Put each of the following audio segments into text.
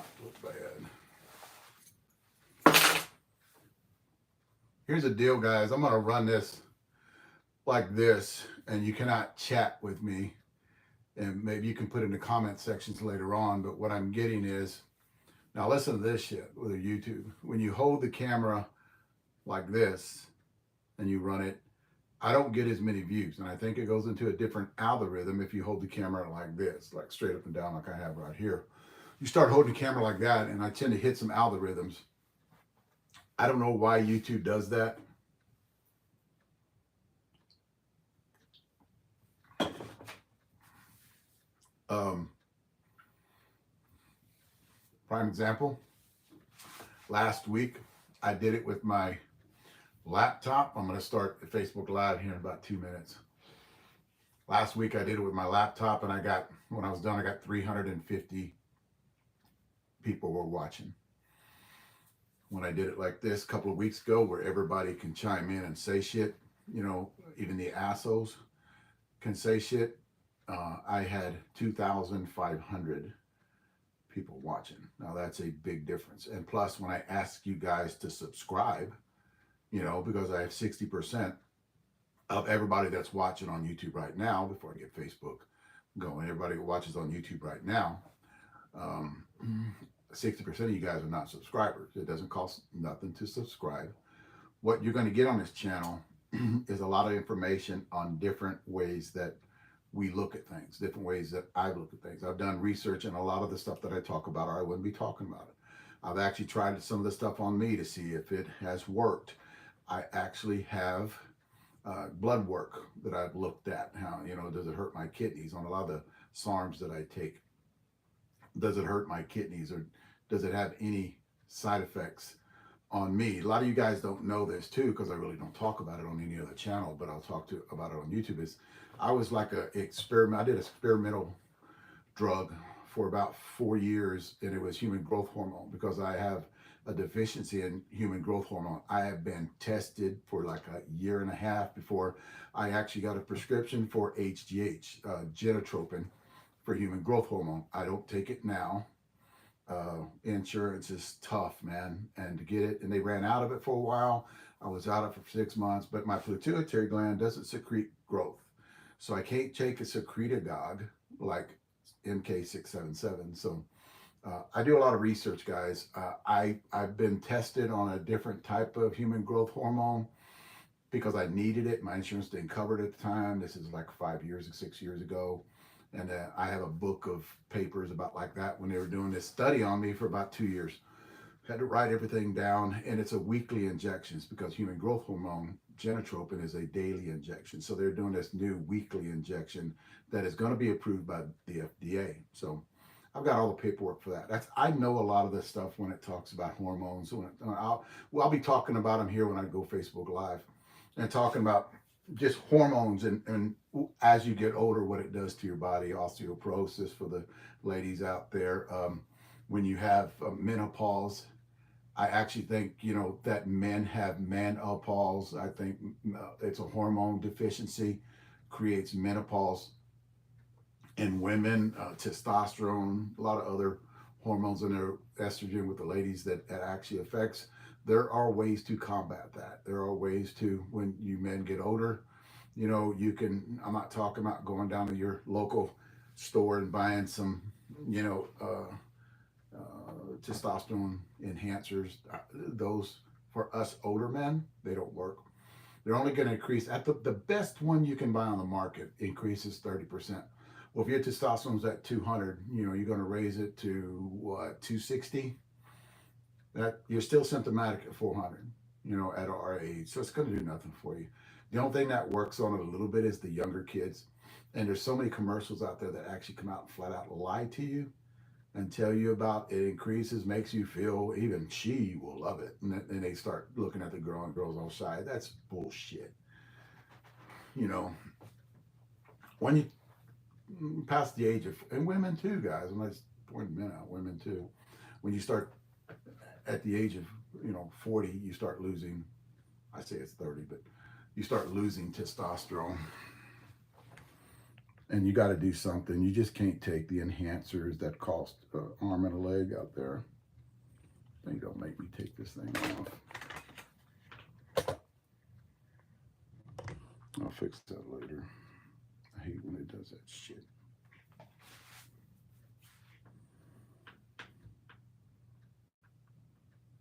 not look bad. Here's the deal, guys. I'm going to run this like this, and you cannot chat with me. And maybe you can put in the comment sections later on. But what I'm getting is, now listen to this shit with a YouTube. When you hold the camera like this and you run it, I don't get as many views. And I think it goes into a different algorithm if you hold the camera like this, like straight up and down like I have right here. You start holding the camera like that, and I tend to hit some algorithms. I don't know why YouTube does that. Prime example, last week I did it with my laptop. I'm going to start Facebook Live here in about 2 minutes. Last week I did it with my laptop, and when I was done, I got 350 people were watching. When I did it like this a couple of weeks ago, where everybody can chime in and say shit, you know, even the assholes can say shit, I had 2,500 people watching. Now that's a big difference. And plus, when I ask you guys to subscribe, you know, because I have 60% of everybody that's watching on YouTube right now, before I get Facebook going, everybody who watches on YouTube right now, 60% of you guys are not subscribers. It doesn't cost nothing to subscribe. What you're going to get on this channel is a lot of information on different ways that we look at things, different ways that I look at things. I've done research, and a lot of the stuff that I talk about, or I wouldn't be talking about it. I've actually tried some of the stuff on me to see if it has worked. I actually have blood work that I've looked at. How, you know, does it hurt my kidneys on a lot of the S.A.R.M.S that I take? Does it hurt my kidneys, or does it have any side effects on me? A lot of you guys don't know this too, because I really don't talk about it on any other channel, but I'll talk about it on YouTube. Is I was like a experiment. I did an experimental drug for about 4 years, and it was human growth hormone, because I have a deficiency in human growth hormone. I have been tested for like a year and a half before I actually got a prescription for HGH, genotropin, for human growth hormone. I don't take it now. Insurance is tough, man, and to get it, and they ran out of it for a while. I was out of it for 6 months, but my pituitary gland doesn't secrete growth, so I can't take a secretagogue like MK677. So I do a lot of research, guys. I've been tested on a different type of human growth hormone because I needed it. My insurance didn't cover it at the time. This is like 6 years ago. And I have a book of papers about like that when they were doing this study on me for about 2 years. Had to write everything down, and it's a weekly injections, because human growth hormone, genotropin, is a daily injection. So they're doing this new weekly injection that is going to be approved by the FDA. So I've got all the paperwork for that. I know a lot of this stuff when it talks about hormones. I'll be talking about them here when I go Facebook Live, and talking about just hormones and as you get older, what it does to your body. Osteoporosis for the ladies out there. When you have menopause, I actually think, you know, that men have menopause. I think it's a hormone deficiency, creates menopause in women, testosterone, a lot of other hormones in there, estrogen with the ladies that actually affects. There are ways to combat that. There are ways to, when you men get older, you know, you can, I'm not talking about going down to your local store and buying some, you know, testosterone enhancers. Those, for us older men, they don't work. They're only going to increase, at the best one you can buy on the market increases 30%. Well, if your testosterone's at 200, you know, you're going to raise it to what, 260? That you're still symptomatic at 400, you know, at our age. So it's going to do nothing for you. The only thing that works on it a little bit is the younger kids. And there's so many commercials out there that actually come out and flat out lie to you and tell you about it increases, makes you feel, even she will love it. And then they start looking at the girl, and girls all shy. That's bullshit. You know, when you pass the age of, and women too, guys, I'm not pointing men out, women too. When you start at the age of, you know, 40, you start losing, I say it's 30, but you start losing testosterone. And you got to do something. You just can't take the enhancers that cost an arm and a leg out there. They don't make me take this thing off. I'll fix that later. I hate when it does that shit.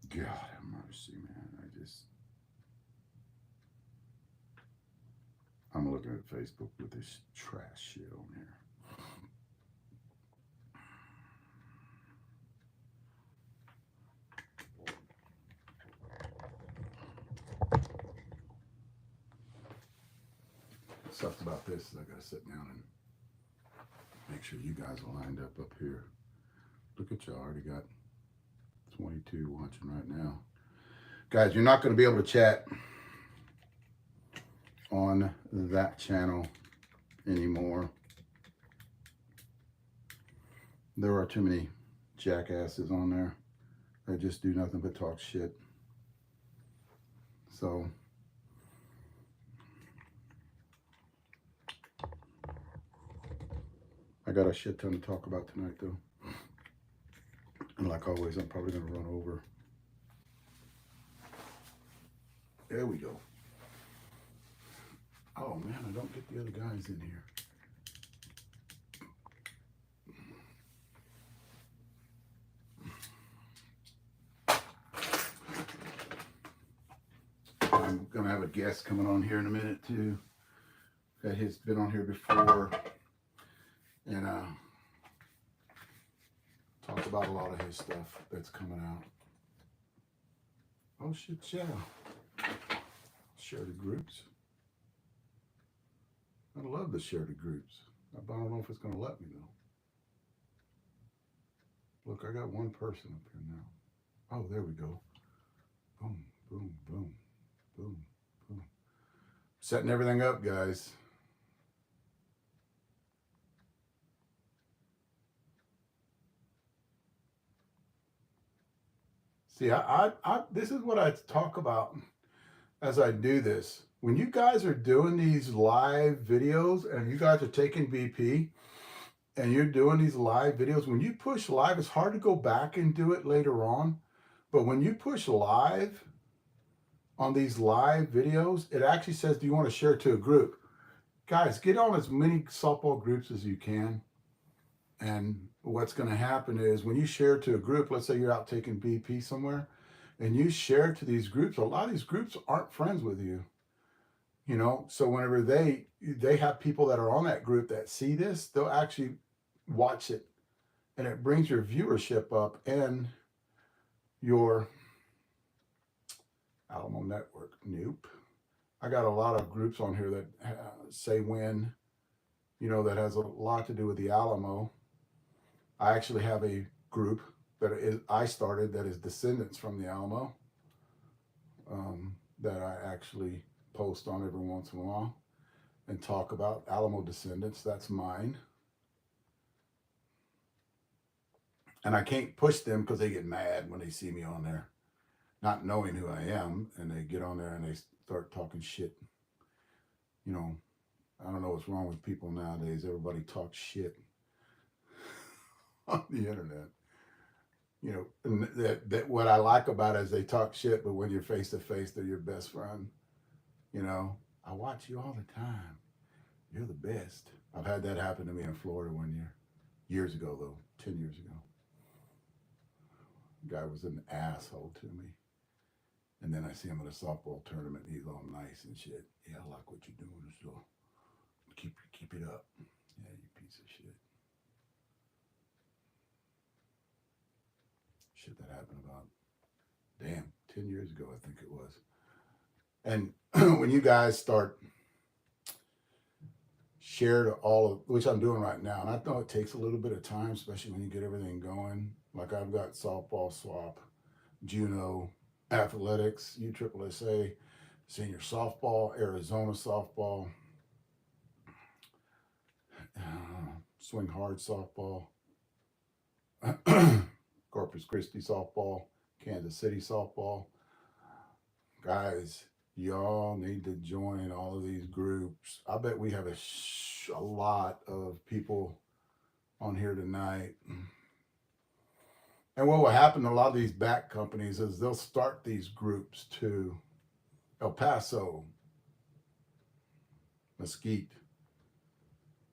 God have mercy, man. I'm looking at Facebook with this trash shit on here. What sucks about this is I gotta sit down and make sure you guys are lined up here. Look at y'all, already got 22 watching right now. Guys, you're not gonna be able to chat on that channel anymore. There are too many jackasses on there that just do nothing but talk shit. So I got a shit ton to talk about tonight though. And like always, I'm probably gonna run over. There we go. Oh man, I don't get the other guys in here. I'm gonna have a guest coming on here in a minute too. That has been on here before, and talk about a lot of his stuff that's coming out. Oh shit, yeah. Share the groups. I love to share the groups. I don't know if it's gonna let me though. Look, I got one person up here now. Oh, there we go. Boom, boom, boom, boom, boom. Setting everything up, guys. See, I this is what I talk about as I do this. When you guys are doing these live videos and you guys are taking BP and you're doing these live videos, when you push live, it's hard to go back and do it later on. But when you push live on these live videos, it actually says, do you want to share to a group? Guys, get on as many softball groups as you can. And what's going to happen is when you share to a group, let's say you're out taking BP somewhere, and you share to these groups, a lot of these groups aren't friends with you. You know, so whenever they have people that are on that group that see this, they'll actually watch it. And it brings your viewership up and your Alamo network. Nope. I got a lot of groups on here that say when, you know, that has a lot to do with the Alamo. I actually have a group that I started that is descendants from the Alamo that I actually post on every once in a while and talk about Alamo descendants. That's mine. And I can't push them because they get mad when they see me on there, not knowing who I am, and they get on there and they start talking shit. You know, I don't know what's wrong with people nowadays. Everybody talks shit on the internet. You know, and that what I like about it is they talk shit, but when you're face to face, they're your best friend. You know, I watch you all the time. You're the best. I've had that happen to me in Florida one year. Years ago, though. 10 years ago. The guy was an asshole to me. And then I see him at a softball tournament, and he's all nice and shit. Yeah, I like what you're doing, so keep it up. Yeah, you piece of shit. Shit that happened about, 10 years ago, I think it was. And when you guys start share to all of, which I'm doing right now, and I know it takes a little bit of time, especially when you get everything going. Like I've got softball swap, Juneau, athletics, USSSA, senior softball, Arizona softball, swing hard softball, Corpus Christi softball, Kansas City softball. Guys, Y'all need to join all of these groups. I bet we have a lot of people on here tonight. And what will happen to a lot of these back companies is they'll start these groups to El Paso, Mesquite,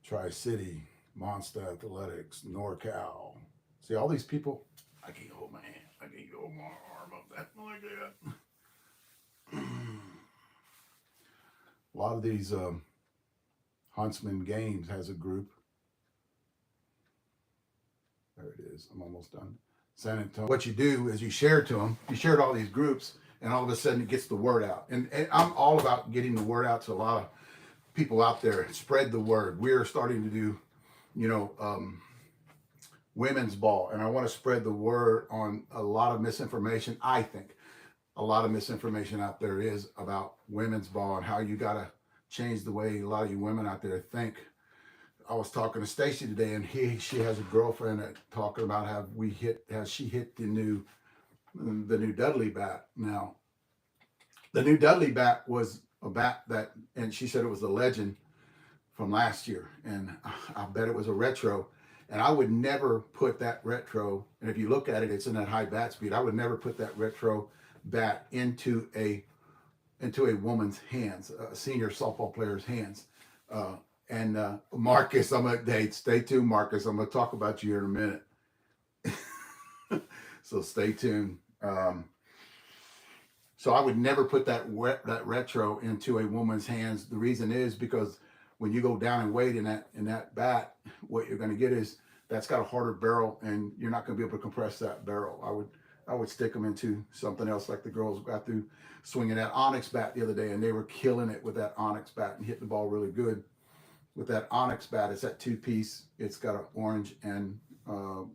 Tri-City, Monster Athletics, NorCal. See, all these people, I can't hold my hand. I can't hold my arm up that like that. A lot of these Huntsman Games has a group. There it is. I'm almost done. San Antonio. What you do is you share to them. You share to all these groups, and all of a sudden it gets the word out. And I'm all about getting the word out to a lot of people out there. Spread the word. We're starting to do, women's ball, and I want to spread the word on a lot of misinformation. I think a lot of misinformation out there is about women's ball and how you got to change the way a lot of you women out there think. I was talking to Stacy today, and she has a girlfriend that talking about how she hit the new Dudley bat. Now, the new Dudley bat was a bat that, and she said it was a legend from last year, and I bet it was a retro. And I would never put that retro, and if you look at it, it's in that high bat speed. I would never put that retro bat into a woman's hands, a senior softball player's hands. Marcus, stay tuned, Marcus. I'm gonna talk about you here in a minute. So stay tuned. So I would never put that retro into a woman's hands. The reason is because when you go down and weight in that bat, what you're going to get is that's got a harder barrel, and you're not going to be able to compress that barrel. I would stick them into something else, like the girls got through swinging that Onyx bat the other day, and they were killing it with that Onyx bat and hitting the ball really good. With that Onyx bat, it's that 2-piece. It's got an orange and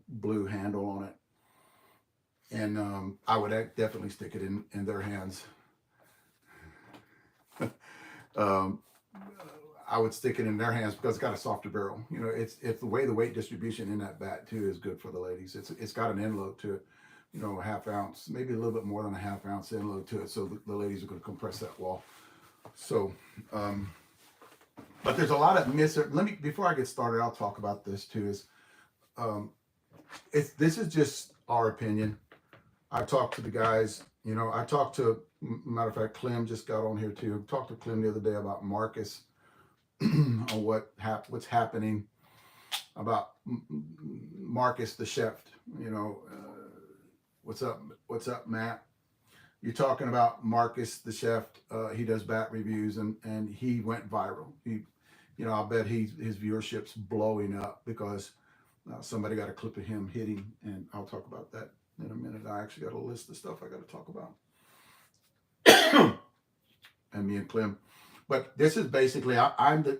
blue handle on it. And I would definitely stick it in their hands. I would stick it in their hands because it's got a softer barrel. It's the way the weight distribution in that bat too is good for the ladies. It's got an end load to it, a half ounce, maybe a little bit more than a half ounce end load to it. So the ladies are going to compress that wall. So, but there's a lot of before I get started, I'll talk about this too. This is just our opinion. I talked to the guys, I talked to, matter of fact, Clem just got on here too. I talked to Clem the other day about Marcus, on what's happening about Marcus the chef. What's up, Matt? You're talking about Marcus the chef. He does bat reviews, and he went viral. I bet his viewership's blowing up because somebody got a clip of him hitting, and I'll talk about that in a minute. I actually got a list of stuff I got to talk about. And me and Clem. But this is basically, I'm the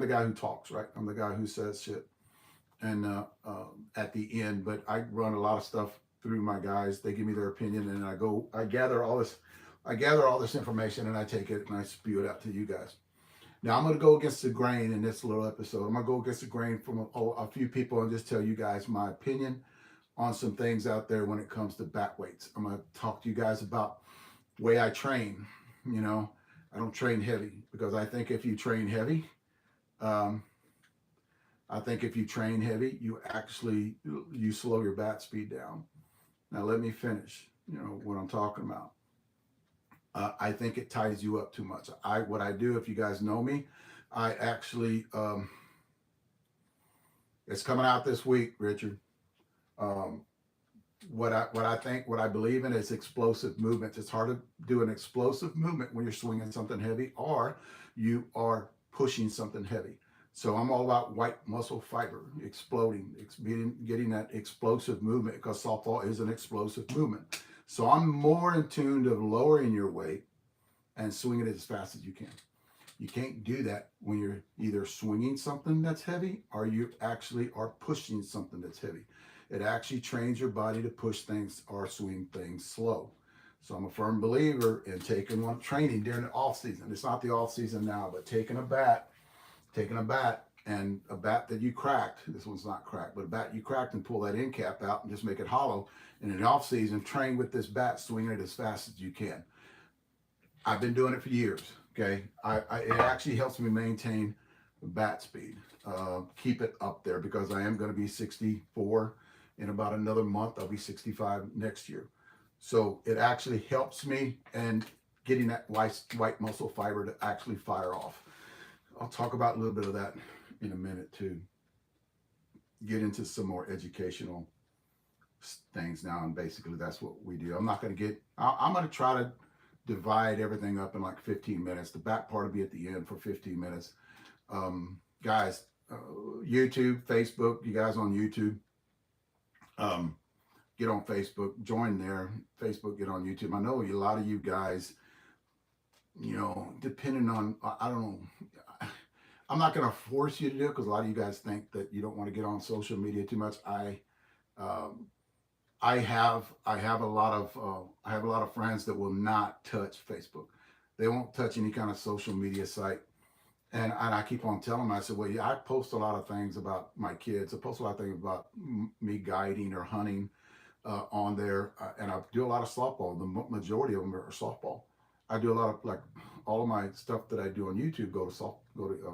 guy who talks, right? I'm the guy who says shit, and at the end. But I run a lot of stuff through my guys. They give me their opinion, and I gather all this information, and I take it and I spew it out to you guys. Now I'm going to go against the grain in this little episode. I'm going to go against the grain from a few people and just tell you guys my opinion on some things out there when it comes to bat weights. I'm going to talk to you guys about the way I train. I don't train heavy because I think if you train heavy, you slow your bat speed down. Now let me finish, what I'm talking about. I think it ties you up too much. What I do, if you guys know me, I actually, it's coming out this week, Richard. What I believe in is explosive movements. It's hard to do an explosive movement when you're swinging something heavy or you are pushing something heavy. So I'm all about white muscle fiber exploding, getting that explosive movement, because softball is an explosive movement. So I'm more in tune to lowering your weight and swinging it as fast as you can. You can't do that when you're either swinging something that's heavy or you actually are pushing something that's heavy. It actually trains your body to push things or swing things slow. So I'm a firm believer in training during the off season. It's not the off season now, but taking a bat and a bat that you cracked. This one's not cracked, but a bat you cracked and pull that end cap out and just make it hollow. And in the off season, train with this bat, swing it as fast as you can. I've been doing it for years. Okay, it actually helps me maintain bat speed, keep it up there because I am going to be 64 in about another month. I'll be 65 next year, so it actually helps me and getting that white muscle fiber to actually fire off. I'll talk about a little bit of that in a minute to get into some more educational things now, and basically that's what we do. I'm not going to get. I'm going to try to divide everything up in like 15 minutes. The back part will be at the end for 15 minutes. Guys, YouTube, Facebook, you guys on YouTube, get on Facebook, join there. Facebook, get on YouTube. I know a lot of you guys, you know, depending on, I don't know, I'm not going to force you to do it because a lot of you guys think that you don't want to get on social media too much. Um, I have a lot of friends that will not touch Facebook. They won't touch any kind of social media site. And I keep on telling them, I said, well, yeah, I post a lot of things about my kids. I post a lot of things about me guiding or hunting on there. And I do a lot of softball. The majority of them are softball. I do a lot of, like, all of my stuff that I do on YouTube go to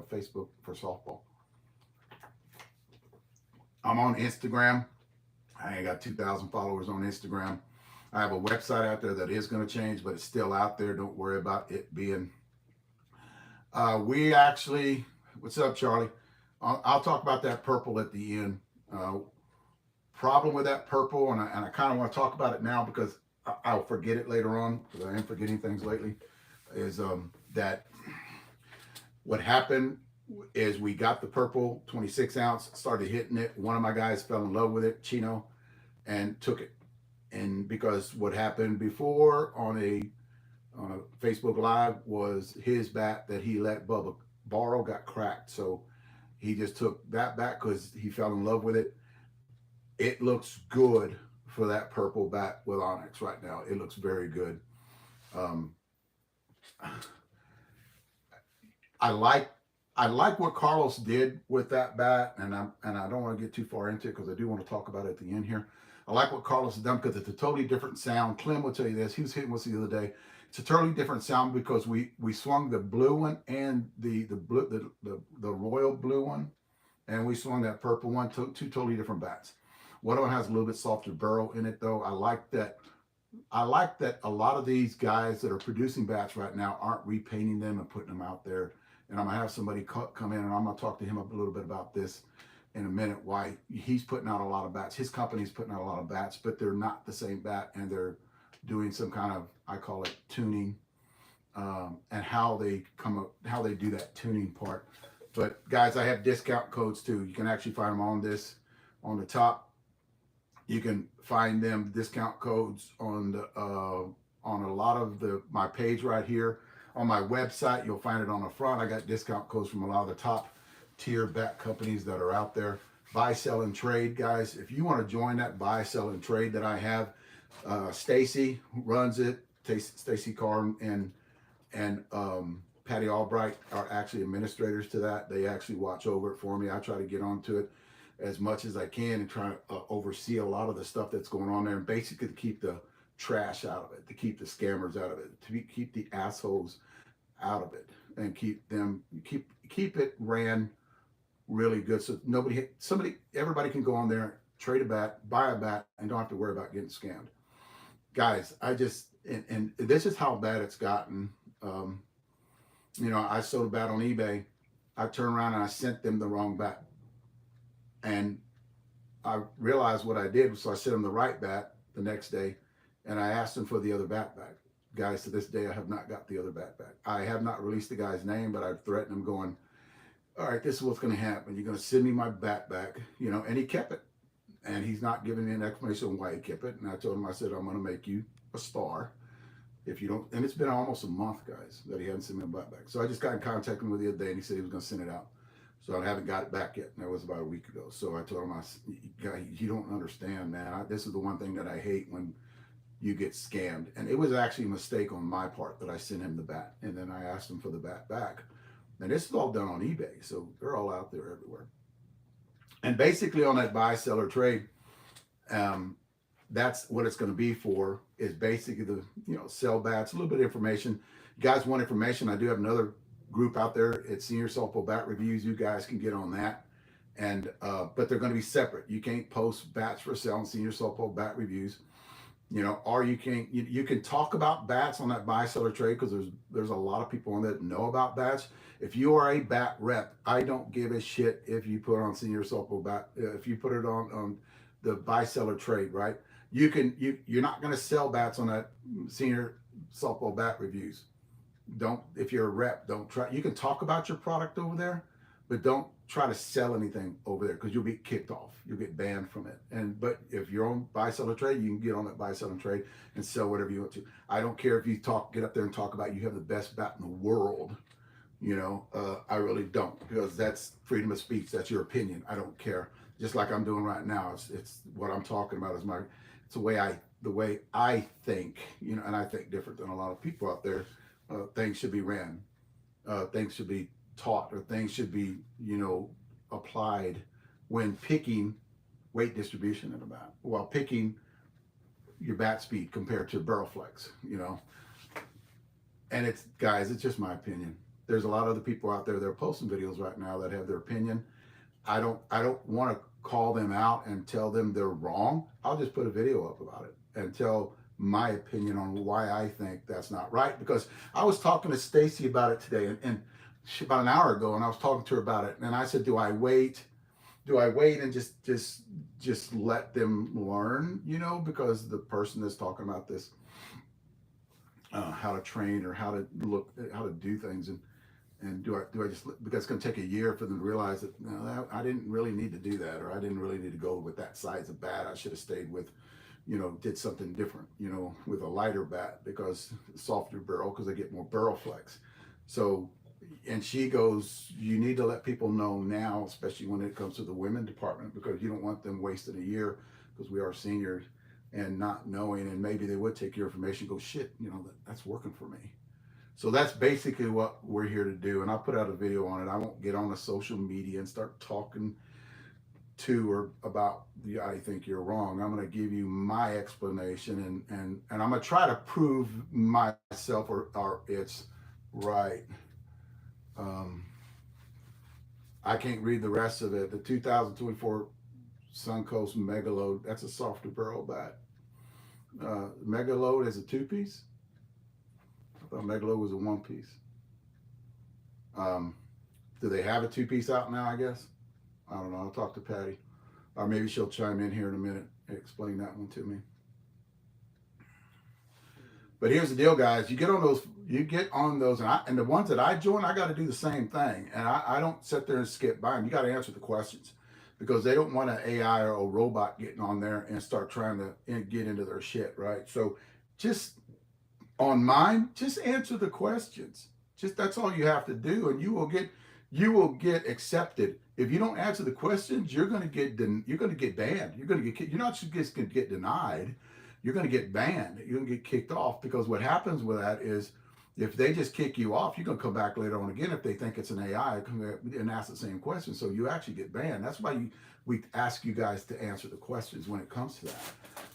Facebook for softball. I'm on Instagram. I ain't got 2,000 followers on Instagram. I have a website out there that is going to change, but it's still out there. Don't worry about it being. We actually, what's up, Charlie? I'll talk about that purple at the end. Problem with that purple, and I kind of want to talk about it now because I'll forget it later on, because I am forgetting things lately, is that what happened is we got the purple 26 ounce, started hitting it. One of my guys fell in love with it, Chino, and took it. And because what happened before on a Facebook Live was his bat that he let Bubba borrow got cracked. So he just took that bat because he fell in love with it. It looks good for that purple bat with Onyx right now. It looks very good. I like what Carlos did with that bat, and I don't want to get too far into it because I do want to talk about it at the end here. I like what Carlos has done because it's a totally different sound. Clem will tell you this. He was hitting us the other day. It's a totally different sound because we swung the blue one and the royal blue one, and we swung that purple one. Two totally different bats. One has a little bit softer burrow in it, though. I like that a lot of these guys that are producing bats right now aren't repainting them and putting them out there. And I'm going to have somebody come in, and I'm going to talk to him a little bit about this in a minute, why he's putting out a lot of bats. His company's putting out a lot of bats, but they're not the same bat, and they're doing some kind of, I call it tuning, and how they do that tuning part. But guys, I have discount codes too. You can actually find them on the top. You can find them discount codes on a lot of my page right here. On my website, you'll find it on the front. I got discount codes from a lot of the top tier bat companies that are out there. Buy, sell, and trade, guys. If you want to join that buy, sell, and trade that I have, Stacy runs it. Stacy Carr and Patty Albright are actually administrators to that. They actually watch over it for me. I try to get onto it as much as I can and try to oversee a lot of the stuff that's going on there, and basically to keep the trash out of it, to keep the scammers out of it, to keep the assholes out of it, and keep it ran really good, so everybody can go on there, trade a bat, buy a bat, and don't have to worry about getting scammed. Guys, and this is how bad it's gotten. I sold a bat on eBay. I turned around and I sent them the wrong bat, and I realized what I did, so I sent them the right bat the next day, and I asked them for the other bat back. Guys, to this day, I have not got the other bat back. I have not released the guy's name, but I've threatened him going, all right, this is what's going to happen. You're going to send me my bat back, and he kept it. And he's not giving me an explanation on why he kept it. And I told him, I said, I'm going to make you a star if you don't. And it's been almost a month, guys, that he hasn't sent me my bat back. So I just got in contact with him the other day, and he said he was going to send it out. So I haven't got it back yet. And that was about a week ago. So I told him, you don't understand, man. This is the one thing that I hate when you get scammed. And it was actually a mistake on my part that I sent him the bat. And then I asked him for the bat back. And this is all done on eBay. So they're all out there everywhere. And basically on that buy, sell, or trade, that's what it's going to be for, is basically sell bats, a little bit of information. you guys want information, I do have another group out there at Senior Softball Bat Reviews. You guys can get on that. And but they're going to be separate. You can't post bats for sale on Senior Softball Bat Reviews, you know, or you can talk about bats on that buy seller trade, because there's a lot of people on that know about bats. If you are a bat rep, I don't give a shit if you put it on Senior Softball Bat, if you put it on the buy seller trade, right? You're not going to sell bats on that Senior Softball Bat Reviews. Don't, if you're a rep, don't try. You can talk about your product over there, but don't try to sell anything over there, because you'll be kicked off. You'll get banned from it. But if you're on buy seller trade, you can get on that buy seller trade and sell whatever you want to. I don't care if you get up there and talk about you have the best bat in the world. You know, I really don't, because that's freedom of speech. That's your opinion. I don't care. Just like I'm doing right now. It's what I'm talking about is it's the way I think, you know, and I think different than a lot of people out there. Things should be ran. Things should be taught, or things should be, you know, applied when picking weight distribution in a bat, while picking your bat speed compared to barrel flex, you know. And it's, guys, it's just my opinion. There's a lot of other people out there that are posting videos right now that have their opinion. I don't want to call them out and tell them they're wrong. I'll just put a video up about it and tell my opinion on why I think that's not right. Because I was talking to Stacy about it today, and about an hour ago, and I was talking to her about it, and I said, do I wait and just let them learn, you know, because the person that's talking about this, how to train or how to do things, and do I just, because it's going to take a year for them to realize that, no, I didn't really need to do that, or I didn't really need to go with that size of bat. I should have stayed with, you know, did something different, you know, with a lighter bat, because softer barrel, because I get more barrel flex. So, and she goes, you need to let people know now, especially when it comes to the women department, because you don't want them wasting a year, because we are seniors, and not knowing, and maybe they would take your information and go, shit, you know, that's working for me. So that's basically what we're here to do. And I'll put out a video on it. I won't get on a social media and start talking to or about I think you're wrong. I'm going to give you my explanation, and I'm going to try to prove myself or it's right. I can't read the rest of it. The 2024 Suncoast Megaload, that's a softer barrel bat. Megaload is a 2-piece. I thought Megaload was a 1-piece. Do they have a 2-piece out now, I guess? I don't know. I'll talk to Patty. Or maybe she'll chime in here in a minute and explain that one to me. But here's the deal, guys. You get on those, and the ones that I join, I got to do the same thing. And I don't sit there and skip by them. You got to answer the questions, because they don't want an AI or a robot getting on there and start trying to get into their shit, right? So just on mine, just answer the questions. Just, that's all you have to do, and you will get accepted. If you don't answer the questions, you're going to get banned. You're not just going to get denied. You're going to get banned. You're going to get kicked off, because what happens with that is, if they just kick you off, you're going to come back later on again if they think it's an AI and ask the same question. So you actually get banned. That's why we ask you guys to answer the questions when it comes to that.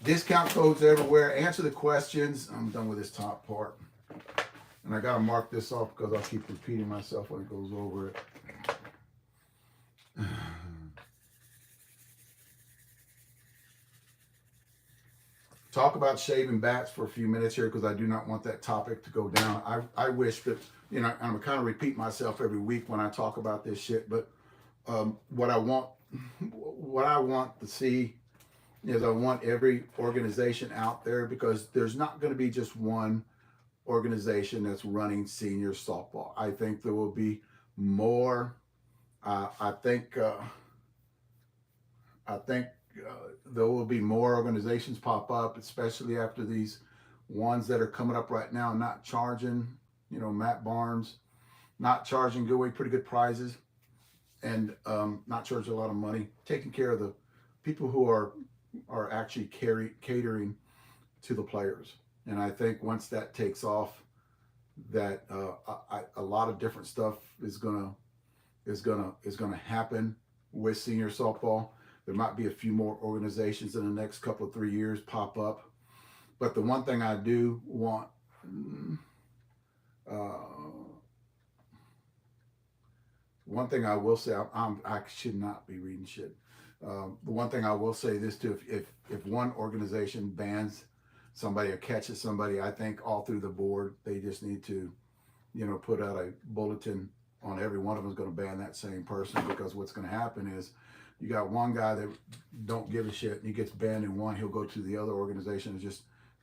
Discount codes everywhere. Answer the questions. I'm done with this top part. And I got to mark this off, because I'll keep repeating myself when it goes over it. Talk about shaving bats for a few minutes here, because I do not want that topic to go down. I wish that, you know, I'm kind of repeat myself every week when I talk about this shit, but what I want to see is, I want every organization out there, because there's not going to be just one organization that's running senior softball. I think there will be more. I think there will be more organizations pop up, especially after these ones that are coming up right now, not charging, you know, Matt Barnes, not charging pretty good prizes, and not charging a lot of money, taking care of the people who are actually catering to the players. And I think once that takes off, that a lot of different stuff is gonna happen with senior softball. There might be a few more organizations in the next couple of 3 years pop up. But the one thing I do want Uh, one thing I will say, I should not be reading shit. The one thing I will say this too: if one organization bans somebody or catches somebody, I think all through the board they just need to, put out a bulletin on every one of them is going to ban that same person, because what's going to happen is you got one guy that don't give a shit and he gets banned in one, he'll go to the other organization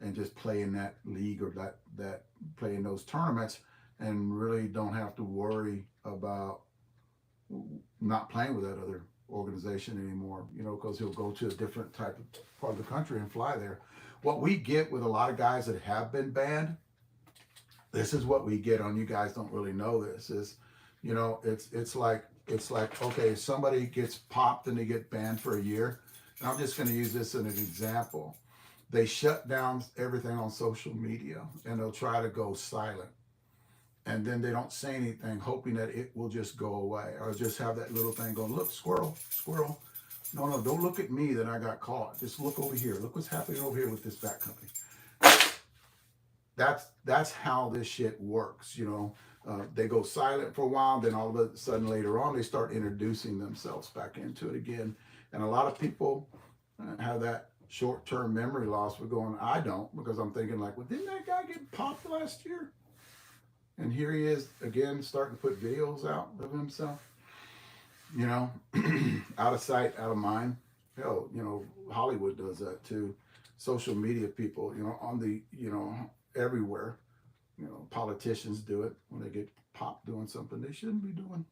and just play in that league, or that play in those tournaments, and really don't have to worry about not playing with that other organization anymore, because he'll go to a different type of part of the country and fly there. What we get with a lot of guys that have been banned, this is what we get on. You guys don't really know this. Is, it's like okay, if somebody gets popped and they get banned for a year. And I'm just going to use this as an example. They shut down everything on social media and they'll try to go silent, and then they don't say anything, hoping that it will just go away, or just have that little thing going, look, squirrel, squirrel. No, don't look at me that I got caught. Just look over here. Look what's happening over here with this bat company. That's how this shit works. They go silent for a while, then all of a sudden later on they start introducing themselves back into it again. And a lot of people have that short-term memory loss. We're going, I don't, because I'm thinking like, well, didn't that guy get popped last year? And here he is again, starting to put videos out of himself. Out of sight, out of mind. Hell, Hollywood does that too. Social media people, on the, everywhere. Politicians do it when they get popped doing something they shouldn't be doing.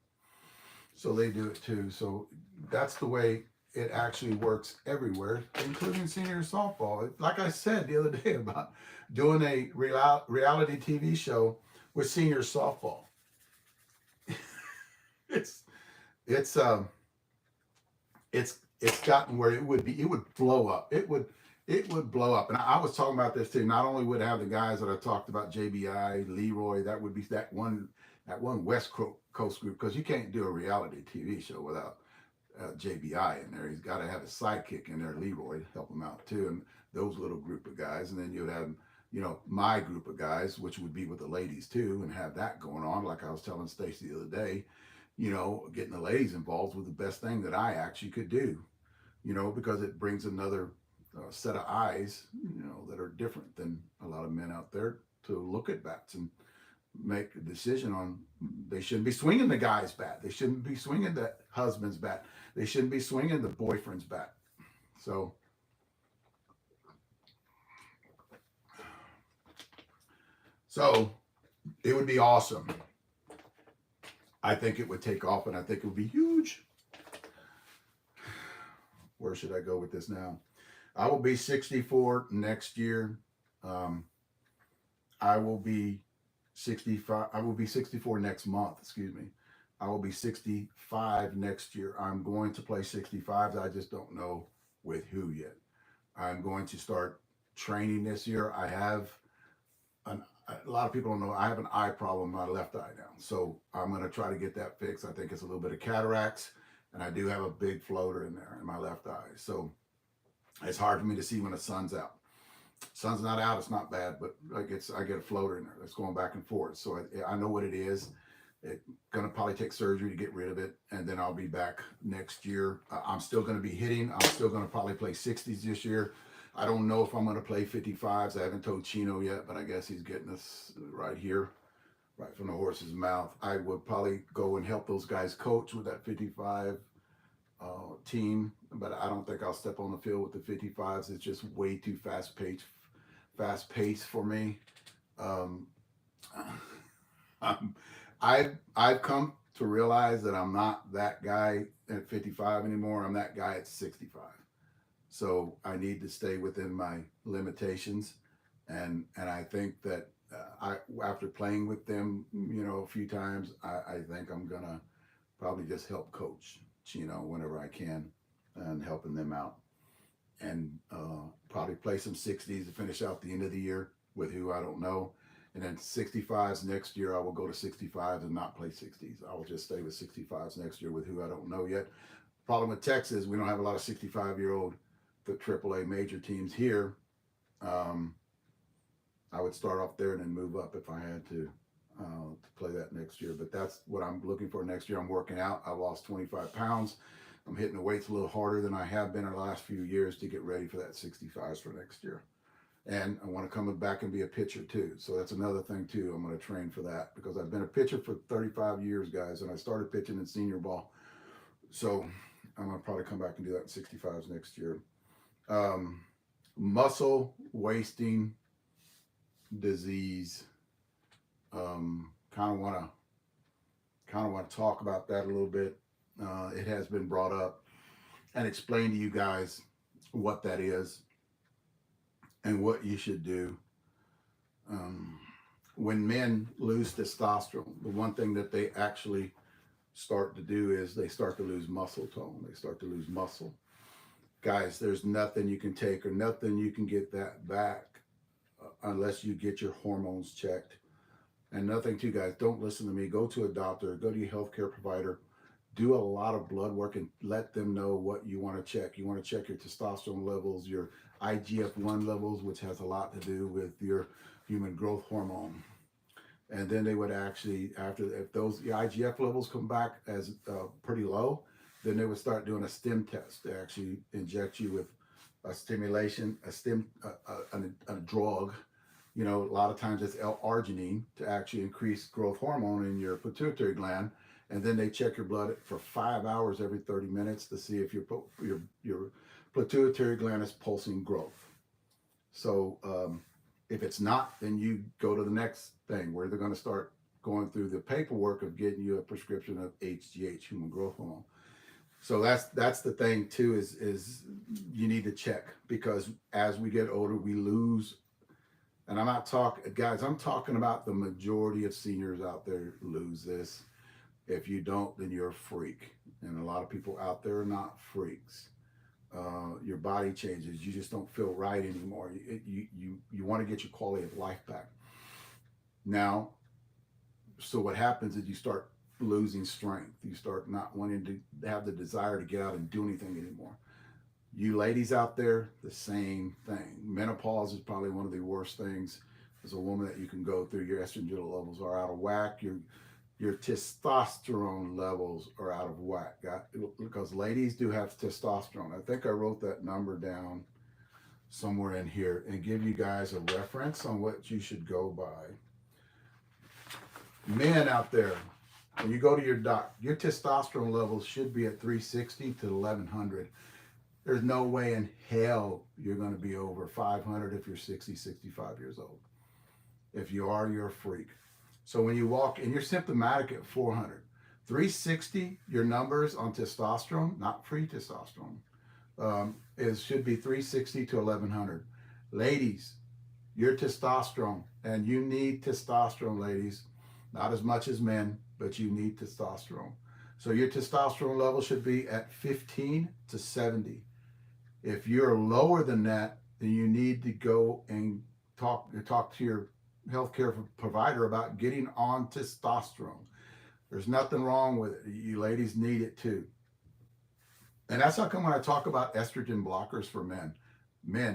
So they do it too. So that's the way it actually works everywhere, including senior softball. Like I said the other day about doing a reality TV show with senior softball. it's it's it's gotten where it would blow up. It would blow up. And I was talking about this too. Not only would it have the guys that I talked about, JBI, Leroy, that would be that one West Coast group, because you can't do a reality TV show without JBI in there. He's got to have a sidekick in there, Leroy, to help him out too. And those little group of guys. And then you'd have, my group of guys, which would be with the ladies too, and have that going on. Like I was telling Stacy the other day, getting the ladies involved was the best thing that I actually could do, because it brings another set of eyes, that are different than a lot of men out there, to look at bats and make a decision on. They shouldn't be swinging the guy's bat. They shouldn't be swinging the husband's bat. They shouldn't be swinging the boyfriend's bat. So it would be awesome. I think it would take off, and I think it would be huge. Where should I go with this now? I will be 64 next year. I will be 65. I will be 64 next month. Excuse me. I will be 65 next year. I'm going to play 65s. I just don't know with who yet. I'm going to start training this year. I have a lot of people don't know I have an eye problem in my left eye now. So I'm going to try to get that fixed. I think it's a little bit of cataracts, and I do have a big floater in there in my left eye. So it's hard for me to see when the sun's out. Sun's not out, it's not bad, but I get a floater in there that's going back and forth. So I know what it is. It's going to probably take surgery to get rid of it, and then I'll be back next year. I'm still going to be hitting. I'm still going to probably play 60s this year. I don't know if I'm going to play 55s. I haven't told Chino yet, but I guess he's getting us right here, right from the horse's mouth. I would probably go and help those guys coach with that 55 team, but I don't think I'll step on the field with the 55s. It's just way too fast paced for me. I've come to realize that I'm not that guy at 55 anymore. I'm that guy at 65. So I need to stay within my limitations, and I think that after playing with them, a few times, I think I'm gonna probably just help coach, whenever I can, and helping them out, and probably play some 60s to finish out the end of the year with who I don't know. And then 65s next year, I will go to 65s and not play 60s. I will just stay with 65s next year with who I don't know yet. Problem with Texas, we don't have a lot of 65-year-old the AAA major teams here. I would start off there and then move up if I had to. to play that next year. But that's what I'm looking for next year. I'm working out. I lost 25 pounds. I'm hitting the weights a little harder than I have been in the last few years to get ready for that 65s for next year. And I want to come back and be a pitcher too. So that's another thing too. I'm going to train for that because I've been a pitcher for 35 years, guys, and I started pitching in senior ball. So I'm going to probably come back and do that in 65s next year. Muscle wasting disease. Kind of want to talk about that a little bit. It has been brought up and explain to you guys what that is and what you should do. When men lose testosterone, the one thing that they actually start to do is they start to lose muscle tone. They start to lose muscle. Guys, there's nothing you can take or nothing you can get that back unless you get your hormones checked. And nothing too, guys, don't listen to me. Go to a doctor, go to your healthcare provider, do a lot of blood work and let them know what you want to check. You want to check your testosterone levels, your IGF-1 levels, which has a lot to do with your human growth hormone. And then they would actually, if those IGF levels come back as pretty low, then they would start doing a stim test. They actually inject you with a stimulation, a drug. You know, a lot of times it's L-arginine to actually increase growth hormone in your pituitary gland. And then they check your blood for 5 hours every 30 minutes to see if your pituitary gland is pulsing growth. So if it's not, then you go to the next thing where they're going to start going through the paperwork of getting you a prescription of HGH, human growth hormone. So that's the thing too, is you need to check, because as we get older, we lose. And I'm not talking, guys, I'm talking about the majority of seniors out there lose this. If you don't, then you're a freak. And a lot of people out there are not freaks. Your body changes. You just don't feel right anymore. You want to get your quality of life back. Now, so what happens is you start losing strength. You start not wanting to have the desire to get out and do anything anymore. You ladies out there, the same thing. Menopause is probably one of the worst things as a woman that you can go through. Your estrogen levels are out of whack. Your testosterone levels are out of whack. Because ladies do have testosterone. I think I wrote that number down somewhere in here and give you guys a reference on what you should go by. Men out there, when you go to your doc, your testosterone levels should be at 360 to 1100. There's no way in hell you're going to be over 500 if you're 60, 65 years old. If you are, you're a freak. So when you walk and you're symptomatic at 400, 360, your numbers on testosterone, not free testosterone, should be 360 to 1100. Ladies, your testosterone, and you need testosterone, ladies, not as much as men, but you need testosterone. So your testosterone level should be at 15 to 70. If you're lower than that, then you need to go and talk to your healthcare provider about getting on testosterone. There's nothing wrong with it. You ladies need it too. And that's how come when I talk about estrogen blockers for men,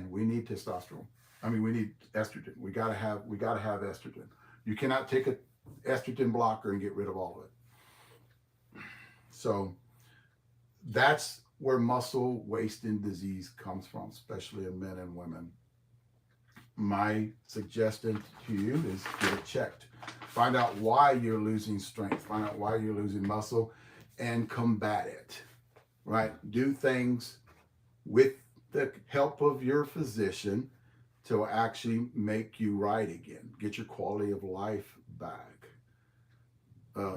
we need testosterone. I mean, we need estrogen. We gotta have estrogen. You cannot take an estrogen blocker and get rid of all of it. So that's where muscle wasting disease comes from, especially in men and women. My suggestion to you is get it checked. Find out why you're losing strength. Find out why you're losing muscle and combat it, right? Do things with the help of your physician to actually make you right again. Get your quality of life back.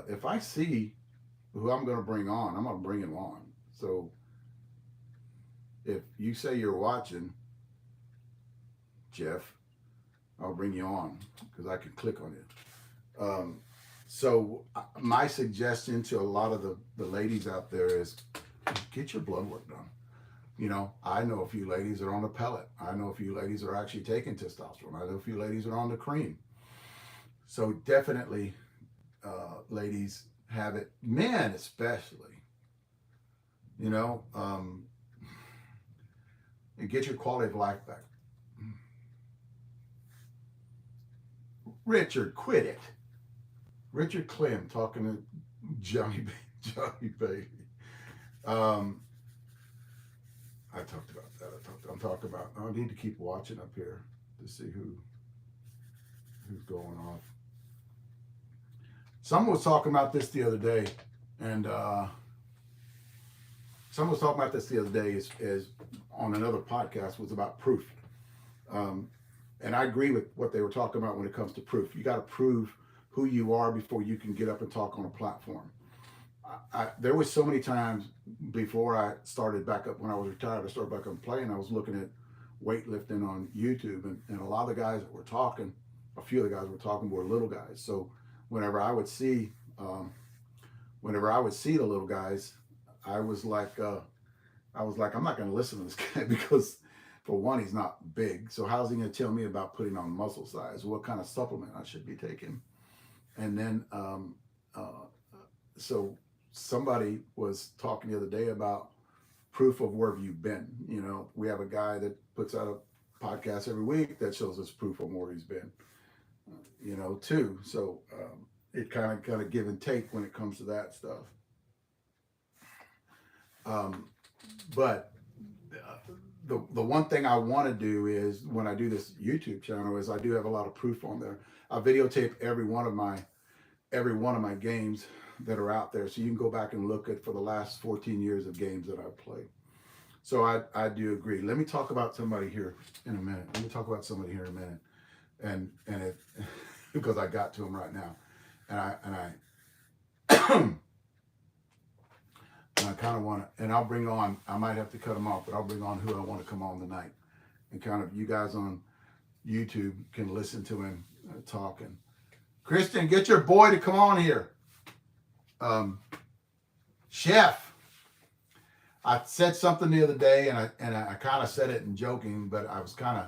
If I see who I'm going to bring on, I'm going to bring him on. So if you say you're watching, Jeff, I'll bring you on because I can click on it. So my suggestion to a lot of the ladies out there is get your blood work done. You know, I know a few ladies are on the pellet. I know a few ladies are actually taking testosterone. I know a few ladies are on the cream. So definitely, ladies, have it. Men especially, you know, and get your quality of life back. Richard, quit it. Richard Clem talking to Johnny Johnny Baby. Um, I talked about that. I'm talking about. I need to keep watching up here to see who's going off. Someone was talking about this the other day, and someone was talking about this the other day is on another podcast, was about proof. And I agree with what they were talking about when it comes to proof. You got to prove who you are before you can get up and talk on a platform. There was so many times before I started back up, when I was retired, I started back up playing. I was looking at weightlifting on YouTube, and a lot of the guys that were talking, a few of the guys were talking were little guys. So whenever I would see the little guys, I was like, I'm not going to listen to this guy because, for one, he's not big. So how's he going to tell me about putting on muscle size? What kind of supplement I should be taking? And then, so somebody was talking the other day about proof of where you've been. You know, we have a guy that puts out a podcast every week that shows us proof of where he's been, you know, too. So it kind of give and take when it comes to that stuff. But the one thing I want to do is, when I do this YouTube channel, is I do have a lot of proof on there. I videotape every one of my games that are out there, so you can go back and look at for the last 14 years of games that I've played. So I do agree. Let me talk about somebody here in a minute. And it because I got to him right now, and I kind of want to, and I'll bring on, I might have to cut him off, but I'll bring on who I want to come on tonight, and kind of you guys on YouTube can listen to him talking. Christian, get your boy to come on here. Chef, I said something the other day, and I kind of said it in joking, but I was kind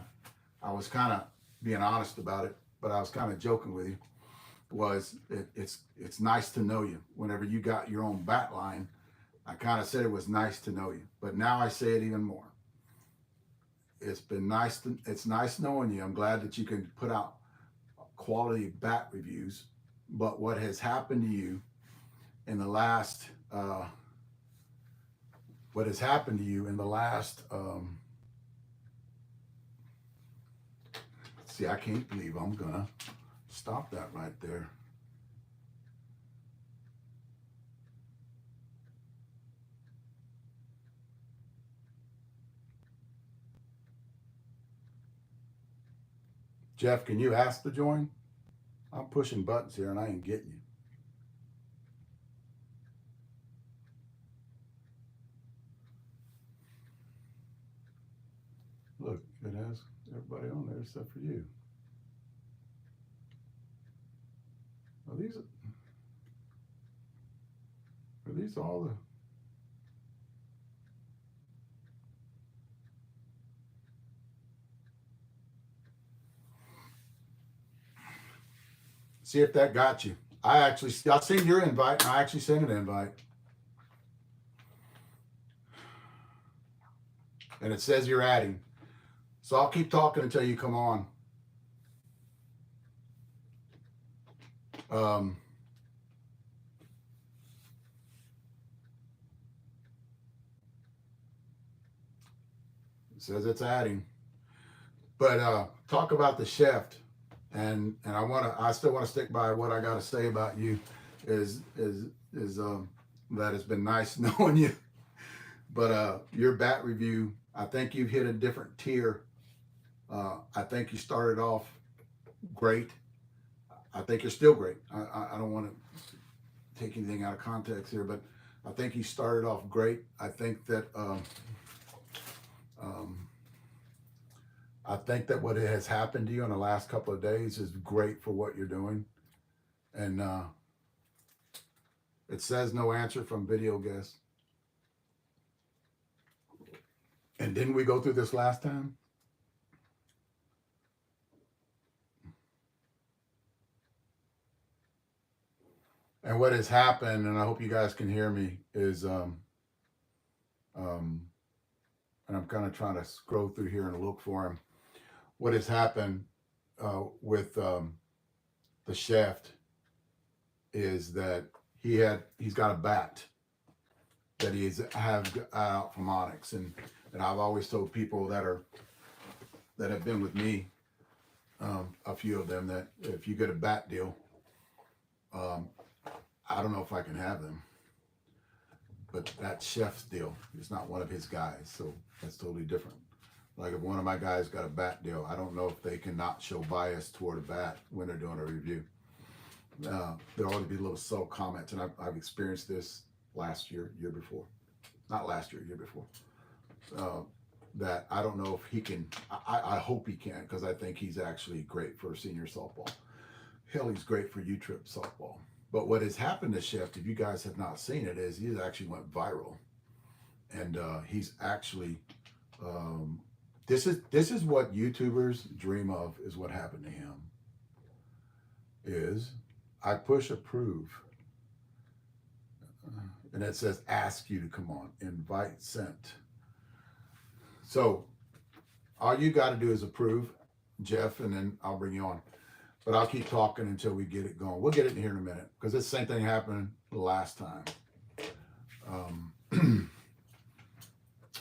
of being honest about it, but I was kind of joking with you. It's nice to know you. Whenever you got your own bat line, I kind of said it was nice to know you, but now I say it even more. It's nice knowing you. I'm glad that you can put out quality bat reviews, but what has happened to you in the last see, I can't believe I'm gonna stop that right there. Jeff, can you ask to join? I'm pushing buttons here and I ain't getting you. Look, it has everybody on there except for you. Are these all the... See if that got you. I seen your invite, and I actually sent an invite. And it says you're adding. So I'll keep talking until you come on. It says it's adding. But talk about the chef. And I still want to stick by what I got to say about you is that it's been nice knowing you. But your bat review, I think you've hit a different tier. I think you started off great. I think you're still great. I don't want to take anything out of context here, but I think you started off great. I think that what has happened to you in the last couple of days is great for what you're doing. And it says no answer from video guest. And didn't we go through this last time? And what has happened, and I hope you guys can hear me, is and I'm kind of trying to scroll through here and look for him. What has happened with the shaft is that he's got a bat that he's have out from Onyx, and I've always told people that have been with me, a few of them, that if you get a bat deal, um, I don't know if I can have them, but that chef's deal is not one of his guys, so that's totally different. Like if one of my guys got a bat deal, I don't know if they can not show bias toward a bat when they're doing a review. There'll always be little subtle comments, and I've experienced this last year, year before, not last year, year before. Uh, that I don't know if he can. I hope he can, because I think he's actually great for senior softball. Hell, he's great for U-Trip softball. But what has happened to Chef, if you guys have not seen it, is he's actually went viral, and he's actually. Um, this is what YouTubers dream of. Is what happened to him. Is I push approve, and it says ask you to come on, invite sent. So all you got to do is approve, Jeff, and then I'll bring you on. But I'll keep talking until we get it going. We'll get it in here in a minute, because the same thing happened last time.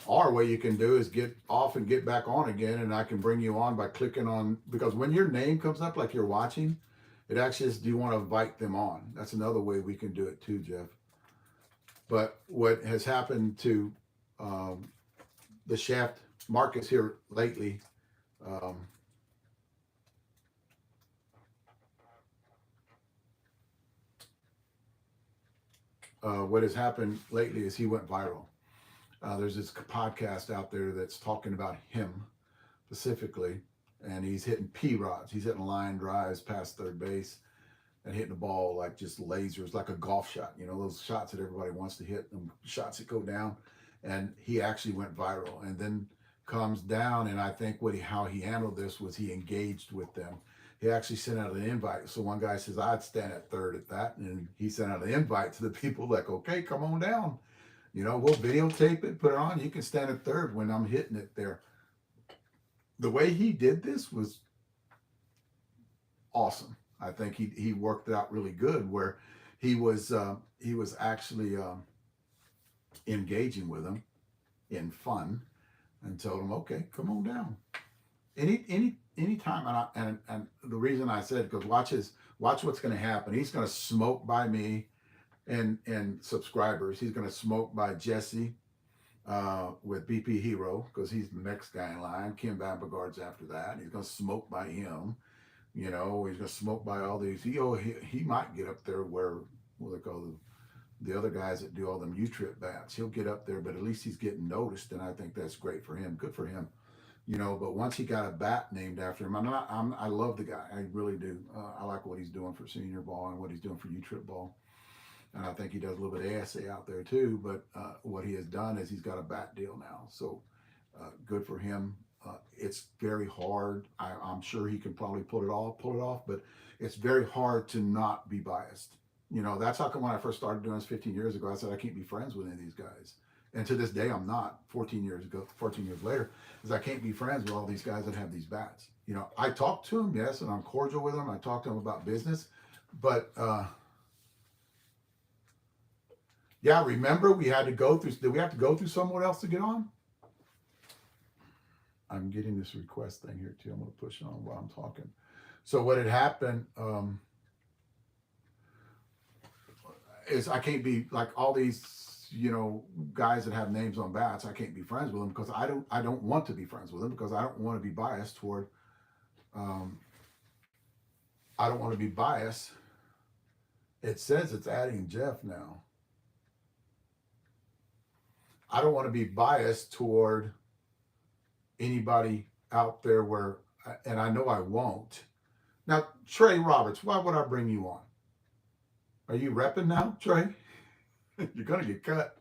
Or what you can do is get off and get back on again, and I can bring you on by clicking on, because when your name comes up like you're watching, it actually is, do you want to invite them on? That's another way we can do it too, Jeff. But what has happened to the Shaft markets here lately, what has happened lately is he went viral. There's this podcast out there that's talking about him specifically, and he's hitting P rods. He's hitting line drives past third base and hitting the ball like just lasers, like a golf shot. You know, those shots that everybody wants to hit, them shots that go down. And he actually went viral, and then comes down. And I think how he handled this was he engaged with them. He actually sent out an invite. So one guy says, I'd stand at third at that. And he sent out an invite to the people like, okay, come on down. You know, we'll videotape it, put it on. You can stand at third when I'm hitting it there. The way he did this was awesome. I think he worked it out really good, where he was actually engaging with them in fun, and told him, okay, come on down. Any time, and the reason I said, because watch what's going to happen. He's going to smoke by me and subscribers. He's going to smoke by Jesse with BP Hero, because he's the next guy in line. Kim Babagard's after that. He's going to smoke by him. You know, he's going to smoke by all these. He might get up there where, what they call the other guys that do all them U-Trip bats. He'll get up there, but at least he's getting noticed, and I think that's great for him. Good for him. You know, but once he got a bat named after him, I love the guy. I really do. I like what he's doing for senior ball and what he's doing for U-Trip ball. And I think he does a little bit of ASA out there too. But what he has done is he's got a bat deal now. So good for him. It's very hard. I'm sure he can probably pull it off, but it's very hard to not be biased. You know, that's how come when I first started doing this 15 years ago, I said I can't be friends with any of these guys. And to this day, I'm not. 14 years later, is I can't be friends with all these guys that have these bats. You know, I talk to them, yes, and I'm cordial with them. I talk to them about business, but yeah, remember we had to go through. Did we have to go through someone else to get on? I'm getting this request thing here too. I'm going to push on while I'm talking. So what had happened is I can't be like all these, you know, guys that have names on bats. I can't be friends with them because I don't want to be friends with them, because I don't want to be biased toward. I don't want to be biased. It says it's adding Jeff now. I don't want to be biased toward anybody out there where, and I know I won't. Now, Trey Roberts, why would I bring you on? Are you repping now, Trey? You're going to get cut.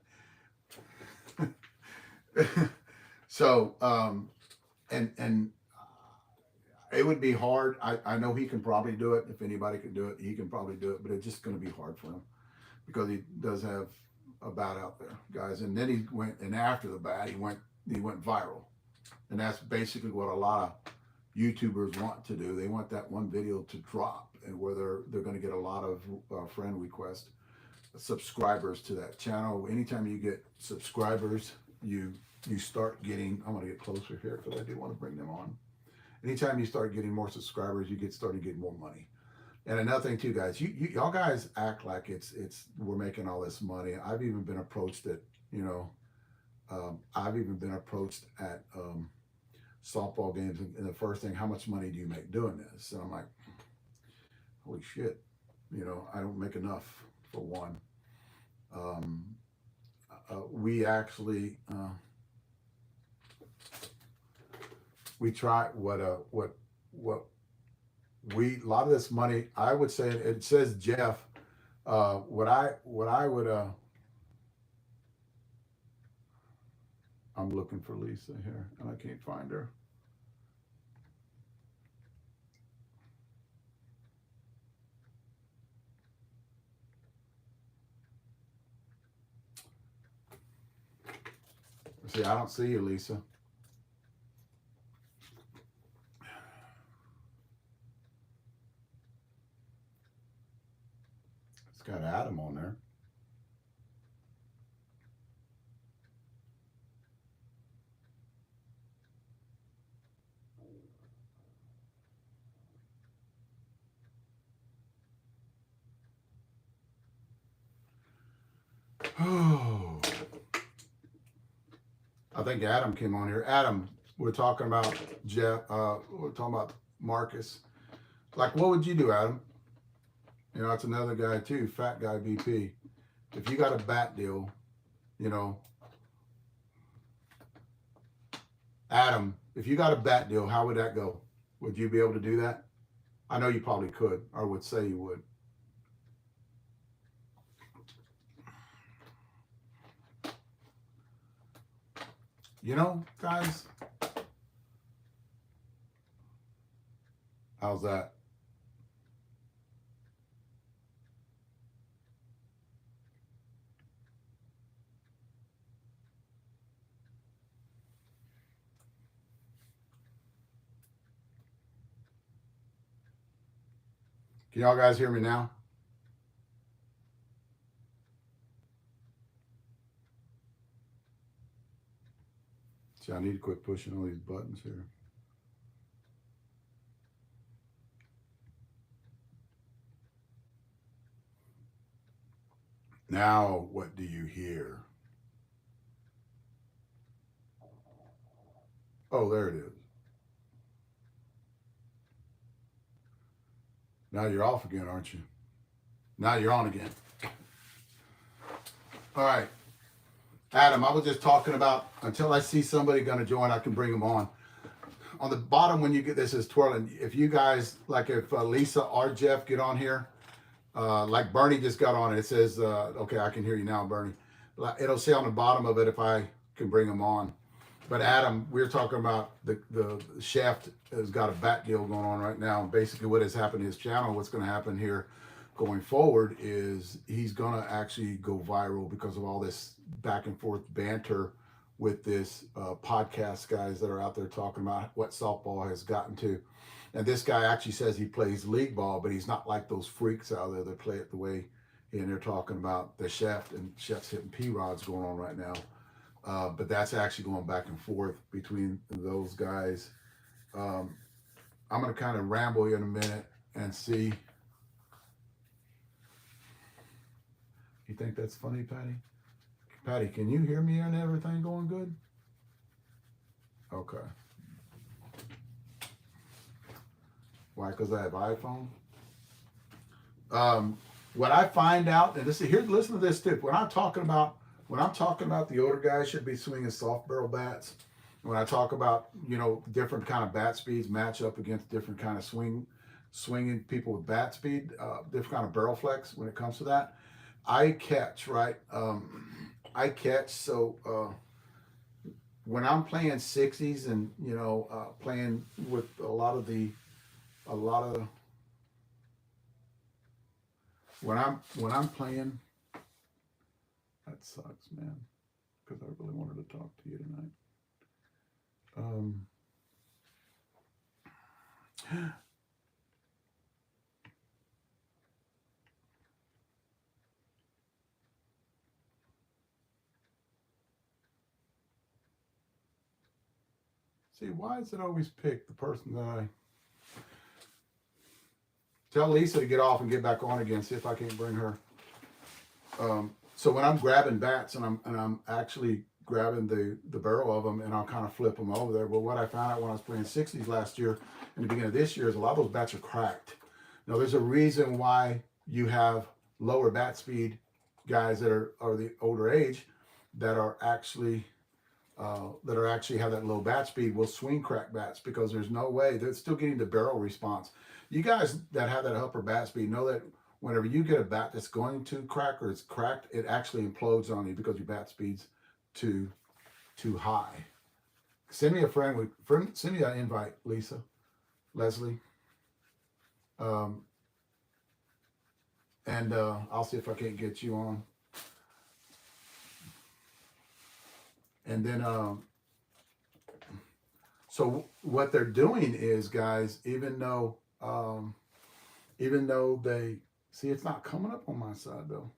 So, and it would be hard. I know he can probably do it. If anybody can do it, he can probably do it, but it's just going to be hard for him, because he does have a bat out there, guys. And then he went, and after the bat, he went viral. And that's basically what a lot of YouTubers want to do. They want that one video to drop, and where they're going to get a lot of friend requests, subscribers to that channel. Anytime you get subscribers, you start getting. I'm going to get closer here because I do want to bring them on. Anytime you start getting more subscribers, you starting to get more money. And another thing too, guys, y'all guys act like it's we're making all this money. I've even been approached at, I've even been approached at softball games, and the first thing, how much money do you make doing this? And I'm like, holy shit, I don't make enough for one. We actually we try what we, a lot of this money, I would say, it says Jeff, what I would I'm looking for Lisa here and I can't find her. See, I don't see you, Lisa. It's got Adam on there. Oh, I think Adam came on here. Adam, we're talking about Jeff. We're talking about Marcus. Like, what would you do, Adam? It's another guy too, fat guy VP. If you got a bat deal, Adam, if you got a bat deal, how would that go? Would you be able to do that? I know you probably could, or would say you would. Guys, how's that? Can y'all guys hear me now? See, I need to quit pushing all these buttons here. Now, what do you hear? Oh, there it is. Now you're off again, aren't you? Now you're on again. All right. Adam, I was just talking about, until I see somebody going to join, I can bring them on. On the bottom, when you get this is twirling, if you guys, like if Lisa or Jeff get on here, like Bernie just got on it, it says, okay, I can hear you now, Bernie. It'll say on the bottom of it if I can bring them on. But Adam, we're talking about the Shaft has got a bat deal going on right now. Basically what has happened to his channel, what's going to happen here going forward is he's going to actually go viral because of all this back and forth banter with this podcast guys that are out there talking about what softball has gotten to. And this guy actually says he plays league ball, but he's not like those freaks out there that play it the way, and they're talking about the Shaft, and Shaft's hitting P-rods going on right now. But that's actually going back and forth between those guys. I'm going to kind of ramble here in a minute and see. You think that's funny, Patty? Patty, can you hear me and everything going good? Okay. Why? Because I have iPhone. What I find out, and this here, listen to this tip. When I'm talking about the older guys should be swinging soft barrel bats. When I talk about different kind of bat speeds match up against different kind of swinging people with bat speed, different kind of barrel flex. When it comes to that, I catch right. I catch so. When I'm playing 60s and playing with a lot of when I'm playing, that sucks, man, because I really wanted to talk to you tonight. See, why is it always pick the person that I tell Lisa to get off and get back on again? See if I can't bring her. So when I'm grabbing bats and I'm actually grabbing the barrel of them and I'll kind of flip them over there. But what I found out when I was playing 60s last year and the beginning of this year is a lot of those bats are cracked. Now there's a reason why you have lower bat speed guys that are the older age that are actually have that low bat speed will swing crack bats, because there's no way they're still getting the barrel response. You guys that have that upper bat speed know that whenever you get a bat that's going to crack or it's cracked, it actually implodes on you because your bat speed's too high. Send me a friend. Send me an invite, Leslie. And I'll see if I can't get you on. And then, so what they're doing is, guys, even though they see, it's not coming up on my side though.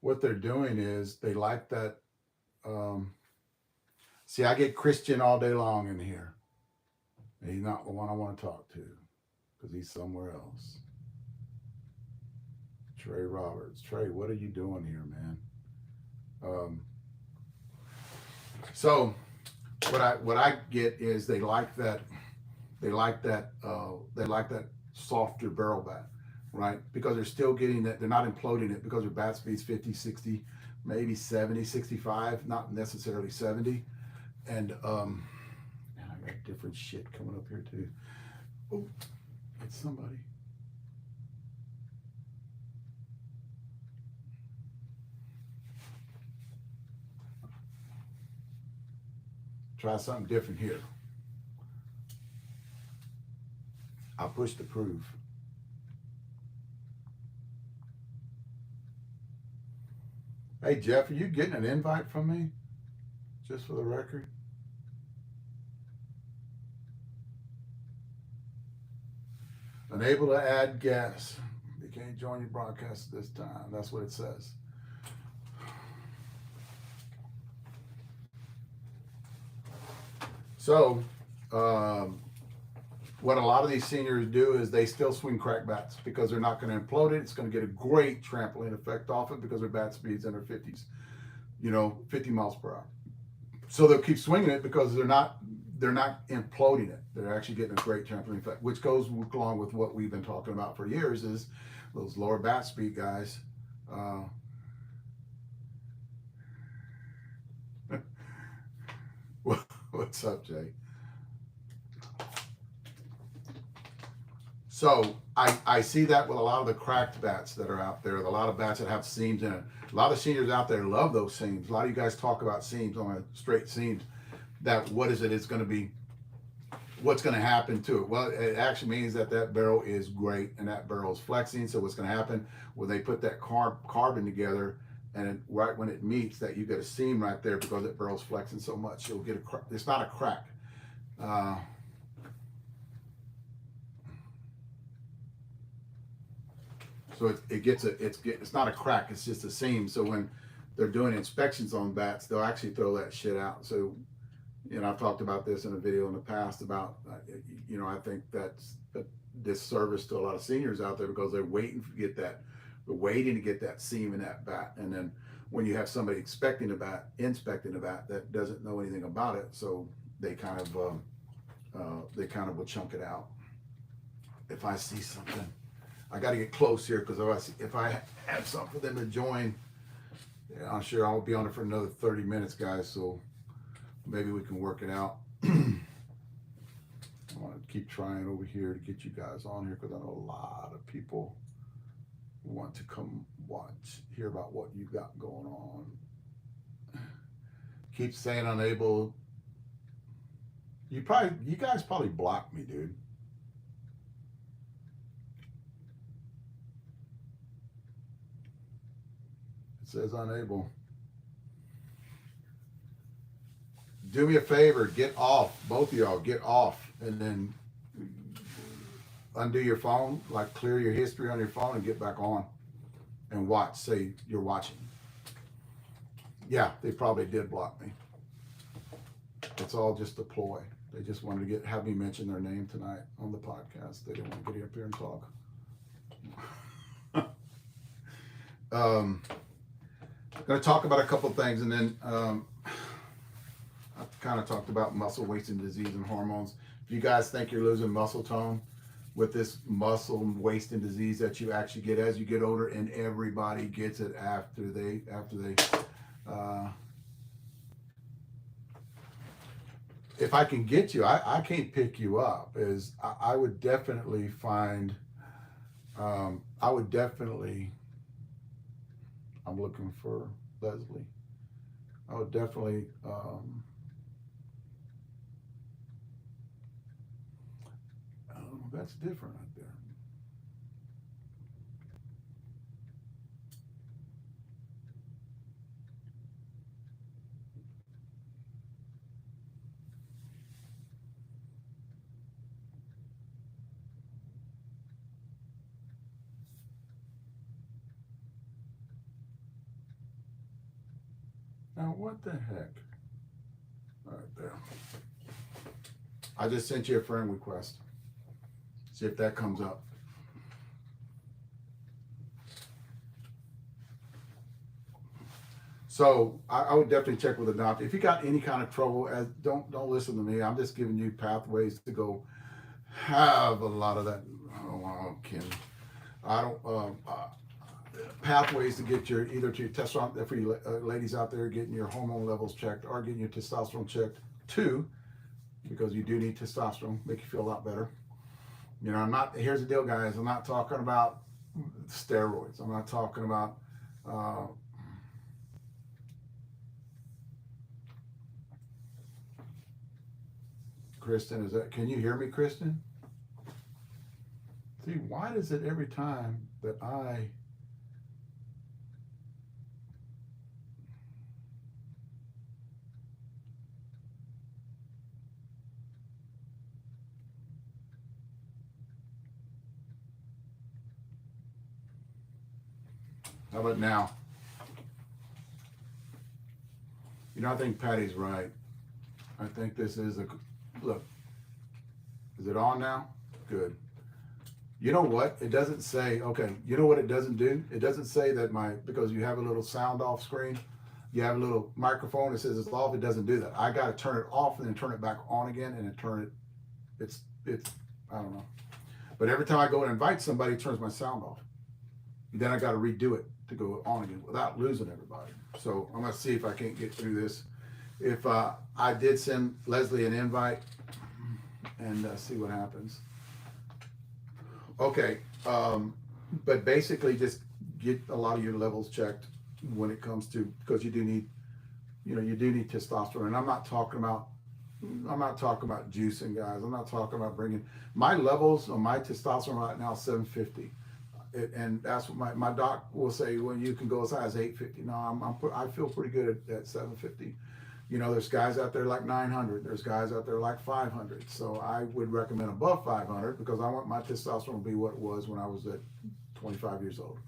What they're doing is they like that. See, I get Christian all day long in here. He's not the one I want to talk to because he's somewhere else. Trey Roberts. Trey, what are you doing here, man? So what I get is they like that softer barrel bat, right? Because they're still getting that, they're not imploding it because their bat speed's 50, 60, maybe 70, 65, not necessarily 70. And man, I got different shit coming up here too. Oh, it's somebody. Try something different here. I'll push to prove. Hey, Jeff, are you getting an invite from me? Just for the record. Unable to add guests. You can't join your broadcast at this time. That's what it says. So, what a lot of these seniors do is they still swing crack bats because they're not going to implode it. It's going to get a great trampoline effect off it because their bat speed's in their 50s, 50 miles per hour. So they'll keep swinging it because they're not imploding it. They're actually getting a great trampoline effect, which goes along with what we've been talking about for years, is those lower bat speed guys. What's up, Jay? So I see that with a lot of the cracked bats that are out there, a lot of bats that have seams in it. A lot of seniors out there love those seams. A lot of you guys talk about seams on a straight seams. That what is it? It's going to be, what's going to happen to it? Well, it actually means that barrel is great and that barrel is flexing. So what's going to happen when they put that carbon together, and right when it meets, that you get a seam right there because that barrel's flexing so much. You'll get it's not a crack. So it's not a crack, it's just a seam. So when they're doing inspections on bats, they'll actually throw that shit out. So, I've talked about this in a video in the past about, I think that's a disservice to a lot of seniors out there because they're waiting to get that seam in that bat. And then when you have somebody inspecting the bat that doesn't know anything about it, so they kind of will chunk it out. If I see something, I got to get close here because if I have something for them to join, I'm sure I'll be on it for another 30 minutes, guys. So maybe we can work it out. I want to keep trying over here to get you guys on here because I know a lot of people want to come hear about what you've got going on. Keep saying unable. You guys probably blocked me, dude. It says unable. Do me a favor, get off, both of y'all, get off, and then undo your phone, like clear your history on your phone and get back on and watch. Say you're watching. Yeah, they probably did block me. It's all just a ploy. They just wanted to have me mention their name tonight on the podcast. They didn't want to get up here and talk. I'm going to talk about a couple things, and then I kind of talked about muscle wasting disease and hormones. If you guys think you're losing muscle tone with this muscle wasting disease that you actually get as you get older, and everybody gets it after they if I can get you, I can't pick you up, is I would definitely find, I'm looking for Leslie. I would definitely, oh, that's different right there. Now, what the heck? All right, there. I just sent you a friend request. See if that comes up. So I would definitely check with a doctor. If you got any kind of trouble, don't listen to me. I'm just giving you pathways to go have a lot of that. Oh, Kim. I don't. Pathways to get your either to your testosterone, for you ladies out there, getting your hormone levels checked or getting your testosterone checked too, because you do need testosterone, make you feel a lot better. You know, I'm not, here's the deal, guys, I'm not talking about steroids. I'm not talking about Kristen, is that, can you hear me, Kristen? See, why does it every time that how about now? You know, I think Patty's right. I think this is a, look, is it on now? Good. You know what? It doesn't say, okay, you know what it doesn't do? It doesn't say that because you have a little sound off screen, you have a little microphone that says it's off. It doesn't do that. I got to turn it off and then turn it back on again and then it's, I don't know. But every time I go and invite somebody, it turns my sound off. Then I got to redo it to go on again without losing everybody. So I'm going to see if I can't get through this. If I did send Leslie an invite and see what happens. Okay, but basically just get a lot of your levels checked when it comes to, because you do need testosterone. And I'm not talking about juicing, guys. I'm not talking about bringing, my levels on my testosterone right now, 750. And that's what my doc will say, well, you can go as high as 850. No, I feel pretty good at 750. You know, there's guys out there like 900. There's guys out there like 500. So I would recommend above 500 because I want my testosterone to be what it was when I was at 25 years old.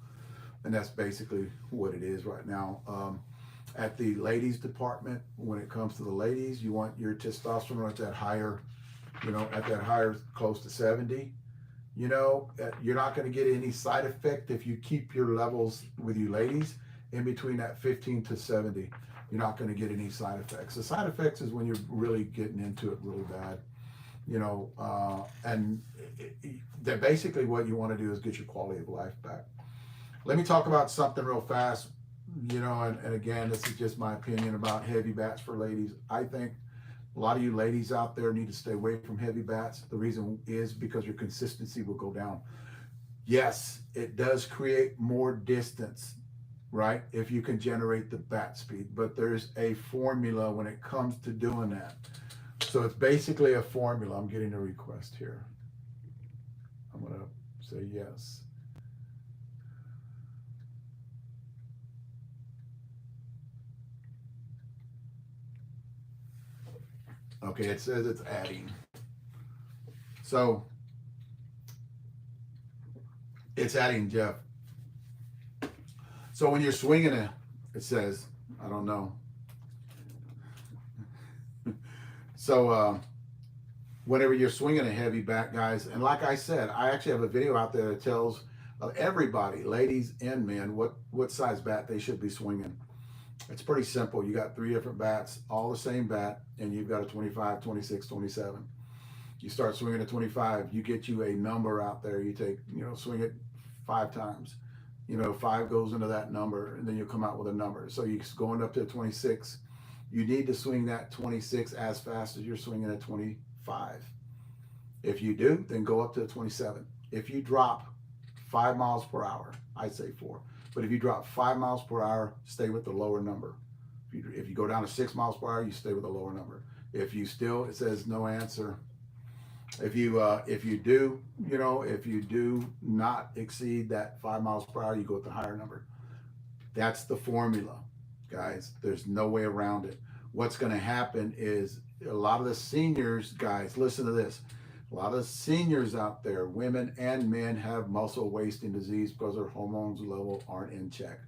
And that's basically what it is right now. At the ladies department, when it comes to the ladies, you want your testosterone at that higher, close to 70. You know, you're not going to get any side effect if you keep your levels with you ladies in between that 15 to 70. You're not going to get any side effects. The side effects is when you're really getting into it really bad, you know, and that basically what you want to do is get your quality of life back. Let me talk about something real fast, you know, and again, this is just my opinion about heavy bats for ladies. I think a lot of you ladies out there need to stay away from heavy bats. The reason is because your consistency will go down. Yes, it does create more distance, right? If you can generate the bat speed, but there's a formula when it comes to doing that. So it's basically a formula. I'm getting a request here. I'm going to say yes. Okay, it says it's adding. So it's adding, Jeff. So when you're swinging it says, I don't know. So whenever you're swinging a heavy bat, guys, and like I said, I actually have a video out there that tells everybody, ladies and men, what size bat they should be swinging. It's pretty simple. You got 3 different bats, all the same bat, and you've got a 25, 26, 27. You start swinging a 25, you get you a number out there. You take, swing it 5 times. 5 goes into that number, and then you come out with a number. So you're going up to a 26. You need to swing that 26 as fast as you're swinging a 25. If you do, then go up to a 27. If you drop 5 miles per hour, I'd say 4. But if you drop 5 miles per hour, stay with the lower number. If you go down to 6 miles per hour, you stay with the lower number. If you still, it says no answer. If you do not exceed that 5 miles per hour, you go with the higher number. That's the formula, guys. There's no way around it. What's going to happen is a lot of the seniors, guys, listen to this. A lot of seniors out there, women and men, have muscle wasting disease because their hormones level aren't in check.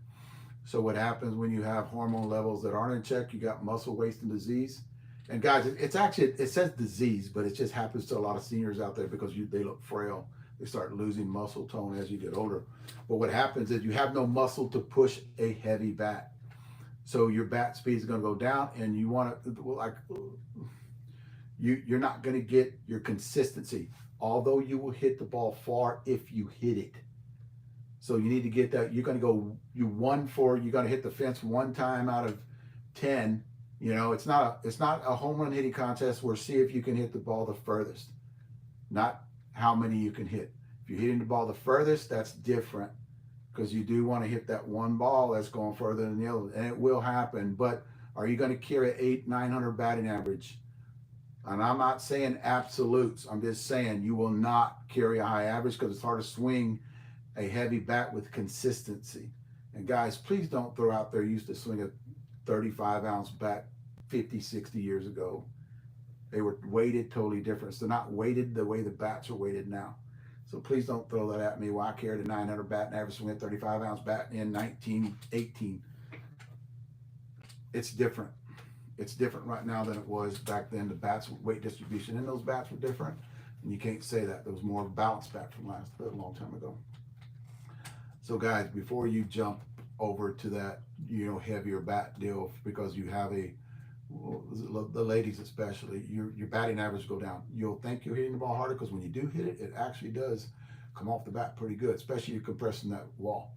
So what happens when you have hormone levels that aren't in check, you got muscle wasting disease. And guys, it's actually, it says disease, but it just happens to a lot of seniors out there because they look frail. They start losing muscle tone as you get older. But what happens is you have no muscle to push a heavy bat. So your bat speed is going to go down, and you want to, you're not going to get your consistency, although you will hit the ball far if you hit it. So you need to get that. You're going to go, you're going to hit the fence 1 time out of 10. It's not a home run hitting contest where see if you can hit the ball the furthest, not how many you can hit. If you're hitting the ball the furthest, that's different, because you do want to hit that one ball that's going further than the other, and it will happen. But are you going to carry an 800-900 batting average? And I'm not saying absolutes. I'm just saying you will not carry a high average, because it's hard to swing a heavy bat with consistency. And guys, please don't throw out there you used to swing a 35-ounce bat 50, 60 years ago. They were weighted totally different. So they're not weighted the way the bats are weighted now. So please don't throw that at me. Well, I carried a 900 bat and average swing a 35-ounce bat in 1918. It's different. It's different right now than it was back then. The bats, weight distribution in those bats were different. And you can't say that. There was more balanced bat from a long time ago. So guys, before you jump over to that, heavier bat deal, because you have the ladies especially, your batting average go down. You'll think you're hitting the ball harder, because when you do hit it, it actually does come off the bat pretty good, especially you're compressing that wall.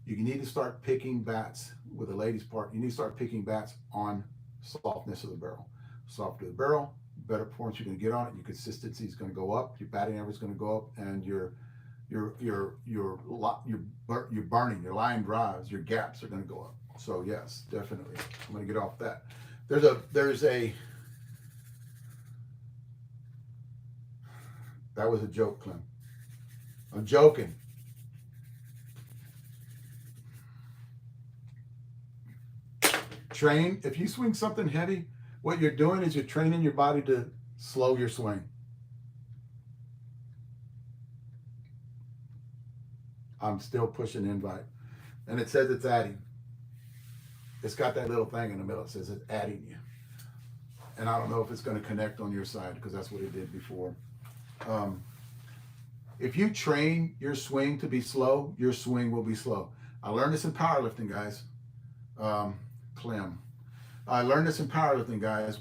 You need to start picking bats with the ladies part. You need to start picking bats on softness of the barrel. Softer the barrel, better performance you're going to get on it. Your consistency is going to go up. Your batting average is going to go up, and your burning, your line drives, your gaps are going to go up. So yes, definitely. I'm going to get off that. That was a joke, Clem. I'm joking. Train, if you swing something heavy, what you're doing is you're training your body to slow your swing. I'm still pushing invite. And it says it's adding. It's got that little thing in the middle. It says it's adding you. And I don't know if it's going to connect on your side, because that's what it did before. If you train your swing to be slow, your swing will be slow. I learned this in powerlifting, guys. Clem. I learned this in powerlifting, guys.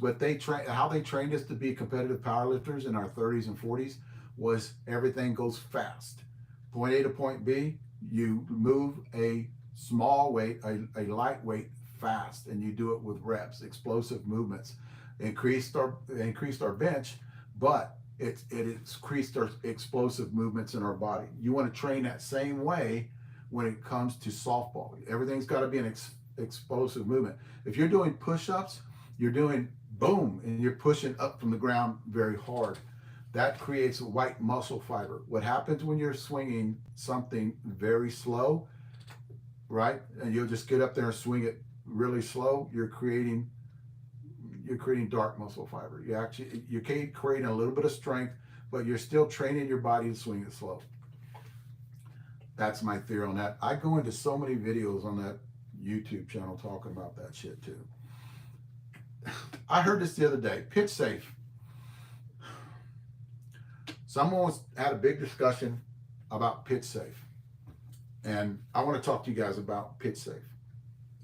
How they trained us to be competitive powerlifters in our 30s and 40s was everything goes fast. Point A to point B, you move a small weight, a lightweight fast, and you do it with reps, explosive movements. Increased our bench, but it increased our explosive movements in our body. You want to train that same way when it comes to softball. Everything's got to be an explosive movement. If you're doing push-ups, you're doing boom, and you're pushing up from the ground very hard. That creates a white muscle fiber. What happens when you're swinging something very slow, right? And you'll just get up there and swing it really slow. You're creating you're creating dark muscle fiber. You're creating a little bit of strength, but you're still training your body to swing it slow. That's my theory on that. I go into so many videos on that YouTube channel talking about that shit too. I heard this the other day. Pitch safe. Someone had a big discussion about pitch safe, and I want to talk to you guys about pitch safe.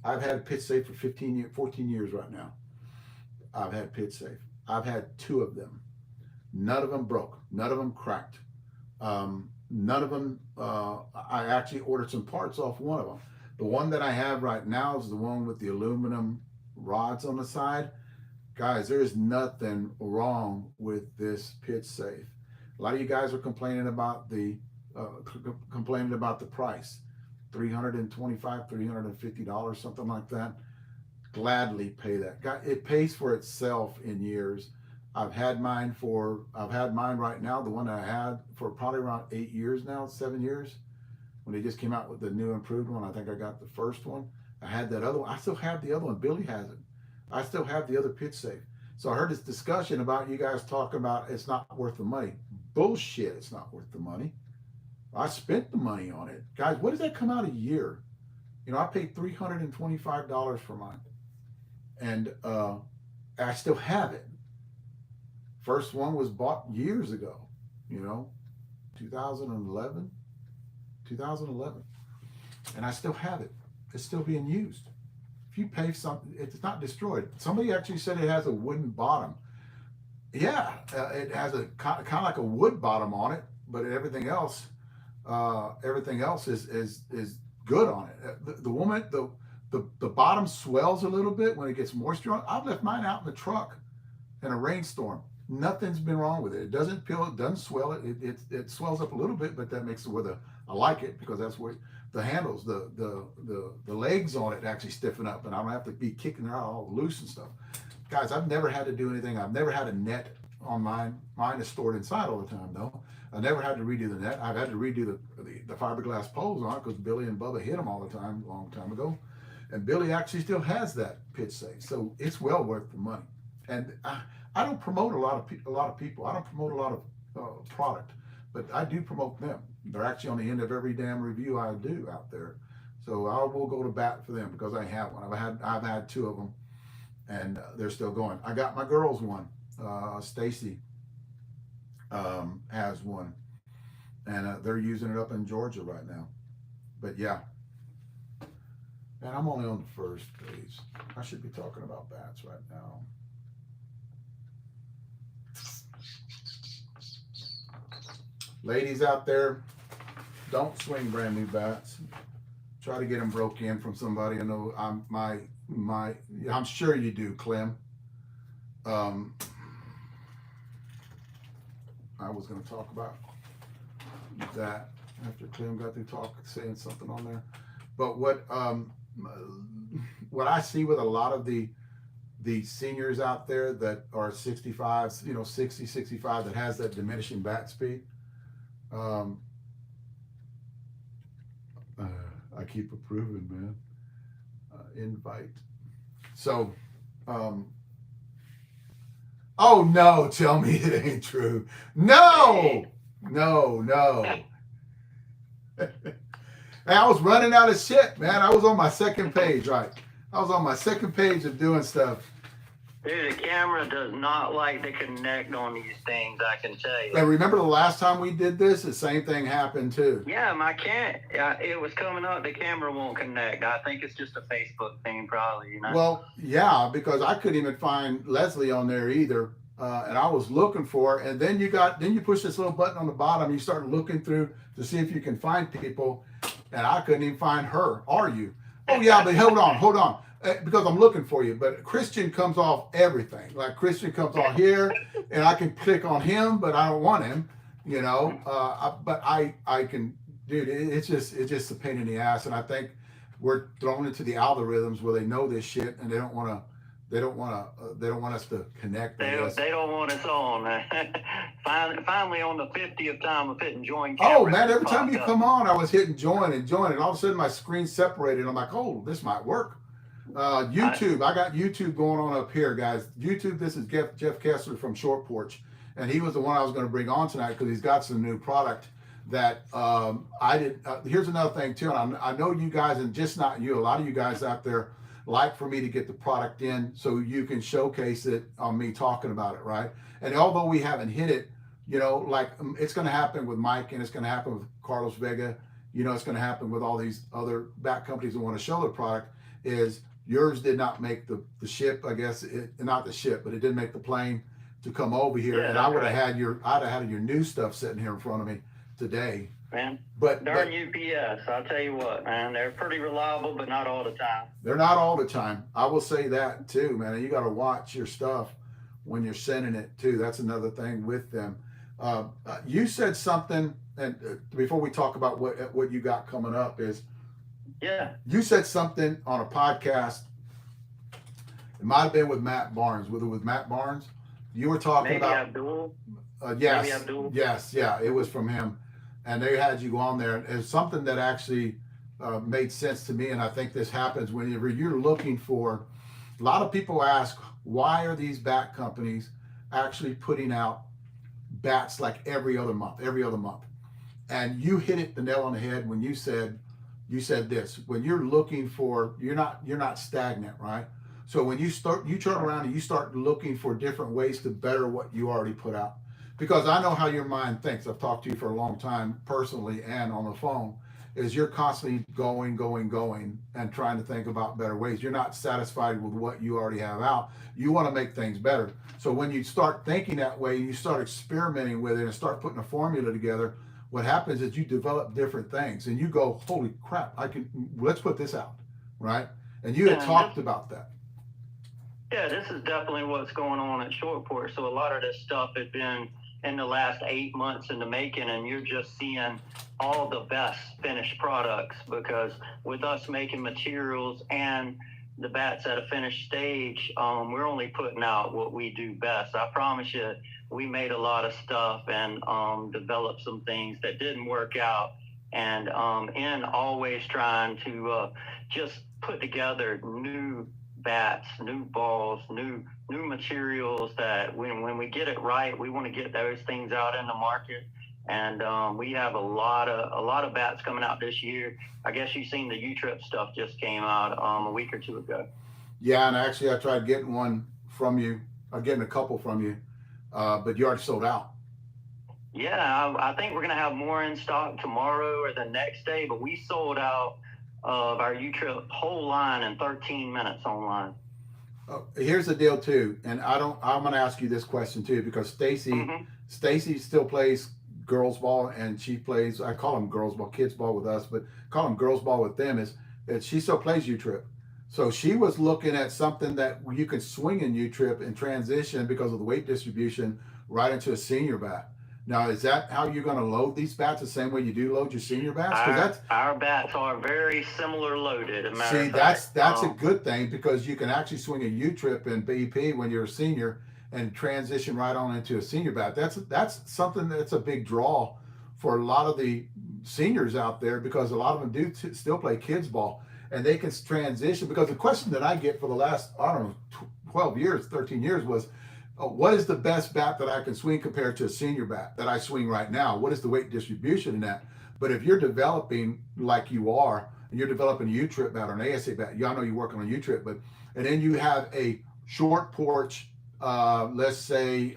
I've had pitch safe for 14 years right now. I've had pitch safe. I've had 2 of them. None of them broke. None of them cracked. None of them, I actually ordered some parts off one of them. The one that I have right now is the one with the aluminum rods on the side. Guys, there is nothing wrong with this pitch safe. A lot of you guys are complaining about the price. $325, $350, something like that. Gladly pay that. It pays for itself in years. I've had mine right now, the one that I had for probably around 8 years now, 7 years. When they just came out with the new improved one, I think I got the first one. I had that other one. I still have the other one. Billy has it. I still have the other pitch safe. So I heard this discussion about you guys talking about it's not worth the money. Bullshit, it's not worth the money. I spent the money on it. Guys, what does that come out a year? You know, I paid $325 for mine. And I still have it. First one was bought years ago, 2011. And I still have it. It's still being used. If you pay something, it's not destroyed. Somebody actually said it has a wooden bottom. Yeah, it has a kind of like a wood bottom on it, but everything else is good on it. The bottom swells a little bit when it gets moisture on. I've left mine out in the truck in a rainstorm. Nothing's been wrong with it. It doesn't peel, it doesn't swell. It swells up a little bit, but that makes it where I like it because that's where the handles, the legs on it actually stiffen up, and I don't have to be kicking it out all loose and stuff. Guys, I've never had to do anything. I've never had a net on mine. Mine is stored inside all the time though. I never had to redo the net. I've had to redo the fiberglass poles on it because Billy and Bubba hit them all the time a long time ago. And Billy actually still has that pitch safe. So it's well worth the money. And I don't promote a lot of people. I don't promote a lot of product, but I do promote them. They're actually on the end of every damn review I do out there. So I will go to bat for them because I have one. I've had 2 of them, and they're still going. I got my girls one. Stacy has one, and they're using it up in Georgia right now. But yeah, and I'm only on the first page. I should be talking about bats right now. Ladies out there, don't swing brand new bats. Try to get them broke in from somebody. I know I'm sure you do, Clem. I was going to talk about that after Clem got through saying something on there. But what I see with a lot of the seniors out there that are 65, 60, 65, that has that diminishing bat speed. I keep approving, man. Invite. So, oh no, tell me it ain't true. No. Hey, I was running out of shit, man. I was on my second page, right? I was on my second page of doing stuff. Dude, the camera does not like to connect on these things, I can tell you. And remember the last time we did this, the same thing happened too. Yeah, it was coming up, the camera won't connect. I think it's just a Facebook thing probably, Well, yeah, because I couldn't even find Leslie on there either. And I was looking for her, and then you push this little button on the bottom, you start looking through to see if you can find people, and I couldn't even find her. Are you? Oh yeah, but hold on. Because I'm looking for you, but Christian comes off everything. Like Christian comes off here, and I can click on him, but I don't want him, but I can, dude. It's just a pain in the ass, and I think we're thrown into the algorithms where they know this shit, and they don't want us to connect. They don't want us on. Finally, on the 50th time of hitting join. Oh man, every time you come on, I was hitting join, and all of a sudden my screen separated. I'm like, oh, this might work. YouTube. I got YouTube going on up here, guys. YouTube. This is Jeff Kessler from Porch, and he was the one I was going to bring on tonight because he's got some new product that I did. Here's another thing too, and I know you guys, and just not you. A lot of you guys out there like for me to get the product in so you can showcase it on me talking about it, right? And although we haven't hit it, you know, like it's going to happen with Mike, and it's going to happen with Carlos Vega. You know, it's going to happen with all these other bat companies that want to show their product. Is yours did not make the ship, I guess, not the ship, but it didn't make the plane to come over here. Yeah, and I would right. have had I'd have had your new stuff sitting here in front of me today. Man, But UPS, I'll tell you what, man, they're pretty reliable, but not all the time. they're not all the time. I will say that too, man. And you got to watch your stuff when you're sending it too. That's another thing with them. You said something, and before we talk about what you got coming up is, yeah, you said something on a podcast. It might have been with Matt Barnes. With Matt Barnes, you were talking maybe about Abdul. yes, Maybe Abdul. yes, yeah. It was from him, and they had you go on there. It's something that actually made sense to me, and I think this happens whenever you're looking for. A lot of people ask, why are these bat companies actually putting out bats like every other month? And you hit it the nail on the head when you said this. When you're looking for, you're not stagnant, right? So when you turn around and you start looking for different ways to better what you already put out. Because I know how your mind thinks. I've talked to you for a long time personally and on the phone. Is you're constantly going and trying to think about better ways. You're not satisfied with what you already have out. You want to make things better. So when you start thinking that way, you start experimenting with it and start putting a formula together, what happens is you develop different things and you go, holy crap, let's put this out, right? And you had talked about that. Yeah, this is definitely what's going on at Porch. So a lot of this stuff has been in the last 8 months in the making, and you're just seeing all the best finished products, because with us making materials and the bats at a finished stage, we're only putting out what we do best. I promise you, we made a lot of stuff and developed some things that didn't work out, and always trying to just put together new bats, new balls, new materials that when we get it right, we want to get those things out in the market. And we have a lot of bats coming out this year. I guess you've seen the U-Trip stuff just came out a week or two ago. Yeah, and actually I tried getting one from you, getting a couple from you, but you already sold out. Yeah, I think we're going to have more in stock tomorrow or the next day, but we sold out of our U-Trip whole line in 13 minutes online. Here's the deal too, and I'm going to ask you this question too, because Stacy still plays girls ball, and she plays, I call them girls ball, kids ball with us, but call them girls ball with them, is that she still plays U-Trip. So she was looking at something that you can swing in U-Trip and transition because of the weight distribution right into a senior bat. Now, is that how you're going to load these bats, the same way you do load your senior bats? Our bats are very similar loaded. See, that's a good thing, because you can actually swing a U-Trip and BP when you're a senior and transition right on into a senior bat. That's something that's a big draw for a lot of the seniors out there, because a lot of them do still play kids ball, and they can transition. Because the question that I get for the last, I don't know, 12 years, 13 years was, what is the best bat that I can swing compared to a senior bat that I swing right now? What is the weight distribution in that? But if you're developing like you are, and you're developing a U-Trip bat or an ASA bat, y'all know you're working on U-Trip, and then you have a short porch, let's say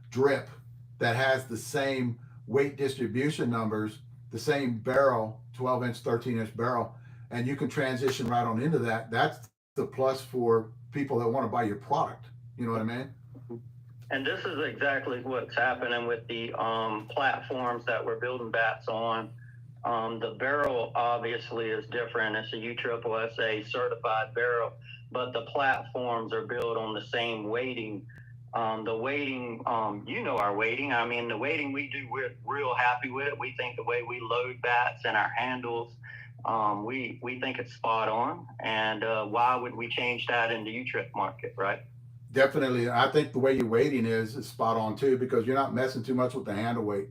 drip, that has the same weight distribution numbers, the same barrel, 12-inch, 13-inch barrel, and you can transition right on into that. That's the plus for people that want to buy your product. You know what I mean? And this is exactly what's happening with the platforms that we're building bats on. The barrel obviously is different. It's a USSSA certified barrel, but the platforms are built on the same weighting. The weighting, you know our weighting. I mean, the weighting we do, we're real happy with. We think the way we load bats and our handles, we think it's spot on. And why would we change that in the U-Trip market, right? Definitely. I think the way you're weighting is spot on too, because you're not messing too much with the handle weight.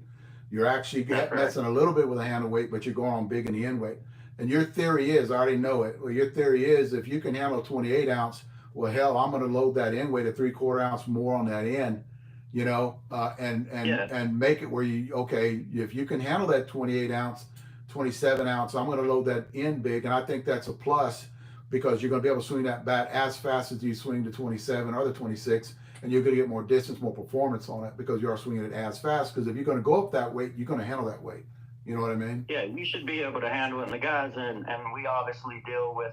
You're actually messing a little bit with the handle weight, but you're going on big in the end weight. And your theory is, I already know it. Well, your theory is if you can handle 28 ounce, well, hell, I'm going to load that end weight a 3/4 ounce more on that end, you know, Yeah. and make it where you, okay, if you can handle that 28 ounce, 27 ounce, I'm going to load that end big. And I think that's a plus because you're going to be able to swing that bat as fast as you swing the 27 or the 26, and you're going to get more distance, more performance on it because you are swinging it as fast. Because if you're going to go up that weight, you're going to handle that weight. You know what I mean? Yeah, you should be able to handle it. And the guys, and we obviously deal with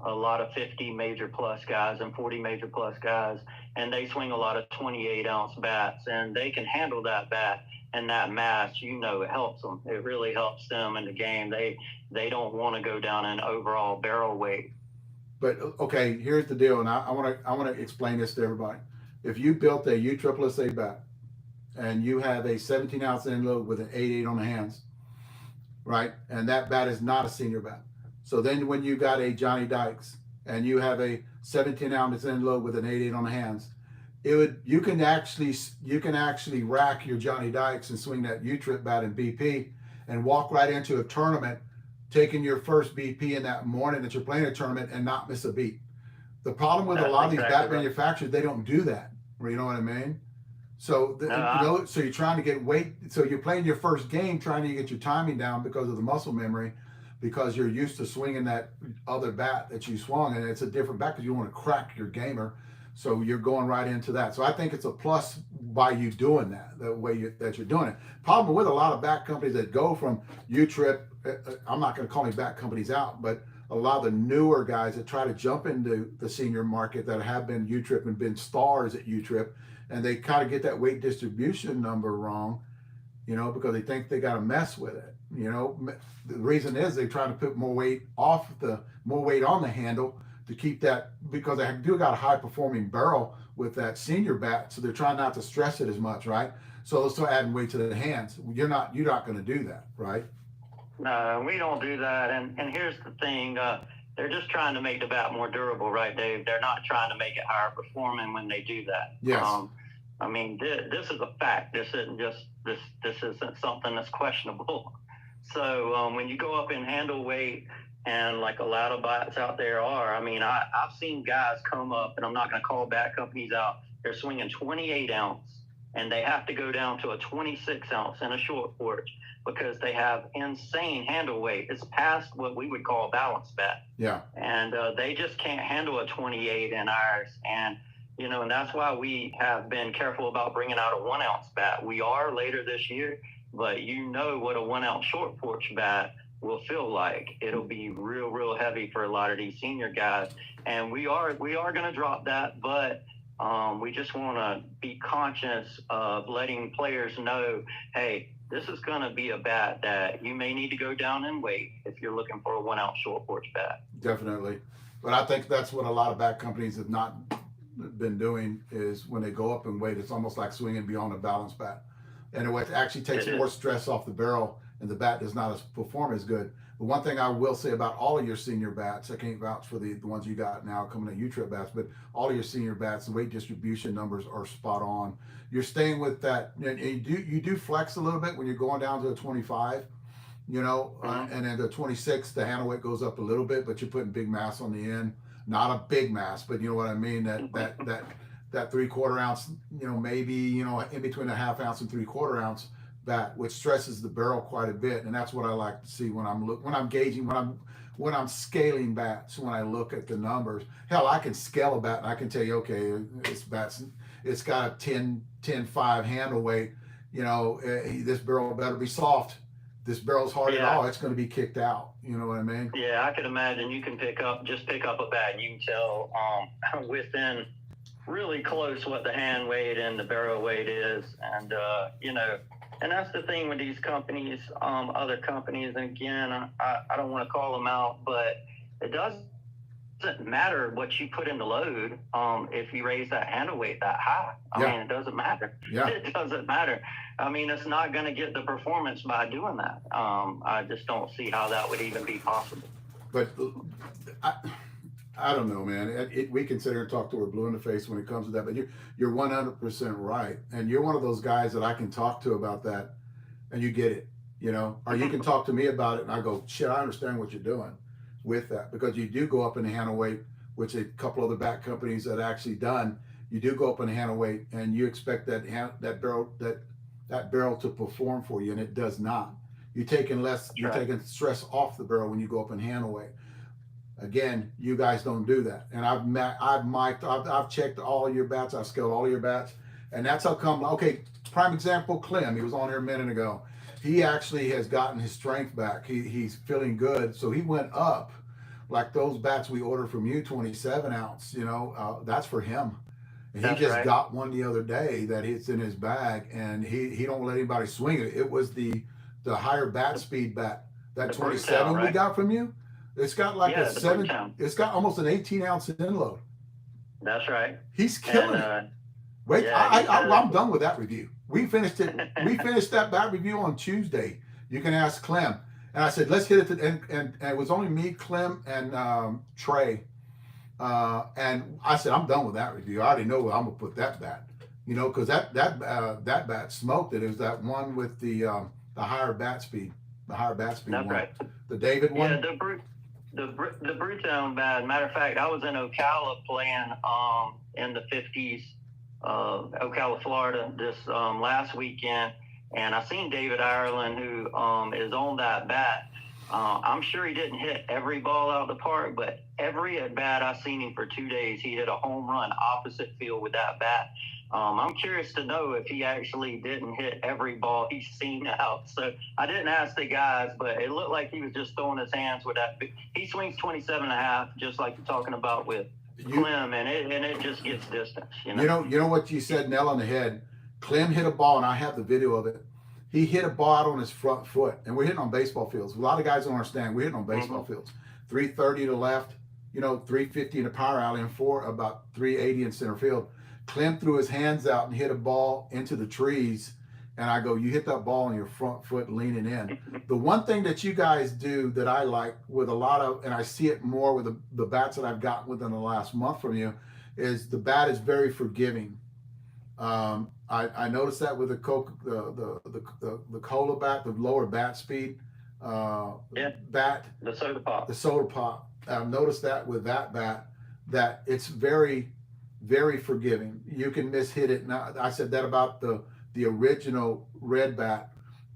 a lot of 50 major plus guys and 40 major plus guys, and they swing a lot of 28 ounce bats, and they can handle that bat and that mass. You know, it helps them. It really helps them in the game. They don't want to go down in overall barrel weight. But okay, here's the deal, and I want to explain this to everybody. If you built a USSSA bat and you have a 17 ounce end load with an 8.8 on the hands, right? And that bat is not a senior bat. So then when you got a Johnny Dykes and you have a 17 ounce end load with an 8.8 on the hands, you can actually rack your Johnny Dykes and swing that U-trip bat in BP and walk right into a tournament, taking your first BP in that morning that you're playing a tournament and not miss a beat. The problem with a lot of these bat manufacturers, they don't do that. You know what I mean? So so you're trying to get weight. So you're playing your first game, trying to get your timing down because of the muscle memory, because you're used to swinging that other bat that you swung, and it's a different bat because you want to crack your gamer. So you're going right into that. So I think it's a plus by you doing that, the way that you're doing it. Problem with a lot of bat companies that go from U-trip, I'm not going to call any bat companies out, but a lot of the newer guys that try to jump into the senior market that have been U-trip and been stars at U-trip, and they kind of get that weight distribution number wrong, you know, because they think they got to mess with it. You know, the reason is they try to put more weight on the handle to keep that, because they do got a high performing barrel with that senior bat, so they're trying not to stress it as much, right? So they'll still adding weight to the hands. You're not going to do that, right? No, we don't do that. And here's the thing. They're just trying to make the bat more durable, right, Dave? They're not trying to make it higher performing when they do that. Yes. I mean, this is a fact. This isn't just this isn't something that's questionable. So when you go up in handle weight, and like a lot of bats out there are, I mean, I've seen guys come up, and I'm not going to call bat companies out. They're swinging 28 ounce, and they have to go down to a 26 ounce in a short porch because they have insane handle weight. It's past what we would call a balance bat. Yeah. And they just can't handle a 28 in ours. And, you know, and that's why we have been careful about bringing out a 1 ounce bat. We are later this year, but you know what a 1 ounce short porch bat will feel like. It'll be real heavy for a lot of these senior guys. And we are going to drop that, but we just want to be conscious of letting players know, hey, this is going to be a bat that you may need to go down in weight if you're looking for a 1 ounce short porch bat. Definitely. But I think that's what a lot of bat companies have not been doing, is when they go up in weight, it's almost like swinging beyond a balance bat. And it actually takes more stress off the barrel, and the bat does not perform as good. The one thing I will say about all of your senior bats, I can't vouch for the ones you got now coming to U-trip bats, but all of your senior bats, the weight distribution numbers are spot on. You're staying with that, and you do flex a little bit when you're going down to a 25, you know, and then the 26, the handle weight goes up a little bit, but you're putting big mass on the end. Not a big mass, but you know what I mean, that 3/4 ounce, you know, maybe, you know, in between a 1/2 ounce and 3/4 ounce bat, which stresses the barrel quite a bit. And that's what I like to see when I'm scaling bats. When I look at the numbers, hell, I can scale a bat and I can tell you, okay, it's got a 10.5 handle weight, you know, this barrel better be soft. This barrel's hard at all, it's going to be kicked out. You know what I mean? Yeah, I can imagine you can pick up a bat and you can tell within really close what the hand weight and the barrel weight is. And, you know, and that's the thing with these companies, other companies. And again, I don't want to call them out, but it doesn't matter what you put in the load if you raise that handle weight that high. I mean, it doesn't matter. Yeah. It doesn't matter. I mean, it's not going to get the performance by doing that. I just don't see how that would even be possible. But I don't know, man. We can sit here and talk to her blue in the face when it comes to that, but you're 100% right. And you're one of those guys that I can talk to about that, and you get it. you know, or you can talk to me about it, and I go, shit, I understand what you're doing with that, because you do go up in the handle weight, which a couple other bat companies that actually done. You do go up in the handle weight, and you expect that barrel to perform for you, and it does not. You're taking less, you're taking stress off the barrel when you go up in handle weight. Again, you guys don't do that, and I've checked all your bats, I've scaled all your bats, and that's how come. Okay, prime example, Clem. He was on here a minute ago. He actually has gotten his strength back. He's feeling good, so he went up. Like those bats we ordered from you, 27 ounce. You know, that's for him. And he just got one the other day that it's in his bag, and he don't let anybody swing it. It was the higher bat speed bat, that 27 we got from you. It's got like a 7. It's got almost an 18 ounce inload. That's right. He's killing it. Wait, yeah, I'm done with that review. We finished it. We finished that bat review on Tuesday. You can ask Clem. And I said, let's hit it. And it was only me, Clem, and Trey. And I said, I'm done with that review. I already know where I'm gonna put that bat. You know, because that bat smoked it. It was that one with the higher bat speed. The higher bat speed That's one. Right. The David one. Yeah, the Bruton bat. Matter of fact, I was in Ocala playing in the 50s, Ocala, Florida, this last weekend, and I seen David Ireland, who is on that bat. I'm sure he didn't hit every ball out of the park, but every at bat I seen him for 2 days, he hit a home run opposite field with that bat. I'm curious to know if he actually didn't hit every ball he's seen out. So I didn't ask the guys, but it looked like he was just throwing his hands with that. He swings 27.5, just like you're talking about with Clem, and it just gets distance. You know what you said, nail on the head. Clem hit a ball, and I have the video of it. He hit a ball out on his front foot, and we're hitting on baseball fields. A lot of guys don't understand. We're hitting on baseball fields. 330 to left, 350 in the power alley, and about 380 in center field. Clem threw his hands out and hit a ball into the trees, and I go, you hit that ball on your front foot leaning in. The one thing that you guys do that I like with a lot of, and I see it more with the bats that I've gotten within the last month from you, is the bat is very forgiving. I noticed that with the cola bat, the lower bat speed bat, the soda pop. I've noticed that with that bat, that it's very, very forgiving. You can mishit it. Now, I said that about the original red bat.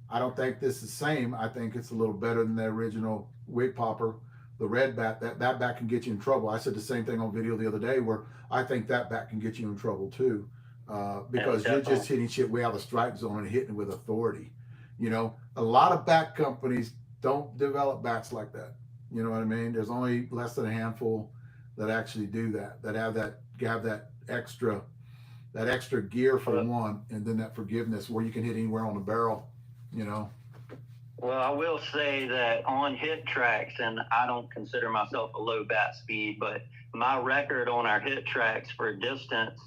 I don't think this is the same. I think it's a little better than the original wig popper, the red bat. That bat can get you in trouble. I said the same thing on video the other day, where I think that bat can get you in trouble too. Because you're just hitting shit way out of the strike zone and hitting it with authority. A lot of bat companies don't develop bats like that. You know what I mean? There's only less than a handful that actually do that have that extra gear for one, and then that forgiveness where you can hit anywhere on the barrel. Well, I will say that on hit tracks, and I don't consider myself a low bat speed, but my record on our hit tracks for distance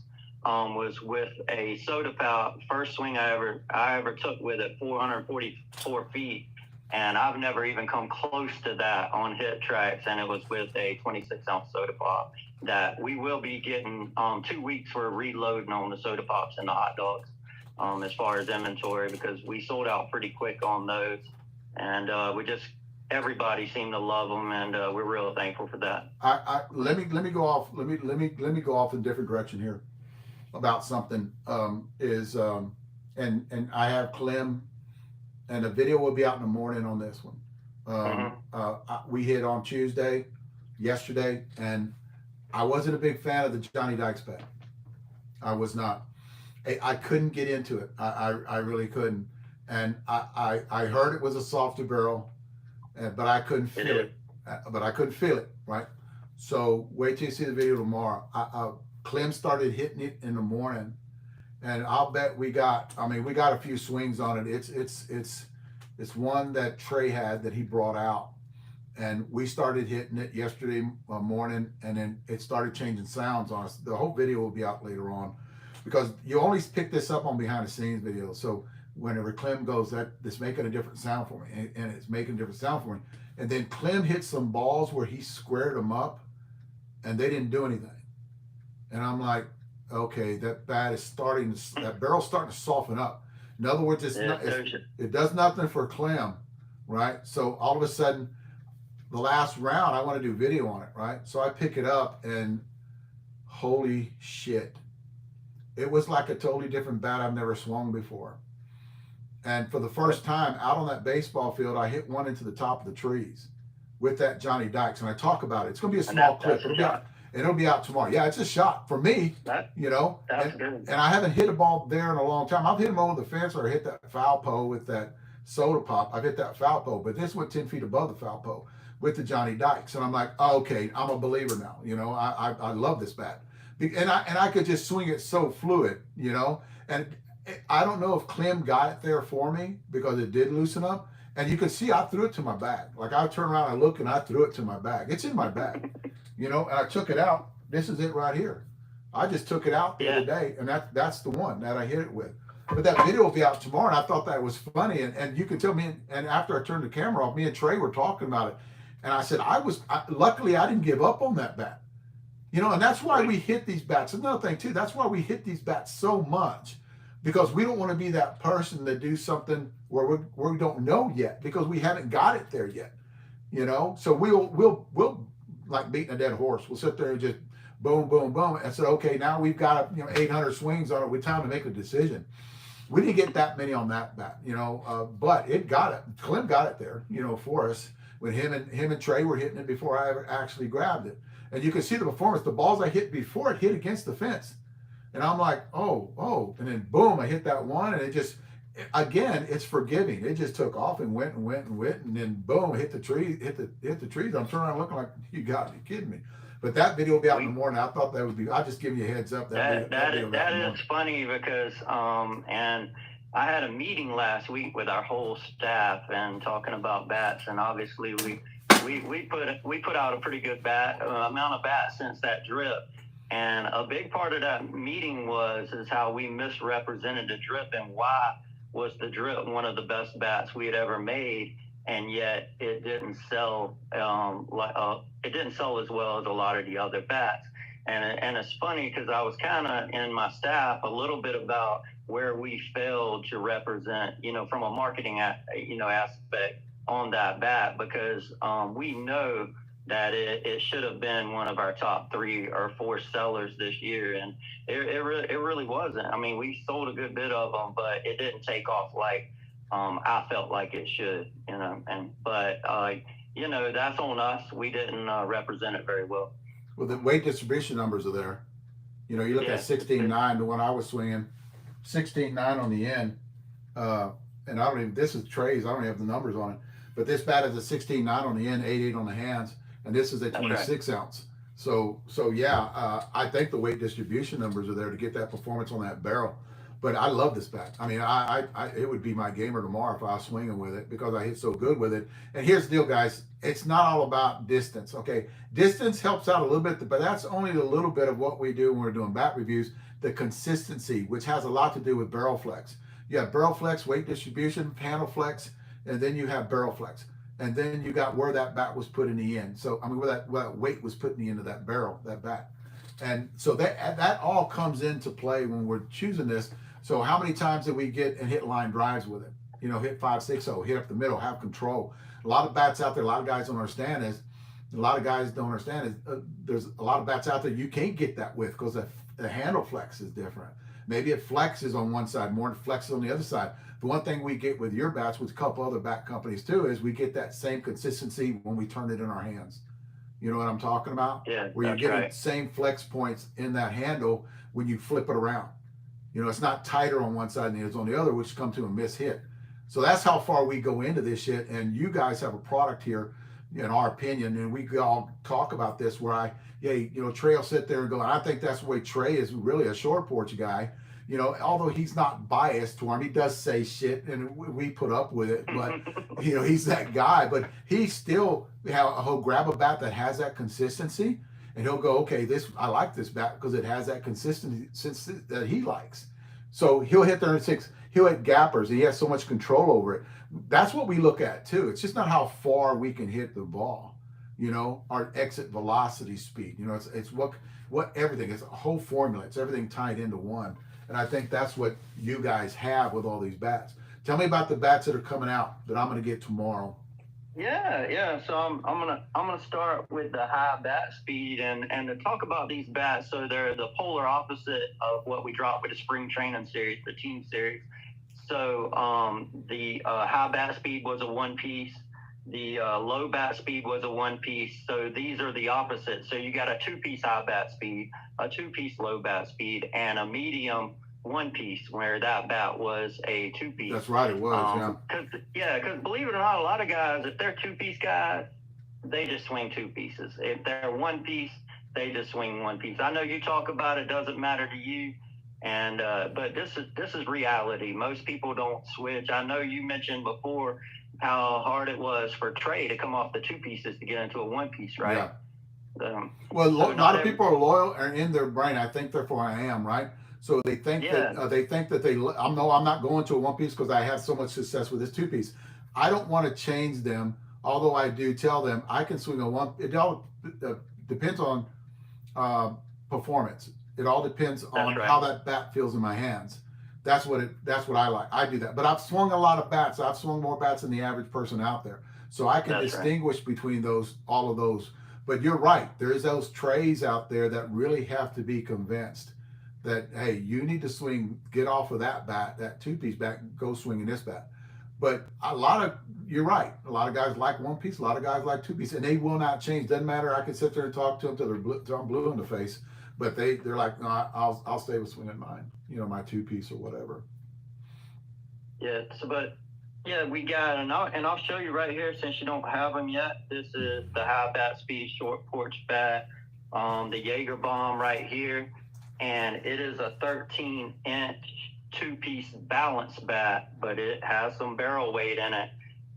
was with a soda pop. First swing I ever took with it, 444 feet, and I've never even come close to that on hit tracks, and it was with a 26 ounce soda pop that we will be getting 2 weeks for reloading on the soda pops and the hot dogs as far as inventory, because we sold out pretty quick on those, and everybody seemed to love them, and we're real thankful for that. Let me go off. Let me go off in a different direction here about something. And I have Clem, and the video will be out in the morning on this one. We hit on Tuesday, yesterday, and I wasn't a big fan of the Johnny Dykes bat. I was not. I couldn't get into it. I really couldn't. And I heard it was a softer barrel, but I couldn't feel it. But I couldn't feel it, right? So wait till you see the video tomorrow. Clem started hitting it in the morning, and I'll bet we got a few swings on it. It's one that Trey had that he brought out, and we started hitting it yesterday morning, and then it started changing sounds on us. The whole video will be out later on, because you only pick this up on behind the scenes video. So whenever Clem goes, it's making a different sound for me, and it's making a different sound for me. And then Clem hit some balls where he squared them up, and they didn't do anything. And I'm like, okay, that barrel's starting to soften up. In other words, it does nothing for Clem, right? So all of a sudden, the last round, I want to do video on it, right? So I pick it up and holy shit. It was like a totally different bat I've never swung before. And for the first time out on that baseball field, I hit one into the top of the trees with that Johnny Dykes. And I talk about it. It's going to be a small clip. It'll be out tomorrow. Yeah, it's a shot for me, you know. That's good. And I haven't hit a ball there in a long time. I've hit them over the fence or I hit that foul pole with that soda pop. I've hit that foul pole, but this went 10 feet above the foul pole with the Johnny Dykes. And I'm like, oh, okay, I'm a believer now. You know, I love this bat. And I could just swing it so fluid, you know. And I don't know if Clem got it there for me because it did loosen up. And you can see I threw it to my bag. Like I turn around, I look, and I threw it to my bag. It's in my bag, you know. And I took it out. This is it right here. I just took it out the other day, and that's the one that I hit it with. But that video will be out tomorrow, and I thought that was funny. And you can tell me. And after I turned the camera off, me and Trey were talking about it, and I said luckily I didn't give up on that bat, you know. And that's why we hit these bats. Another thing too. That's why we hit these bats so much. Because we don't want to be that person that do something where we don't know yet because we haven't got it there yet, you know. So we'll like beating a dead horse. We'll sit there and just boom, boom, boom, and say, okay, now we've got 800 swings on it. With time to make a decision. We didn't get that many on that bat, you know, but it got it. Clem got it there, you know, for us when him and Trey were hitting it before I ever actually grabbed it. And you can see the performance. The balls I hit before it hit against the fence. And I'm like, oh, and then boom, I hit that one, and it just, again, it's forgiving. It just took off and went, and then boom, hit the tree, hit the trees. I'm turning around looking like, you got to be kidding me. But that video will be out in the morning. I thought that would be. I'll just give you a heads up. That is funny because and I had a meeting last week with our whole staff and talking about bats, and obviously we put out a pretty good amount of bats since that drip. And a big part of that meeting is how we misrepresented the drip and why was the drip one of the best bats we had ever made, and yet it didn't sell it didn't sell as well as a lot of the other bats. And it's funny because I was kind of in my staff a little bit about where we failed to represent, you know, from a marketing aspect on that bat, because we know that it should have been one of our top 3 or 4 sellers this year, and it really wasn't. I mean, we sold a good bit of them, but it didn't take off like I felt like it should, you know. But you know, that's on us. We didn't represent it very well. Well, the weight distribution numbers are there. You know, you look at 16.9, the one I was swinging, 16.9 on the end, and I don't even. This is Trey's. I don't have the numbers on it, but this bat is a 16.9 on the end, 8.8 on the hands. And this is a 26 ounce. So yeah, I think the weight distribution numbers are there to get that performance on that barrel. But I love this bat. I mean, it would be my gamer tomorrow if I was swinging with it because I hit so good with it. And here's the deal, guys. It's not all about distance, okay? Distance helps out a little bit, but that's only a little bit of what we do when we're doing bat reviews. The consistency, which has a lot to do with barrel flex. You have barrel flex, weight distribution, handle flex, and then you have barrel flex. And then you got where that bat was put in the end. So, I mean, where that weight was put in the end of that barrel, that bat. And so that all comes into play when we're choosing this. So how many times did we get and hit line drives with it? You know, hit 5-6-0, hit up the middle, have control. A lot of bats out there, a lot of guys don't understand is, there's a lot of bats out there you can't get that with because the handle flex is different. Maybe it flexes on one side more than flexes on the other side. The one thing we get with your bats, with a couple other bat companies too, is we get that same consistency when we turn it in our hands. You know what I'm talking about? Yeah, where you get the same flex points in that handle when you flip it around. You know, it's not tighter on one side than it is on the other, which come to a miss hit. So that's how far we go into this shit. And you guys have a product here, in our opinion, and we all talk about this where Trey will sit there and go, and I think that's the way Trey is really a short porch guy. You know, although he's not biased to him, he does say shit, and we put up with it. But you know, he's that guy. But he still he'll grab a bat that has that consistency, and he'll go, okay, I like this bat because it has that consistency that he likes. So he'll hit 36. He'll hit gappers. And he has so much control over it. That's what we look at too. It's just not how far we can hit the ball. You know, our exit velocity speed. You know, it's what everything. It's a whole formula. It's everything tied into one. And I think that's what you guys have with all these bats. Tell me about the bats that are coming out that I'm going to get tomorrow. Yeah. So I'm gonna start with the high bat speed and to talk about these bats. So they're the polar opposite of what we dropped with the spring training series, the team series. So the high bat speed was a one piece. The low bat speed was a one piece. So these are the opposites. So you got a two piece high bat speed, a two piece low bat speed, and a medium one piece, where that bat was a two piece. That's right, it was. Because believe it or not, a lot of guys, if they're two piece guys, they just swing two pieces. If they're one piece, they just swing one piece. I know you talk about it doesn't matter to you, and but this is reality. Most people don't switch. I know you mentioned before how hard it was for Trey to come off the two pieces to get into a one piece, right? Yeah. Well, a lot of people are loyal and in their brain. I think therefore I am, right? So they think that I'm not going to a one piece because I have so much success with this two piece. I don't want to change them, although I do tell them I can swing a one. It all depends on performance. It all depends on how that bat feels in my hands. That's what I like. I do that. But I've swung a lot of bats. I've swung more bats than the average person out there. So I can distinguish between all of those. But you're right. There's those trays out there that really have to be convinced that, hey, you need to swing, get off of that bat, that two-piece bat, go swinging this bat. But you're right. A lot of guys like one piece, a lot of guys like two piece, and they will not change. Doesn't matter. I can sit there and talk to them till I'm blue in the face, but they're like, no, I'll stay with swinging mine, my two piece or whatever. Yeah. We got, and I'll show you right here since you don't have them yet. This is the high bat speed short porch bat, the Jaeger bomb right here. And it is a 13-inch two-piece balance bat, but it has some barrel weight in it,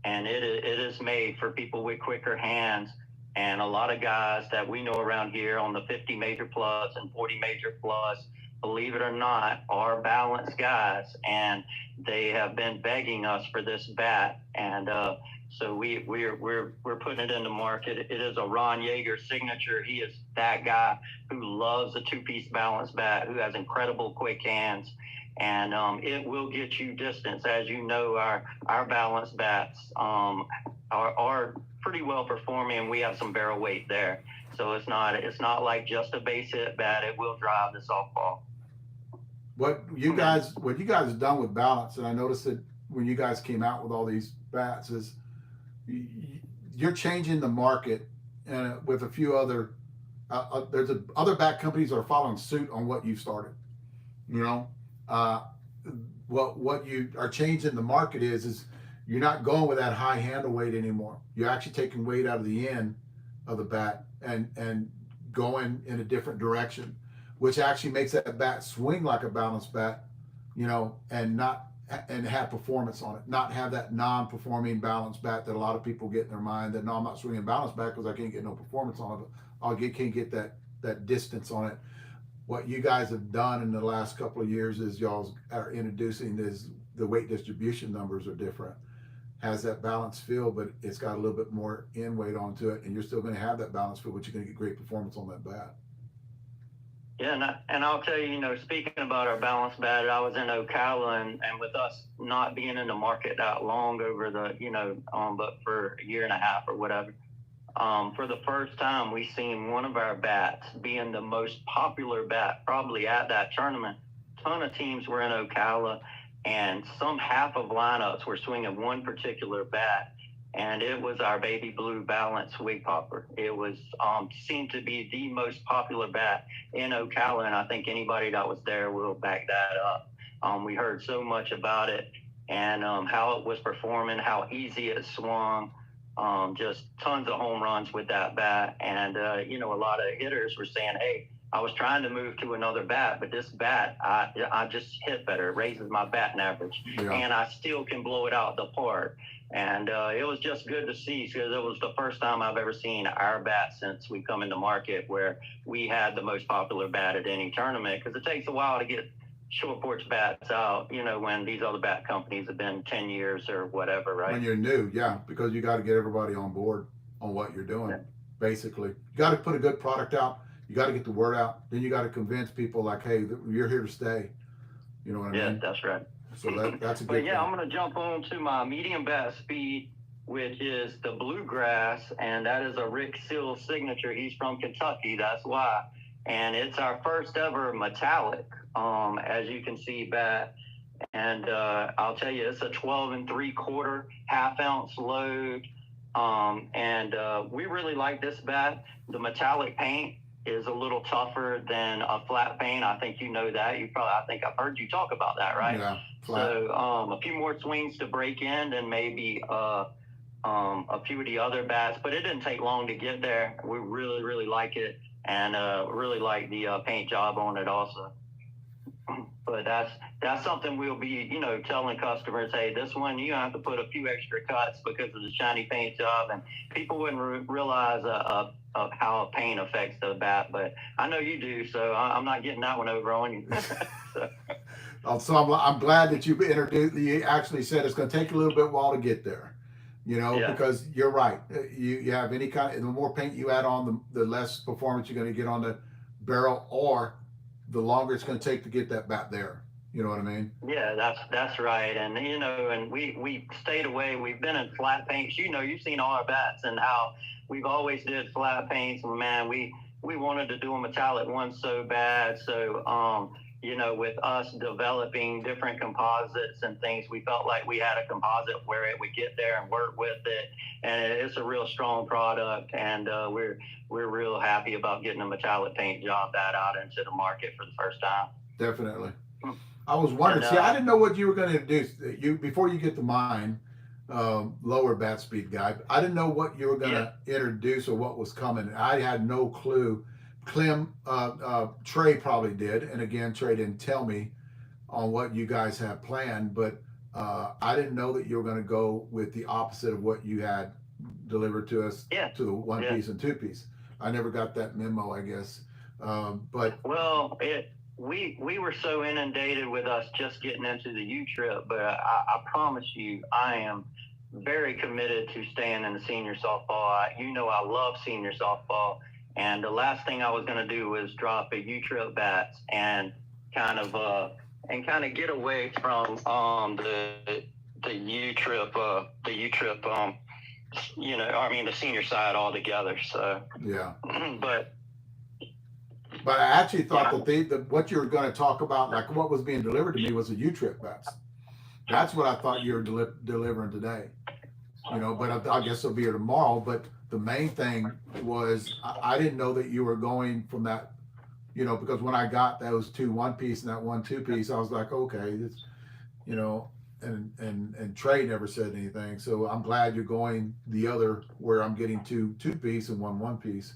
and it is made for people with quicker hands. And a lot of guys that we know around here on the 50 major plus and 40 major plus, believe it or not, are balanced guys, and they have been begging us for this bat. And so we're putting it in the market. It is a Ron Yeager signature. He is that guy who loves a two-piece balance bat, who has incredible quick hands, and it will get you distance. As you know, our balance bats are pretty well performing, and we have some barrel weight there. So it's not like just a base hit bat. It will drive the softball. What you guys have done with balance, and I noticed that when you guys came out with all these bats, is you're changing the market, and with a few other there's other bat companies that are following suit on what you've started. What you are changing the market is you're not going with that high handle weight anymore. You're actually taking weight out of the end of the bat and going in a different direction, which actually makes that bat swing like a balanced bat, and have performance on it, not have that non-performing balanced bat that a lot of people get in their mind that, no, I'm not swinging balanced bat because I can't get no performance on it. Can't get that distance on it. What you guys have done in the last couple of years is y'all are introducing the weight distribution numbers are different. Has that balance feel, but it's got a little bit more in weight onto it, and you're still going to have that balance feel, but you're going to get great performance on that bat. Yeah, and I'll tell you, speaking about our balance bat, I was in Ocala, and with us not being in the market that long over the, but for a year and a half or whatever, for the first time, we seen one of our bats being the most popular bat probably at that tournament. Ton of teams were in Ocala, and some half of lineups were swinging one particular bat. And it was our baby blue balance wig popper. It was seemed to be the most popular bat in Ocala, and I think anybody that was there will back that up. We heard so much about it and how it was performing, how easy it swung, just tons of home runs with that bat. And a lot of hitters were saying, "Hey, I was trying to move to another bat, but this bat, I just hit better. It raises my batting average, and I still can blow it out the park." And it was just good to see, because it was the first time I've ever seen our bat since we come into market where we had the most popular bat at any tournament, because it takes a while to get short porch bats out, when these other bat companies have been 10 years or whatever, right? When you're new, because you got to get everybody on board on what you're doing, basically. You got to put a good product out. You got to get the word out. Then you got to convince people like, hey, you're here to stay. You know what I Yeah, mean? that's right. So that's a But good yeah, thing. I'm going to jump on to my medium bat speed, which is the Bluegrass, and that is a Rick Seal signature. He's from Kentucky, that's why. And it's our first ever metallic, as you can see, bat. And I'll tell you, it's a 12 3/4 half-ounce load. We really like this bat. The metallic paint is a little tougher than a flat paint. I think you know that. I think I've heard you talk about that, right? Yeah, flat. So a few more swings to break in than maybe a few of the other bats, but it didn't take long to get there. We really, really like it, and really like the paint job on it also. But that's something we'll be, telling customers, hey, this one you have to put a few extra cuts because of the shiny paint job, and people wouldn't realize of how paint affects the bat, but I know you do, so I'm not getting that one over on you. So I'm glad that you actually said it's going to take a little bit while to get there. Yeah. Because you're right. You have any the more paint you add on, the less performance you're going to get on the barrel, or the longer it's going to take to get that bat there. You know what I mean? Yeah, that's right. And and we stayed away. We've been in flat paints. You've seen all our bats and how we've always did flat paints. And man, we wanted to do a metallic one so bad. So with us developing different composites and things, we felt like we had a composite where it would get there and work with it. And it's a real strong product. And we're real happy about getting a metallic paint job bat out into the market for the first time. Definitely. I was wondering. See, I didn't know what you were going to do. Before you get to mine, lower bat speed guy. I didn't know what you were going to introduce or what was coming. I had no clue. Clem, Trey probably did, and again, Trey didn't tell me on what you guys have planned. But I didn't know that you were going to go with the opposite of what you had delivered to us, to the one piece and two piece. I never got that memo, I guess. We were so inundated with us just getting into the U-Trip, but I promise you, I am very committed to staying in the senior softball. I love senior softball, and the last thing I was going to do was drop a U-Trip bats and kind of get away from the U-Trip, the senior side altogether. So yeah, But I actually thought that what you were going to talk about, like what was being delivered to me, was a U-Trip bats. That's what I thought you were delivering today. But I guess it'll be here tomorrow. But the main thing was I didn't know that you were going from that, because when I got those 2 1-piece and that 1 2-piece, I was like, okay, it's, and Trey never said anything. So I'm glad you're going the other where I'm getting 2 2-piece and 1 1-piece.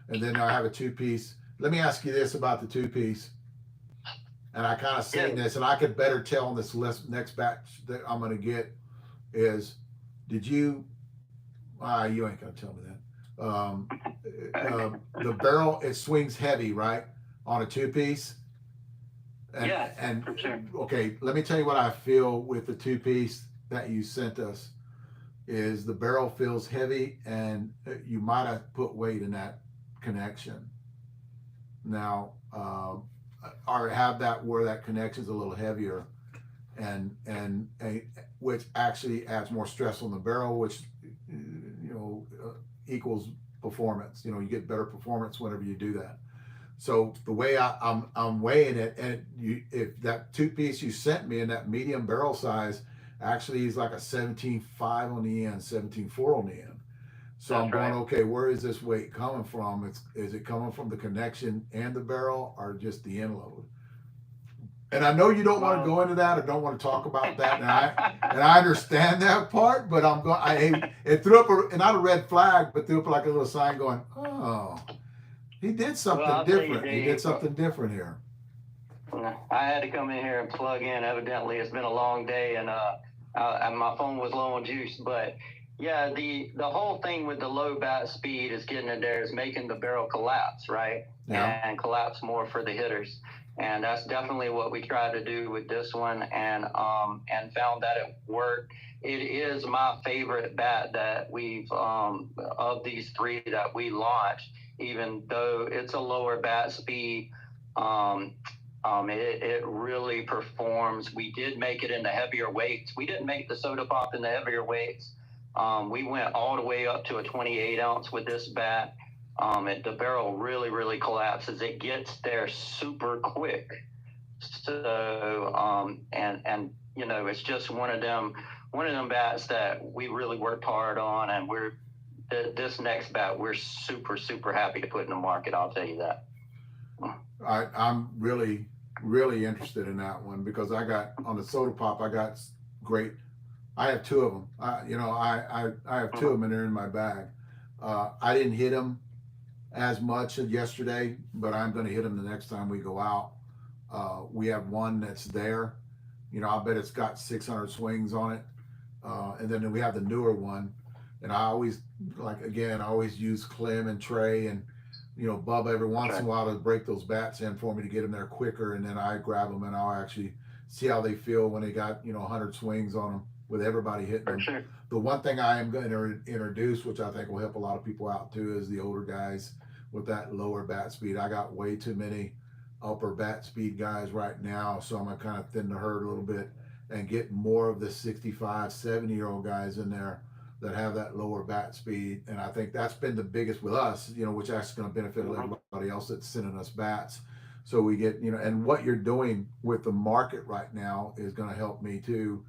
And then I have a 2-piece. Let me ask you this about the 2-piece. And I kind of seen this, and I could better tell on this next batch that I'm going to get is, did you, you ain't going to tell me that. The barrel, it swings heavy, right? On a 2-piece. And for sure. Okay, let me tell you what I feel with the 2-piece that you sent us is the barrel feels heavy, and you might have put weight in that connection. Now, or have that where that connection is a little heavier, and which actually adds more stress on the barrel, which equals performance. You get better performance whenever you do that. So the way I'm weighing it, and if that 2-piece you sent me in that medium barrel size actually is like a 17.5 on the end, 17.4 on the end. So I'm going, okay, where is this weight coming from? Is it coming from the connection and the barrel, or just the end load? And I know you don't want to go into that or don't want to talk about that, and I understand that part. But it threw up not a red flag, but threw up like a little sign going, oh, he did something different. He did something different here. I had to come in here and plug in. Evidently, it's been a long day, and my phone was low on juice, but. Yeah, the whole thing with the low bat speed is getting it there is making the barrel collapse, right? Yeah. And collapse more for the hitters. And that's definitely what we tried to do with this one, and found that it worked. It is my favorite bat that we've of these 3 that we launched, even though it's a lower bat speed. It really performs. We did make it into heavier weights. We didn't make the soda pop in the heavier weights. We went all the way up to a 28 ounce with this bat. The barrel really collapses. It gets there super quick. So, and you know, it's just one of them bats that we really worked hard on, and this next bat we're super happy to put in the market. I'll tell you that. I'm really interested in that one because I got on the soda pop. I got great. I have two of them. I have two of them and they're in my bag. I didn't hit them as much yesterday, but I'm going to hit them the next time we go out. We have one that's there. I bet it's got 600 swings on it. And then we have the newer one. And I always, I always use Clem and Trey and, Bubba every once in a while to break those bats in for me to get them there quicker. And then I grab them and I'll actually see how they feel when they got, 100 swings on them with everybody hitting them. Sure. The one thing I am going to introduce, which I think will help a lot of people out too, is the older guys with that lower bat speed. I got way too many upper bat speed guys right now, so I'm gonna kind of thin the herd a little bit and get more of the 65, 70-year-old guys in there that have that lower bat speed. And I think that's been the biggest with us, which actually going to benefit everybody else that's sending us bats. So we get, and what you're doing with the market right now is going to help me too,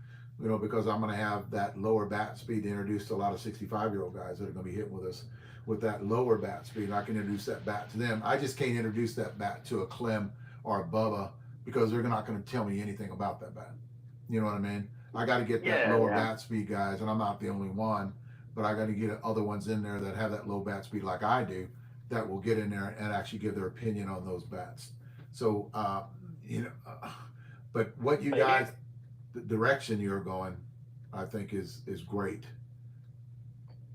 because I'm going to have that lower bat speed to introduce to a lot of 65-year-old guys that are going to be hitting with us with that lower bat speed. And I can introduce that bat to them. I just can't introduce that bat to a Clem or a Bubba because they're not going to tell me anything about that bat. You know what I mean? I got to get that lower bat speed guys, and I'm not the only one, but I got to get other ones in there that have that low bat speed like I do, that will get in there and actually give their opinion on those bats. So, but what you guys, the direction you're going, I think is great.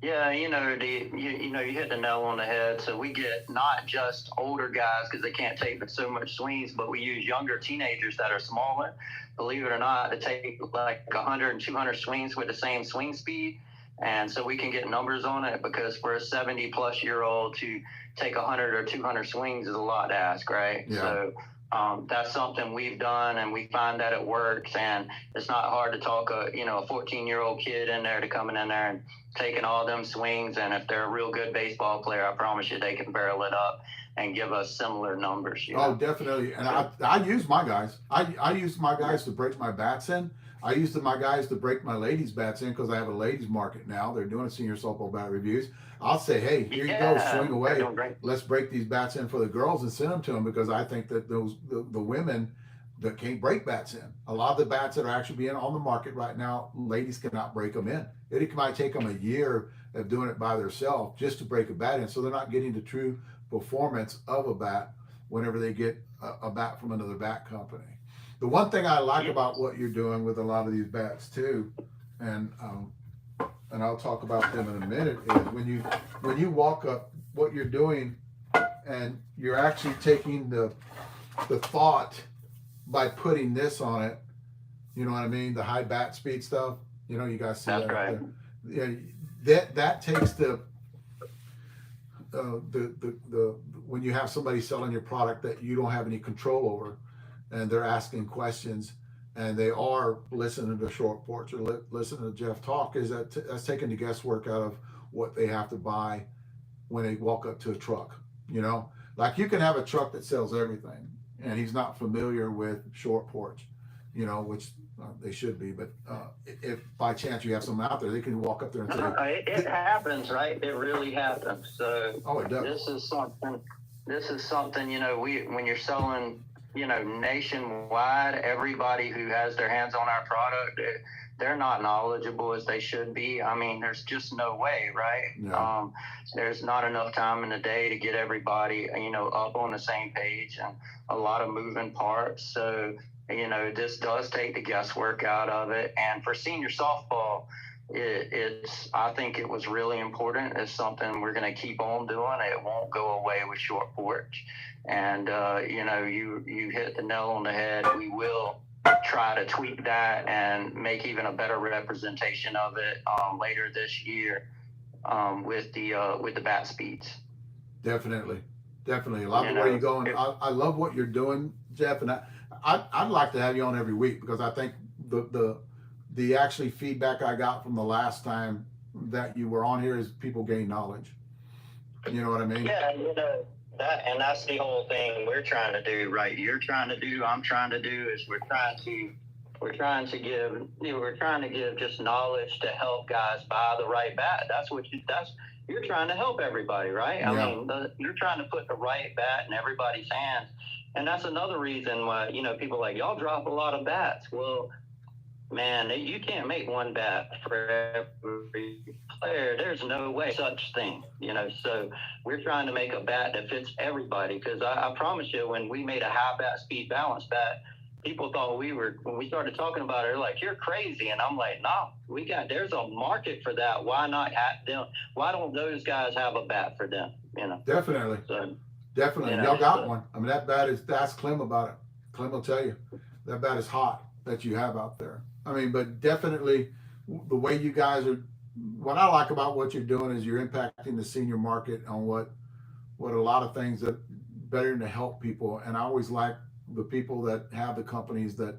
Yeah, you hit the nail on the head. So we get not just older guys because they can't take so much swings, but we use younger teenagers that are smaller, believe it or not, to take like 100 and 200 swings with the same swing speed. And so we can get numbers on it because for a 70-plus-year-old to take 100 or 200 swings is a lot to ask, right? Yeah. So that's something we've done, and we find that it works. And it's not hard to talk a 14-year-old kid in there to coming in there and taking all them swings. And if they're a real good baseball player, I promise you they can barrel it up and give us similar numbers. Oh, definitely. And I use my guys. I use my guys to break my bats in. I used my guys to break my ladies' bats in because I have a ladies' market now. They're doing senior softball bat reviews. I'll say, hey, here you go, swing away. Let's break these bats in for the girls and send them to them because I think that the women that can't break bats in. A lot of the bats that are actually being on the market right now, ladies cannot break them in. It might take them a year of doing it by themselves just to break a bat in, so they're not getting the true performance of a bat whenever they get a bat from another bat company. The one thing I like about what you're doing with a lot of these bats too, and I'll talk about them in a minute, is when you walk up, what you're doing, and you're actually taking the thought by putting this on it. You know what I mean? The high bat speed stuff. You guys see that right there. Yeah, that takes the when you have somebody selling your product that you don't have any control over, and they're asking questions, and they are listening to Short Porch or listening to Jeff talk, that's taking the guesswork out of what they have to buy when they walk up to a truck. Like you can have a truck that sells everything, and he's not familiar with Short Porch, which they should be. But if by chance you have someone out there, they can walk up there and say, it happens, right? It really happens. So it does. This is something, when you're selling, nationwide, everybody who has their hands on our product, they're not knowledgeable as they should be. I mean, there's just no way, right? No. There's not enough time in the day to get everybody, up on the same page, and a lot of moving parts. So, this does take the guesswork out of it. And for senior softball, I think it was really important. It's something we're going to keep on doing. It won't go away with Short Porch. And, you hit the nail on the head. We will try to tweak that and make even a better representation of it later this year with the bat speeds. Definitely. Definitely. I love You where you're know, going. I love what you're doing, Jeff, and I'd like to have you on every week because I think the actually feedback I got from the last time that you were on here is people gain knowledge. You know what I mean? yeah, you know that, and that's the whole thing we're trying to do, right? You're trying to do, I'm trying to do, is we're trying to give, we're trying to give just knowledge to help guys buy the right bat. You're trying to help everybody, right? Yeah. I mean, you're trying to put the right bat in everybody's hands, and that's another reason why people are like, y'all drop a lot of bats. Well, man, you can't make one bat for every player. There's no way such thing, So we're trying to make a bat that fits everybody. Because I promise you, when we made a high bat speed balance bat, people thought when we started talking about it, they're like, "You're crazy," and I'm like, "No, there's a market for that. Why not have them? Why don't those guys have a bat for them?" Definitely. So, Definitely. Y'all got one. I mean, that bat is, ask Clem about it. Clem will tell you that bat is hot that you have out there. I mean, but definitely the way you guys are, what I like about what you're doing is you're impacting the senior market on what a lot of things that better to help people. And I always like the people that have the companies that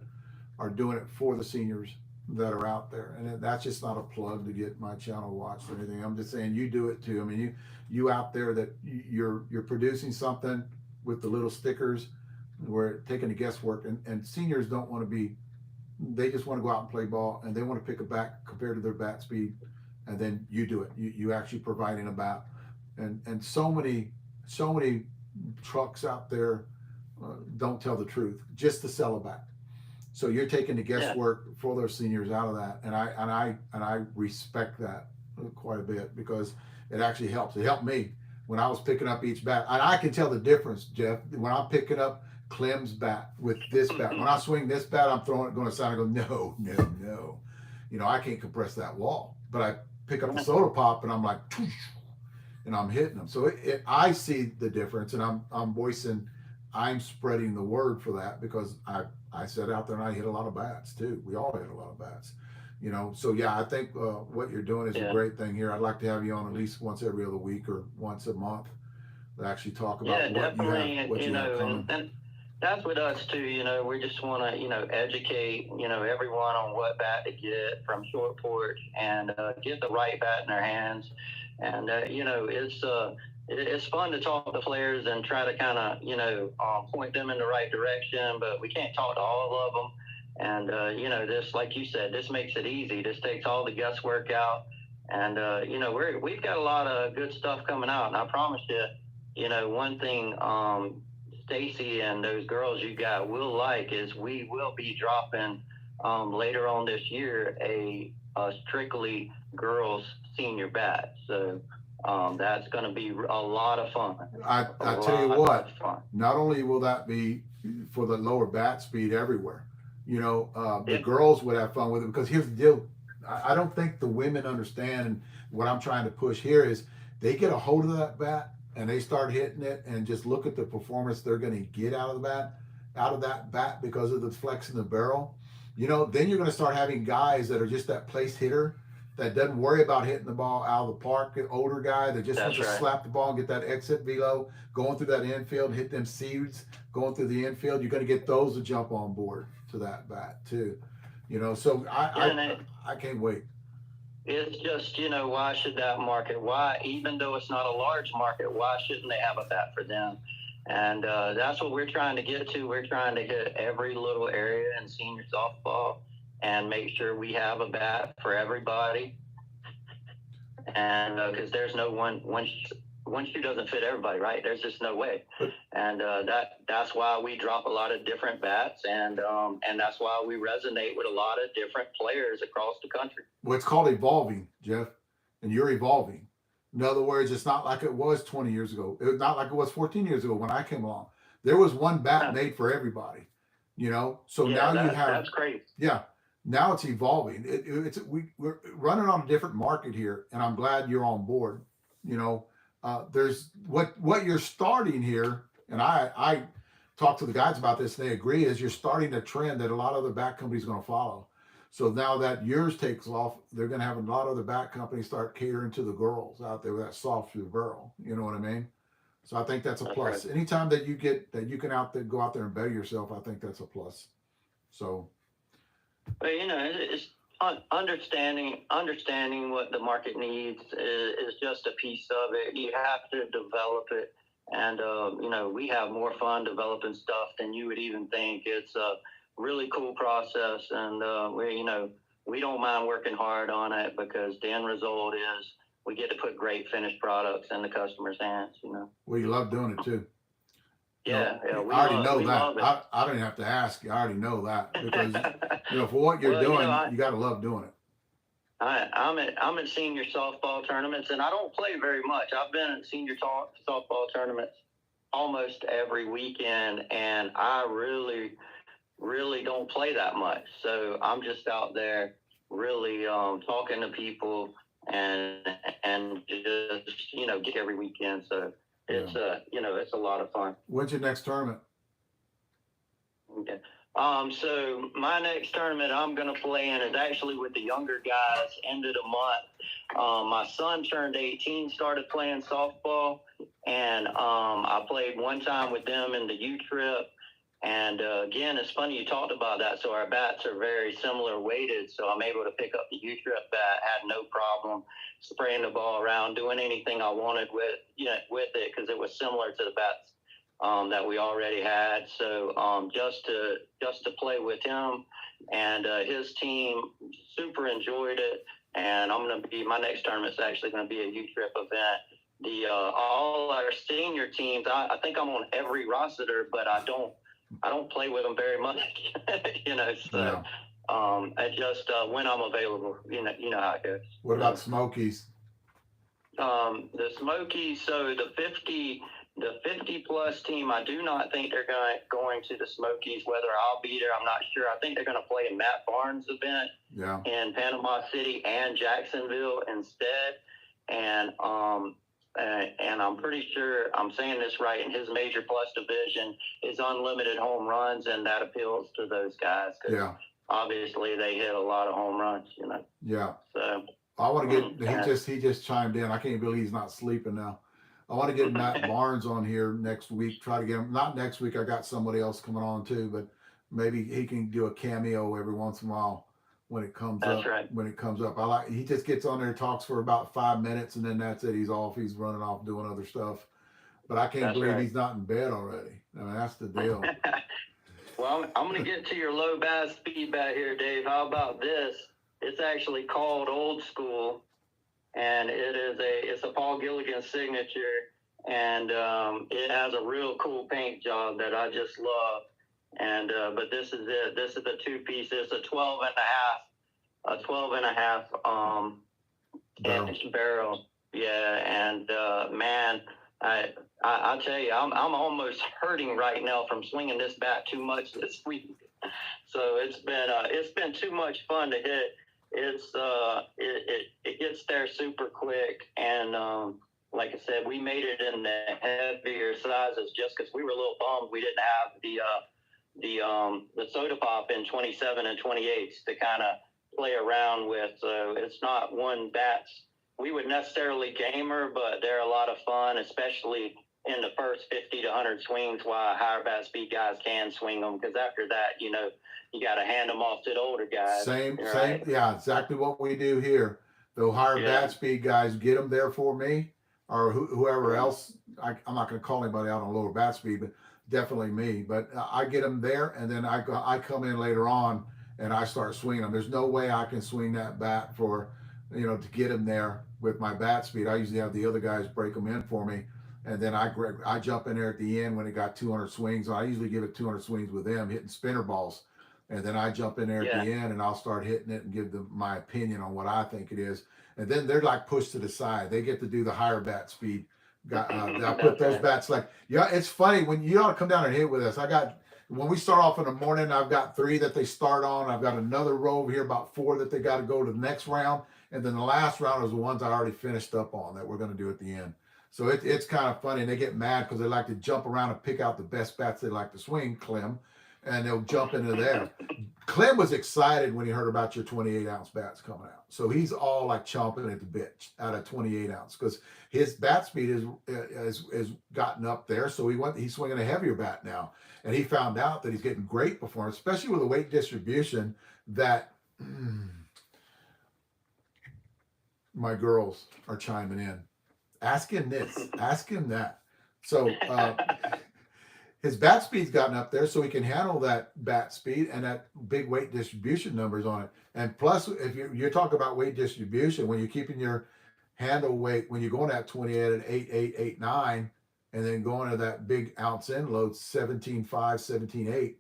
are doing it for the seniors that are out there. And that's just not a plug to get my channel watched or anything. I'm just saying you do it too. I mean, you out there that you're producing something with the little stickers, we're taking the guesswork, and seniors don't want to be, they just want to go out and play ball, and they want to pick a bat compared to their bat speed, and then you do it. You actually providing a bat, and so many trucks out there don't tell the truth just to sell a bat. So you're taking the guesswork for those seniors out of that, and I respect that quite a bit because it actually helps. It helped me when I was picking up each bat, and I can tell the difference, Jeff, when I'm picking up Clem's bat with this bat. When I swing this bat, I'm throwing it, going to sound. I go, no. I can't compress that wall. But I pick up the soda pop, and I'm like, and I'm hitting them. So I see the difference, and I'm spreading the word for that because I sat out there and I hit a lot of bats too. We all hit a lot of bats. So yeah, I think what you're doing is a great thing here. I'd like to have you on at least once every other week or once a month to actually talk about what you have coming. And that's with us too. We just want to, educate, everyone on what bat to get from Short Porch and get the right bat in their hands. And, it's fun to talk to players and try to kind of, point them in the right direction, but we can't talk to all of them. And, this, like you said, this makes it easy. This takes all the guesswork out. And, we've got a lot of good stuff coming out. And I promise you, one thing, Stacy and those girls you got will like is we will be dropping later on this year a strictly girls senior bat. So that's going to be a lot of fun. I tell you what, not only will that be for the lower bat speed everywhere, the girls would have fun with it because here's the deal. I don't think the women understand, and what I'm trying to push here is they get a hold of that bat and they start hitting it and just look at the performance they're going to get out of that bat because of the flex in the barrel. Then you're going to start having guys that are just that place hitter that doesn't worry about hitting the ball out of the park, an older guy that just wants to slap the ball and get that exit velo, going through that infield, hit them seeds, going through the infield. You're going to get those to jump on board to that bat too. So I can't wait. It's just, why should that market, even though it's not a large market, why shouldn't they have a bat for them? And that's what we're trying to get to. We're trying to hit every little area in senior softball and make sure we have a bat for everybody. And because there's no one shoe doesn't fit everybody, right? There's just no way. And that's why we drop a lot of different bats, and that's why we resonate with a lot of different players across the country. Well, it's called evolving, Jeff, and you're evolving. In other words, it's not like it was 20 years ago. It's not like it was 14 years ago when I came along. There was one bat made for everybody, So now you have. That's great. Yeah. Now it's evolving. We're running on a different market here, and I'm glad you're on board. There's what you're starting here, and I talked to the guys about this, and they agree, is you're starting a trend that a lot of other bat companies are going to follow. So now that yours takes off, they're going to have a lot of other bat companies start catering to the girls out there with that soft through barrel. You know what I mean? So I think that's a That's plus. right. Anytime that you get that you can go out there and better yourself, I think that's a plus. So But it's understanding what the market needs is just a piece of it. You have to develop it, and we have more fun developing stuff than you would even think. It's a really cool process, and we don't mind working hard on it because the end result is we get to put great finished products in the customer's hands. well, you love doing it too. Yeah, yeah, I already know we that. love it. I don't even have to ask you. I already know that because for what you're Well, doing, you got to love doing it. I'm at senior softball tournaments, and I don't play very much. I've been at senior softball tournaments almost every weekend, and I really, really don't play that much. So I'm just out there really talking to people and just get every weekend. So it's it's a lot of fun. When's your next tournament? Okay. So my next tournament I'm going to play in is actually with the younger guys, end of the month. My son turned 18, started playing softball, and I played one time with them in the U trip. And again, it's funny you talked about that. So our bats are very similar weighted. So I'm able to pick up the U trip bat, had no problem spraying the ball around, doing anything I wanted with it because it was similar to the bats that we already had. So just to play with him and his team, super enjoyed it. And my next tournament is actually going to be a U trip event. All our senior teams, I think I'm on every roster, but I don't play with them very much, so Yeah. I just when I'm available, you know how it goes. What about the Smokies? The Smokies, so the 50 plus team, I do not think they're going to the Smokies. Whether I'll be there, I'm not sure. I think they're going to play in Matt Barnes' event in Panama City and Jacksonville instead. And I'm pretty sure I'm saying this right. In his major plus division is unlimited home runs, and that appeals to those guys because obviously they hit a lot of home runs. Yeah. So I want to get. He just chimed in. I can't believe he's not sleeping now. I want to get Matt Barnes on here next week. Try to get him. Not next week. I got somebody else coming on too, but maybe he can do a cameo every once in a while when it comes up. Right. When it comes up, he just gets on there, talks for about 5 minutes, and then that's it. He's off. He's running off doing other stuff. But I can't believe he's not in bed already. I mean, that's the deal. Well, I'm going to get to your low bat speed bat here, Dave. How about this? It's actually called Old School, and it's a Paul Gilligan signature, and it has a real cool paint job that I just love. And but this is it. This is the two piece. It's a 12 and a half inch barrel. Yeah, and man, I tell you, I'm almost hurting right now from swinging this bat too much this week. So it's been too much fun to hit. It gets there super quick, and like I said, we made it in the heavier sizes just because we were a little bummed we didn't have the soda pop in 27 and 28s to kind of play around with. So it's not one bats we would necessarily gamer, but they're a lot of fun, especially in the first 50 to 100 swings, while higher bat speed guys can swing them, because after that, you got to hand them off to the older guys. Same, yeah, exactly what we do here. The higher bat speed guys, get them there for me, or whoever else. I'm not going to call anybody out on lower bat speed, but definitely me. But I get them there, and then I come in later on, and I start swinging them. There's no way I can swing that bat for, to get them there with my bat speed. I usually have the other guys break them in for me. And then I jump in there at the end when it got 200 swings. I usually give it 200 swings with them hitting spinner balls. And then I jump in there at the end and I'll start hitting it and give them my opinion on what I think it is. And then they're like pushed to the side. They get to do the higher bat speed. I put those bats it's funny when you ought to come down and hit with us. When we start off in the morning, I've got 3 that they start on. I've got another row over here, about 4 that they got to go to the next round. And then the last round is the ones I already finished up on that we're going to do at the end. So it's kind of funny. And they get mad because they like to jump around and pick out the best bats they like to swing, Clem, and they'll jump into there. Clem was excited when he heard about your 28-ounce bats coming out. So he's all like chomping at the bit out of 28 ounce because his bat speed is gotten up there. So he's swinging a heavier bat now, and he found out that he's getting great performance, especially with the weight distribution that my girls are chiming in. Ask him this, ask him that. So his bat speed's gotten up there, so he can handle that bat speed and that big weight distribution numbers on it. And plus, if you're talking about weight distribution, when you're keeping your handle weight, when you're going at 28 at 8.8, 8.9, and then going to that big ounce end load, 17.5, 17.8,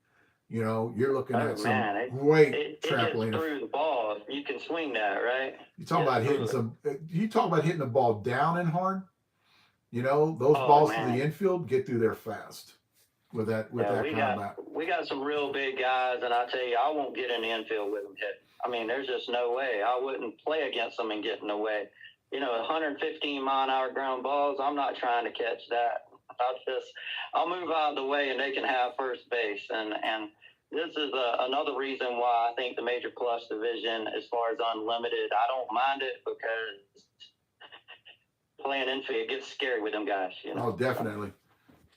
you know, you're looking at some great trampoline. It gets through the ball. You can swing that, right? You talk about hitting the ball down and hard. You know, those balls to the infield get through there fast. With that combat. We got some real big guys, and I tell you, I won't get in the infield with them hit. I mean, there's just no way. I wouldn't play against them and get in the way. You know, 115 mile an hour ground balls, I'm not trying to catch that. I'll move out of the way and they can have first base. And this is another reason why I think the Major Plus division, as far as unlimited, I don't mind it because playing infield gets scary with them guys. You know? Oh, definitely.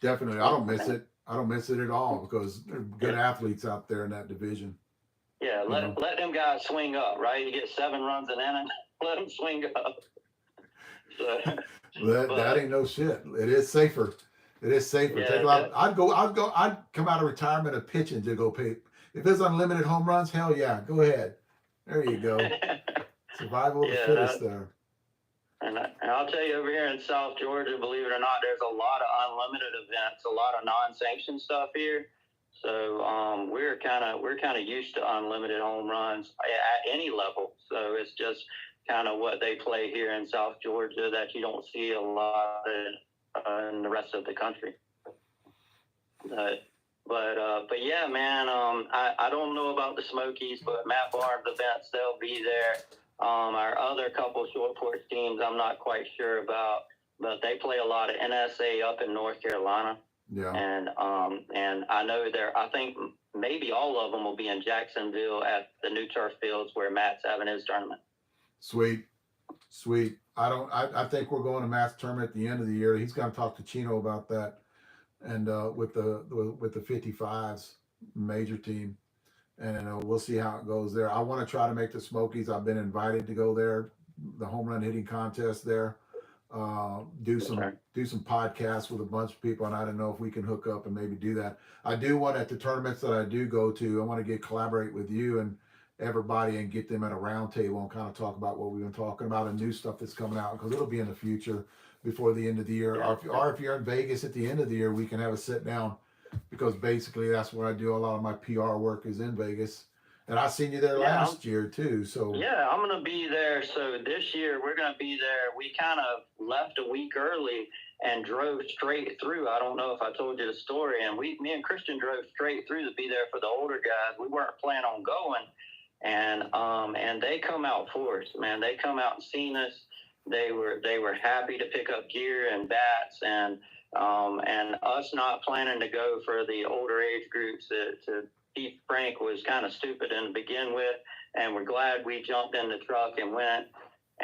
Definitely. I don't miss it. I don't miss it at all because there are good athletes out there in that division. Yeah, let them guys swing up, right? You get 7 runs an inning, let them swing up. So, that ain't no shit. It is safer. It is safer. Yeah, Take a lot. I'd come out of retirement of pitching to go pay. If there's unlimited home runs, hell yeah, go ahead. There you go. Survival of the fittest there. And I'll tell you, over here in South Georgia, believe it or not, there's a lot of unlimited events, a lot of non-sanctioned stuff here. So we're kind of used to unlimited home runs at any level. So it's just kind of what they play here in South Georgia that you don't see a lot in the rest of the country. But yeah, man, I don't know about the Smokies, but Matt Barnes events, they'll be there. Our other couple short porch teams, I'm not quite sure about, but they play a lot of NSA up in North Carolina. Yeah. And I know I think maybe all of them will be in Jacksonville at the new turf fields where Matt's having his tournament. Sweet. I think we're going to Matt's tournament at the end of the year. He's going to talk to Chino about that, and with the 55s major team. And we'll see how it goes there. I want to try to make the Smokies. I've been invited to go there, the home run hitting contest there. Do some podcasts with a bunch of people, and I don't know if we can hook up and maybe do that. I do want at the tournaments that I do go to, I want to collaborate with you and everybody and get them at a round table and kind of talk about what we've been talking about and new stuff that's coming out, because it'll be in the future before the end of the year. Yeah. Or if you're in Vegas at the end of the year, we can have a sit down. Because basically that's where I do a lot of my PR work is in Vegas. And I seen you there last year too. So yeah, I'm going to be there. So this year we're going to be there. We kind of left a week early and drove straight through. I don't know if I told you the story. And me and Christian drove straight through to be there for the older guys. We weren't planning on going. And they come out for us, man. They come out and seen us. They were happy to pick up gear and bats and us not planning to go for the older age groups to be frank was kind of stupid to begin with, and we're glad we jumped in the truck and went.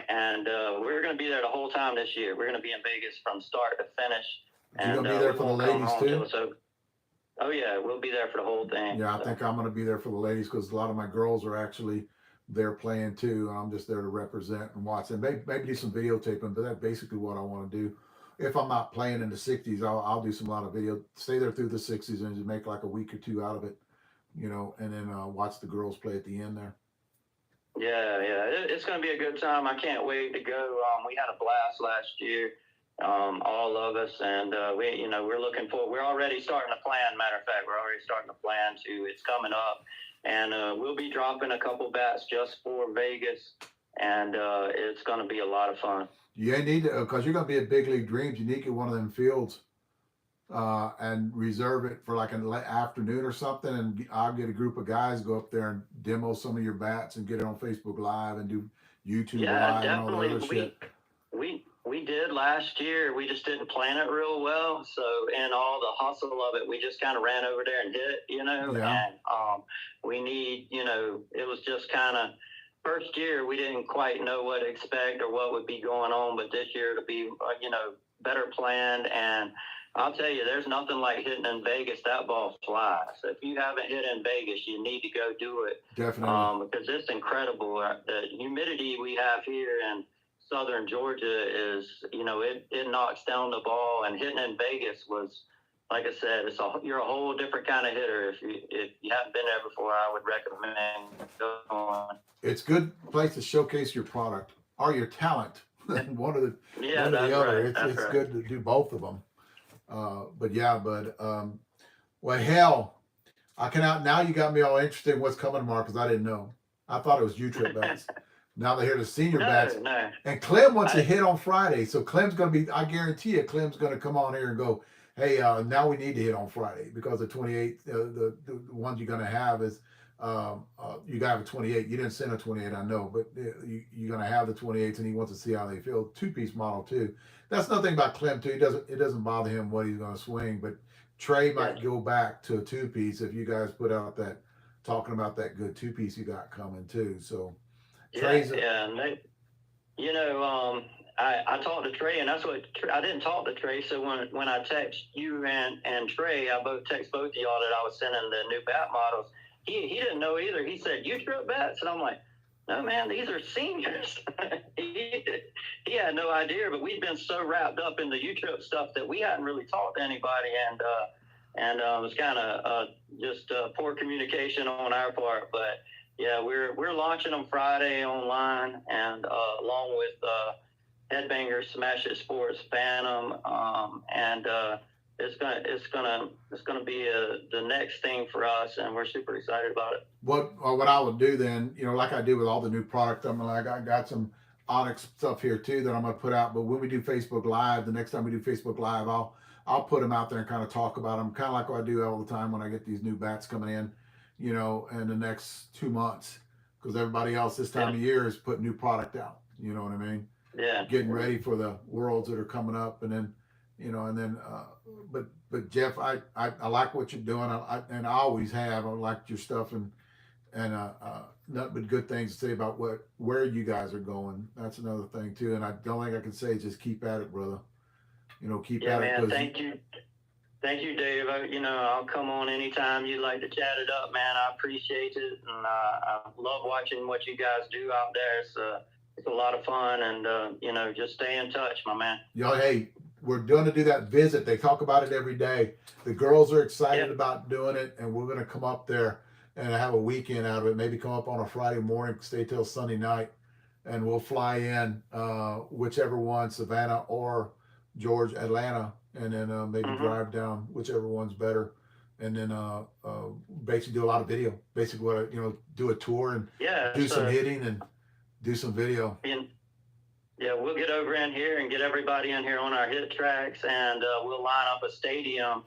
And we're going to be there the whole time this year. We're going to be in Vegas from start to finish. You're going to be there for the ladies too? Oh yeah, we'll be there for the whole thing. Yeah, I think I'm going to be there for the ladies because a lot of my girls are actually there playing too. I'm just there to represent and watch and maybe do some videotaping, but that's basically what I want to do. If I'm not playing in the 60s, I'll do some lot of video, stay there through the 60s and just make like a week or two out of it, you know, and then watch the girls play at the end there. Yeah, it's going to be a good time. I can't wait to go. We had a blast last year, all of us, and we're looking forward. We're already starting to plan. Matter of fact, we're already starting to plan it's coming up, and we'll be dropping a couple bats just for Vegas, and it's going to be a lot of fun. You need to, because you're going to be at Big League Dreams. You need to get one of them fields and reserve it for like an afternoon or something. And I'll get a group of guys, go up there and demo some of your bats and get it on Facebook Live and do YouTube Live definitely. and all the other shit. We did last year. We just didn't plan it real well. So in all the hustle of it, we just kind of ran over there and hit, Yeah. and we need, it was just kind of first year, we didn't quite know what to expect or what would be going on, but this year to be, better planned. And I'll tell you, there's nothing like hitting in Vegas. That ball flies. So if you haven't hit in Vegas, you need to go do it. Definitely. Because it's incredible. The humidity we have here in southern Georgia is, it knocks down the ball. And hitting in Vegas was, like I said, you're a whole different kind of hitter. If you haven't been there before, I would recommend going. It's a good place to showcase your product or your talent. one or the Yeah, one or that's the other. right. It's good to do both of them. Well, hell, I can out now. You got me all interested in what's coming tomorrow because I didn't know. I thought it was U-Trip bats. Now they hear the senior bats. No. And Clem wants to hit on Friday, so Clem's going to be. I guarantee you, Clem's going to come on here and go, "Hey, now we need to hit on Friday because the 28, the ones you're going to have is." You got a 28. You didn't send a 28, I know, but you're gonna have the 28s, and he wants to see how they feel. Two-piece model too. That's nothing about Clem too. It doesn't bother him what he's gonna swing, but Trey might go back to a two-piece if you guys put out that talking about that good two-piece you got coming too. So Trey's and I talked to Trey, and that's what I didn't talk to Trey. So when I text you and Trey, I text both of y'all that I was sending the new bat models. He didn't know either. He said, U-Trip bats? And I'm like, no, man, these are seniors. he had no idea, but we'd been so wrapped up in the U-Trip stuff that we hadn't really talked to anybody. And it was kind of just poor communication on our part. But, yeah, we're launching them Friday online, and along with Headbangers, Smash It Sports, Phantom, and it's gonna be the next thing for us, and we're super excited about it. What I would do then, like I do with all the new product, I got some Onyx stuff here too that I'm gonna put out. But when we do Facebook Live, the next time we do Facebook Live, I'll put them out there and kind of talk about them, kind of like what I do all the time when I get these new bats coming in, in the next 2 months, because everybody else this time of year is putting new product out. You know what I mean? Yeah. Getting ready for the worlds that are coming up, and then. But Jeff, I like what you're doing. I always have. I liked your stuff and nothing but good things to say about where you guys are going. That's another thing too. And I don't think I can say just keep at it, brother. Keep at it. Man, thank you, Dave. I'll come on anytime you'd like to chat it up, man. I appreciate it, and I love watching what you guys do out there. It's a lot of fun, and just stay in touch, my man. Hey. We're going to do that visit. They talk about it every day. The girls are excited about doing it, and we're going to come up there and have a weekend out of it. Maybe come up on a Friday morning, stay till Sunday night, and we'll fly in whichever one, Savannah or Atlanta, and then maybe drive down, whichever one's better, and then basically do a lot of video. Basically, do a tour and do some hitting and do some video. Yeah, we'll get over in here and get everybody in here on our hit tracks, and we'll line up a stadium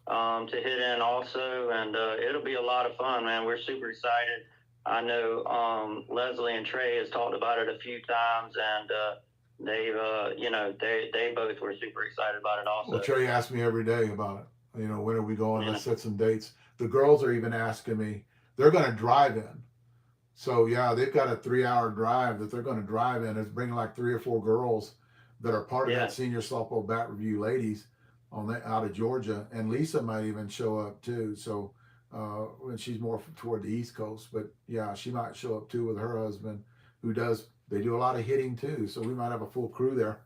to hit in also, and it'll be a lot of fun, man. We're super excited. I know Leslie and Trey has talked about it a few times, and they both were super excited about it also. Well, Trey asked me every day about it. When are we going? Let's set some dates. The girls are even asking me. They're going to drive in. So, yeah, they've got a 3-hour drive that they're going to drive in. It's bringing like 3 or 4 girls that are part of that senior softball bat review ladies out of Georgia. And Lisa might even show up too. So, and she's more toward the East Coast. But, yeah, she might show up too with her husband they do a lot of hitting too. So we might have a full crew there.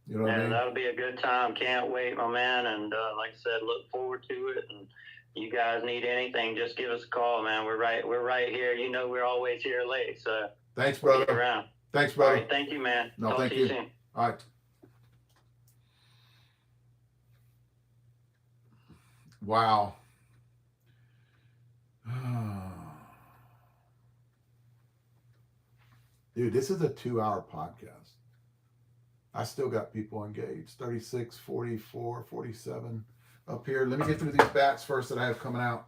You know what I mean? That'll be a good time. Can't wait, my man. And like I said, look forward to it. And you guys need anything, just give us a call, man. We're right here. We're always here late. So thanks, brother. We'll around. Thanks, brother. All right, thank you, man. No, Talk thank to you you. soon. All right. Wow. Dude, this is a 2-hour podcast. I still got people engaged. 36, 44, 47 up here. Let me get through these bats first that I have coming out.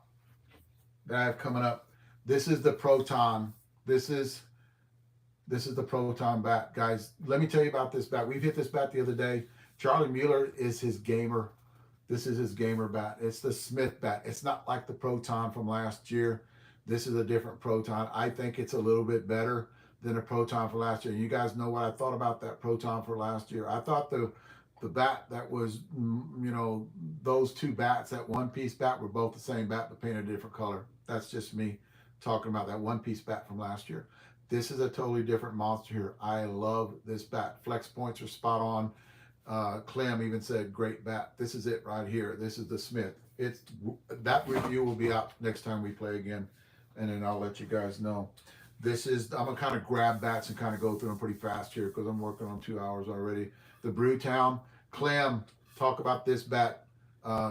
That I have coming up. This is the Proton. This is This is the Proton bat. Guys, let me tell you about this bat. We've hit this bat the other day. Charlie Mueller is his gamer. This is his gamer bat. It's the Smith bat. It's not like the Proton from last year. This is a different Proton. I think it's a little bit better than the Proton for last year. You guys know what I thought about that Proton for last year. I thought the bat that was, you know, those two bats, that one-piece bat, were both the same bat but painted a different color. That's just me talking about that one-piece bat from last year. This is a totally different monster here. I love this bat. Flex points are spot on. Clem even said, great bat. This is it right here. This is the Smith. It's that review will be out next time we play again, and then I'll let you guys know. This is, I'm gonna kind of grab bats and kind of go through them pretty fast here because I'm working on 2 hours already. The Brewtown. Clem, talk about this bat.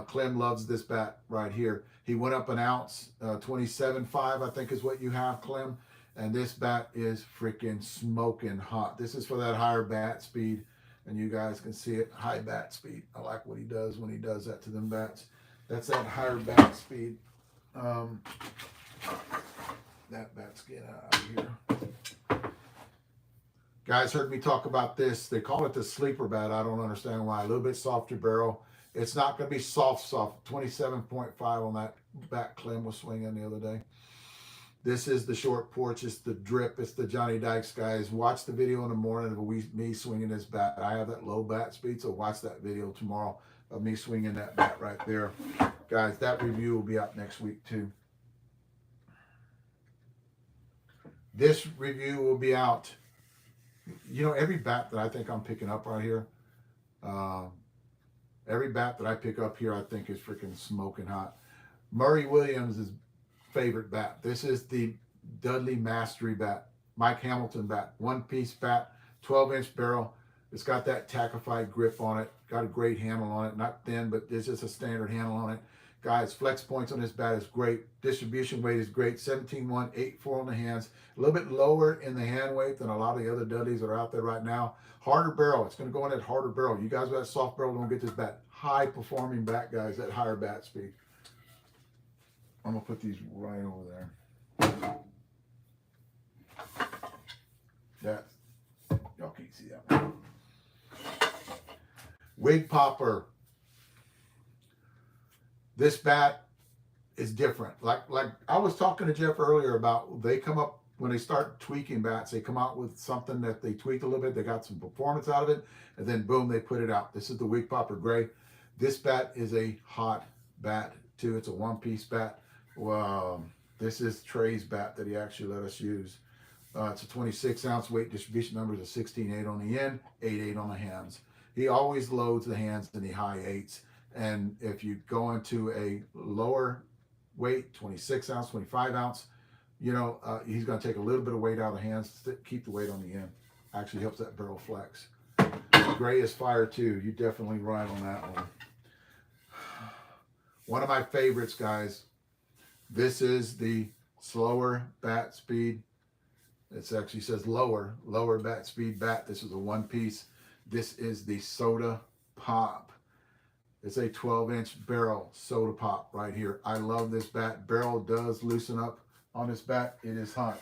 Clem loves this bat right here. He went up an ounce, 27.5, I think is what you have, Clem. And this bat is freaking smoking hot. This is for that higher bat speed, and you guys can see it, high bat speed. I like what he does when he does that to them bats. That's that higher bat speed. That bat's getting out of here. Guys heard me talk about this. They call it the sleeper bat. I don't understand why. A little bit softer barrel. It's not going to be soft. 27.5 on that bat Clem was swinging the other day. This is the short porch. It's the drip. It's the Johnny Dykes, guys. Watch the video in the morning of me swinging this bat. I have that low bat speed, so watch that video tomorrow of me swinging that bat right there. Guys, that review will be out next week too. This review will be out. You know, every bat that I think I'm picking up right here, every bat that I pick up here, I think is freaking smoking hot. Murray Williams' favorite bat. This is the Dudley Mastery bat, Mike Hamilton bat, one-piece bat, 12-inch barrel. It's got that tackified grip on it. Got a great handle on it. Not thin, but it's just a standard handle on it. Guys, flex points on this bat is great. Distribution weight is great. 17.1, 8.4 on the hands. A little bit lower in the hand weight than a lot of the other Dudleys that are out there right now. Harder barrel. It's going to go in that harder barrel. You guys with that soft barrel don't get this bat. High performing bat, guys. That higher bat speed. I'm going to put these right over there. That, y'all can't see that one. Wig popper. This bat is different. Like I was talking to Jeff earlier about, they come up, when they start tweaking bats, they come out with something that they tweaked a little bit. They got some performance out of it, and then boom, they put it out. This is the Wig popper gray. This bat is a hot bat too. It's a one-piece bat. Well, this is Trey's bat that he actually let us use. It's a 26-ounce weight. Distribution numbers are 16.8 on the end, 8.8 on the hands. He always loads the hands in the high 8s. And if you go into a lower weight, 26-ounce, 25-ounce, you know, he's going to take a little bit of weight out of the hands to keep the weight on the end. Actually helps that barrel flex. Gray is fire too. You definitely ride on that one. One of my favorites, guys. This is the slower bat speed. It actually says lower bat speed bat. This is a one-piece. This is the Soda Pop. It's a 12-inch barrel Soda Pop right here. I love this bat. Barrel does loosen up on this bat. It is hot.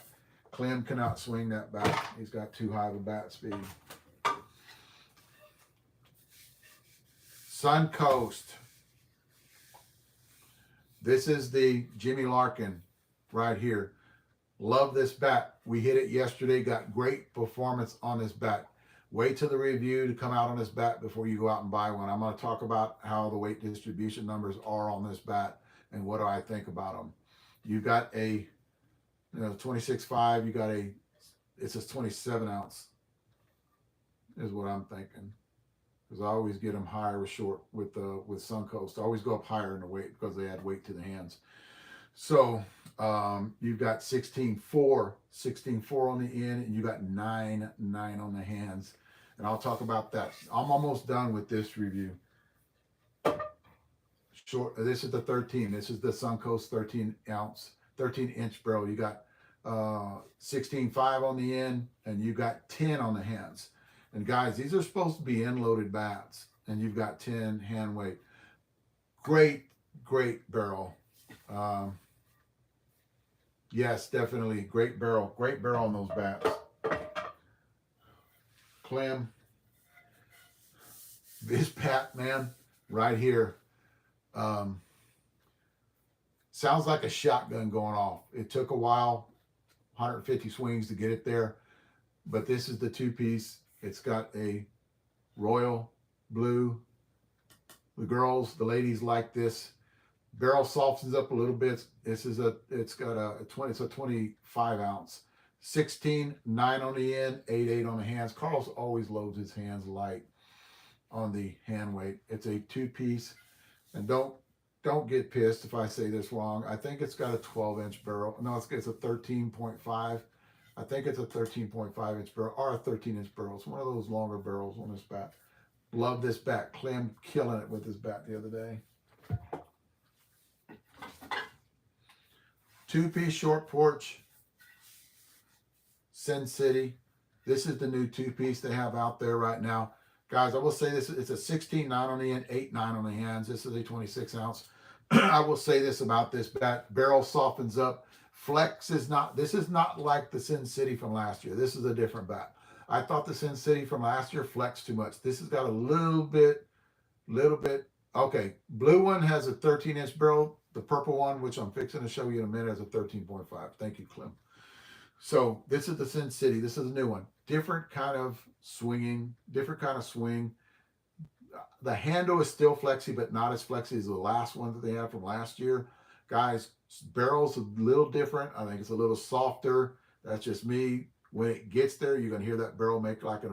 Clem cannot swing that bat. He's got too high of a bat speed. Suncoast. This is the Jimmy Larkin right here. Love this bat. We hit it yesterday. Got great performance on this bat. Wait till the review to come out on this bat before you go out and buy one. I'm going to talk about how the weight distribution numbers are on this bat and what do I think about them. You've got a 26.5. You got it says 27 ounce is what I'm thinking. Because I always get them higher with Suncoast. I always go up higher in the weight because they add weight to the hands. So you've got 16.4 on the end, and you got 9.9 on the hands. And I'll talk about that. I'm almost done with this review. This is the 13. This is the Suncoast 13-inch barrel. You got 16.5 on the end, and you got 10 on the hands. And guys, these are supposed to be end-loaded bats, and you've got 10 hand weight. Great barrel. Yes, definitely great barrel on those bats. Clem, this bat, man, right here, sounds like a shotgun going off. It took a while, 150 swings to get it there, but this is the two-piece. It's got a royal blue. The girls, the ladies like this. Barrel softens up a little bit. It's got a 25 ounce, 16, 9 on the end, 8 on the hands. Carl's always loads his hands light on the hand weight. It's a two-piece, and don't get pissed if I say this wrong. I think it's got a 12-inch barrel. No, it's a 13.5. I think it's a 13.5-inch barrel or a 13-inch barrel. It's one of those longer barrels on this bat. Love this bat. Clem killing it with this bat the other day. Two-piece short porch, Sin City. This is the new two-piece they have out there right now. Guys, I will say this, it's a 16, 9 on the end, 8, 9 on the hands. This is a 26 ounce. I will say this about this bat. Barrel softens up. Flex is not, this is not like the Sin City from last year. This is a different bat. I thought the Sin City from last year flexed too much. This has got a little bit. Okay, blue one has a 13-inch barrel. The purple one, which I'm fixing to show you in a minute, has a 13.5. Thank you, Clem. So this is the Sin City. This is a new one. Different kind of swinging, different kind of swing. The handle is still flexy, but not as flexy as the last one that they had from last year. Guys, barrel's a little different. I think it's a little softer. That's just me. When it gets there, you're going to hear that barrel make like a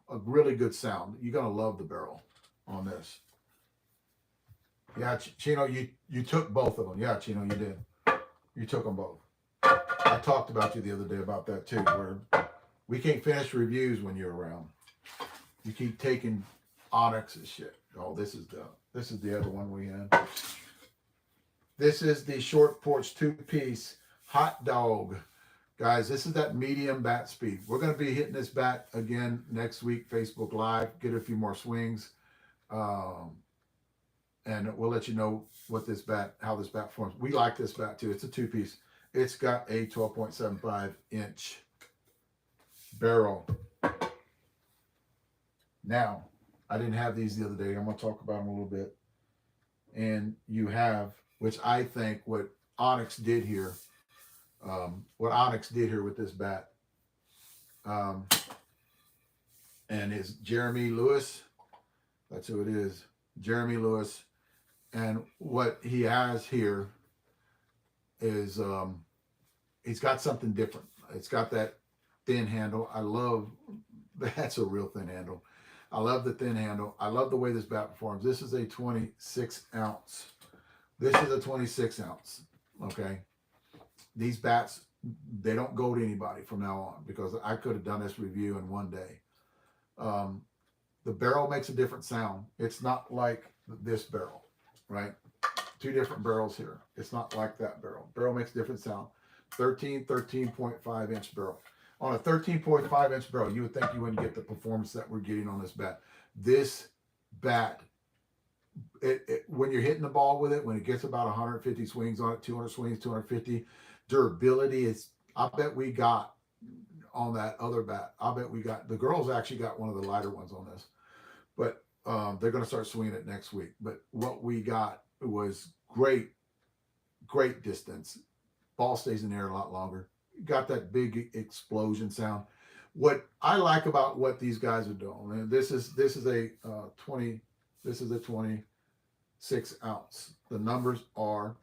really good sound. You're going to love the barrel on this. Yeah, Chino, you took both of them. Yeah, Chino, you did. You took them both. I talked about you the other day about that too, where we can't finish reviews when you're around. You keep taking Onyx's shit. Oh, this is the other one we had. This is the short porch two-piece hot dog. Guys, this is that medium bat speed. We're going to be hitting this bat again next week, Facebook Live, get a few more swings. And we'll let you know what this bat, how this bat forms. We like this bat too. It's a two-piece. It's got a 12.75-inch barrel. Now, I didn't have these the other day. I'm going to talk about them a little bit. And you have, which I think what Onyx did here, with this bat, and it's Jeremy Lewis. That's who it is, Jeremy Lewis. And what he has here is he's got something different. It's got that thin handle. I love, that's a real thin handle. I love the thin handle. I love the way this bat performs. This is a 26 ounce. This is a 26 ounce. Okay. These bats, they don't go to anybody from now on, because I could have done this review in one day. The barrel makes a different sound. It's not like this barrel, right? Two different barrels here. It's not like that barrel. Barrel makes a different sound. 13.5-inch barrel. On a 13.5-inch barrel, you would think you wouldn't get the performance that we're getting on this bat. This bat, when you're hitting the ball with it, when it gets about 150 swings on it, 200 swings, 250, durability is, I bet we got on that other bat. I bet we got, the girls actually got one of the lighter ones on this, but they're going to start swinging it next week. But what we got was great distance. Ball stays in the air a lot longer. Got that big explosion sound. What I like about what these guys are doing, and this is a 26 ounce. The numbers are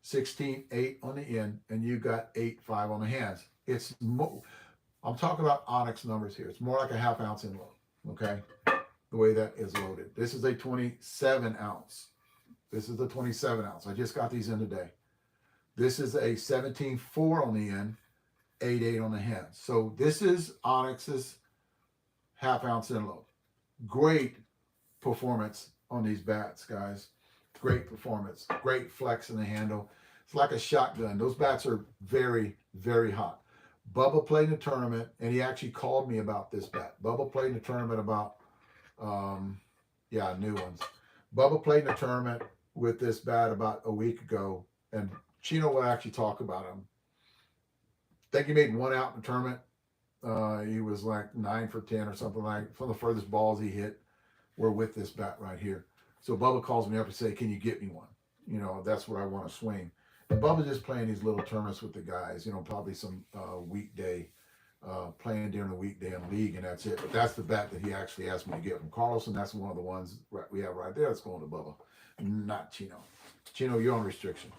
16, 8 on the end, and you got 8, 5 on the hands. It's I'm talking about Onyx numbers here. It's more like a half ounce in load. Okay, the way that is loaded. This is a 27 ounce. This is the 27 ounce. I just got these in today. This is a 17.4 on the end, 8.8 on the hands. So this is Onyx's half ounce in load. Great performance on these bats, guys. Great performance. Great flex in the handle. It's like a shotgun. Those bats are very, very hot. Bubba played in a tournament, and he actually called me about this bat. Bubba played in a tournament about, new ones. Bubba played in a tournament with this bat about a week ago, and Chino will actually talk about him. I think he made one out in the tournament. He was like 9 for 10 or something like. Some of the furthest balls he hit were with this bat right here. So Bubba calls me up and say, "Can you get me one? You know, that's what I want to swing." And Bubba's just playing these little tournaments with the guys. You know, probably some weekday, playing during the weekday in the league, and that's it. But that's the bat that he actually asked me to get from Carlos, and that's one of the ones we have right there. That's going to Bubba, not Chino. Chino, you're on restriction.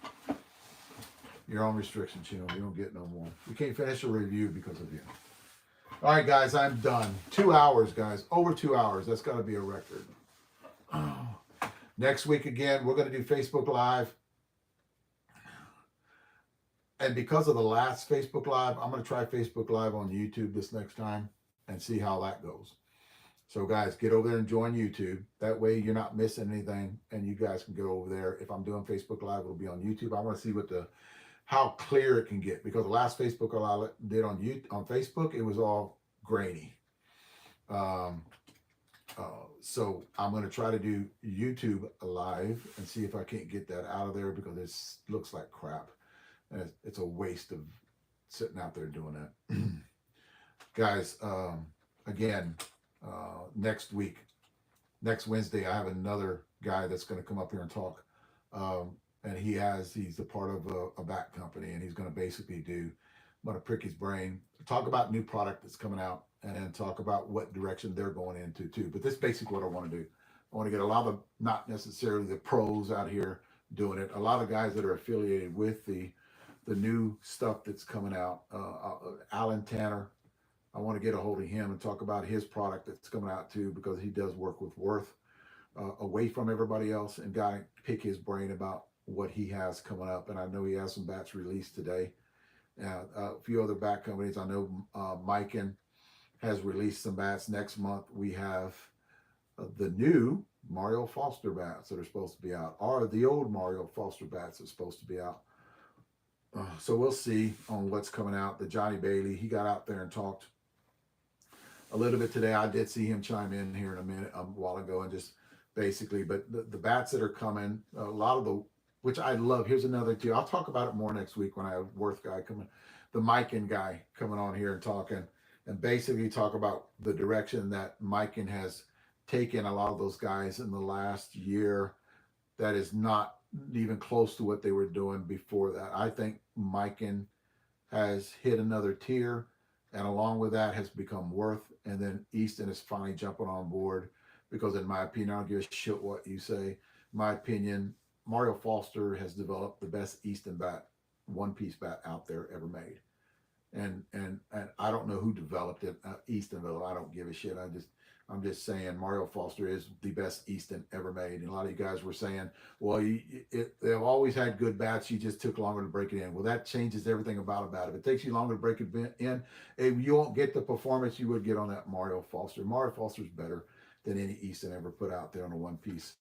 You're on restriction, Chino. You don't get no more. We can't finish a review because of you. All right, guys, I'm done. 2 hours, guys. Over 2 hours. That's got to be a record. Next week, again, we're going to do Facebook Live. And because of the last Facebook Live, I'm going to try Facebook Live on YouTube this next time and see how that goes. So, guys, get over there and join YouTube. That way you're not missing anything, and you guys can go over there. If I'm doing Facebook Live, it'll be on YouTube. I want to see how clear it can get, because the last Facebook Live I did on Facebook, it was all grainy. So I'm going to try to do YouTube Live and see if I can't get that out of there, because it looks like crap. And it's a waste of sitting out there doing that. Guys, again, next next Wednesday, I have another guy that's going to come up here and talk. And he's a part of a bat company, and he's going to basically I'm going to prick his brain, talk about new product that's coming out, and then talk about what direction they're going into too. But this is basically what I want to do. I want to get a lot of, not necessarily the pros out here doing it, a lot of guys that are affiliated with the new stuff that's coming out. Alan Tanner, I want to get a hold of him and talk about his product that's coming out too, because he does work with Worth, away from everybody else, and got to pick his brain about what he has coming up. And I know he has some bats released today. A few other bat companies. I know Mikan has released some bats. Next month we have the new Mario Foster bats that are supposed to be out, or the old Mario Foster bats that's supposed to be out. So we'll see on what's coming out. The Johnny Bailey, he got out there and talked a little bit today. I did see him chime in here in a minute, a while ago, and just basically, but the bats that are coming, a lot of which I love. Here's another too. I'll talk about it more next week when I have Worth guy coming, the Mikan guy coming on here and talking, and basically talk about the direction that Mikan has taken a lot of those guys in the last year that is not even close to what they were doing before that. I think Mikan has hit another tier, and along with that has become Worth, and then Easton is finally jumping on board, because in my opinion, I don't give a shit what you say. In my opinion, Mario Foster has developed the best Easton bat, one-piece bat out there ever made. And I don't know who developed it. Eastonville, I don't give a shit. I'm just saying Mario Foster is the best Easton ever made. And a lot of you guys were saying, well, they've always had good bats. You just took longer to break it in. Well, that changes everything about it. If it takes you longer to break it in, you won't get the performance you would get on that Mario Foster. Mario Foster's better than any Easton ever put out there on a one piece.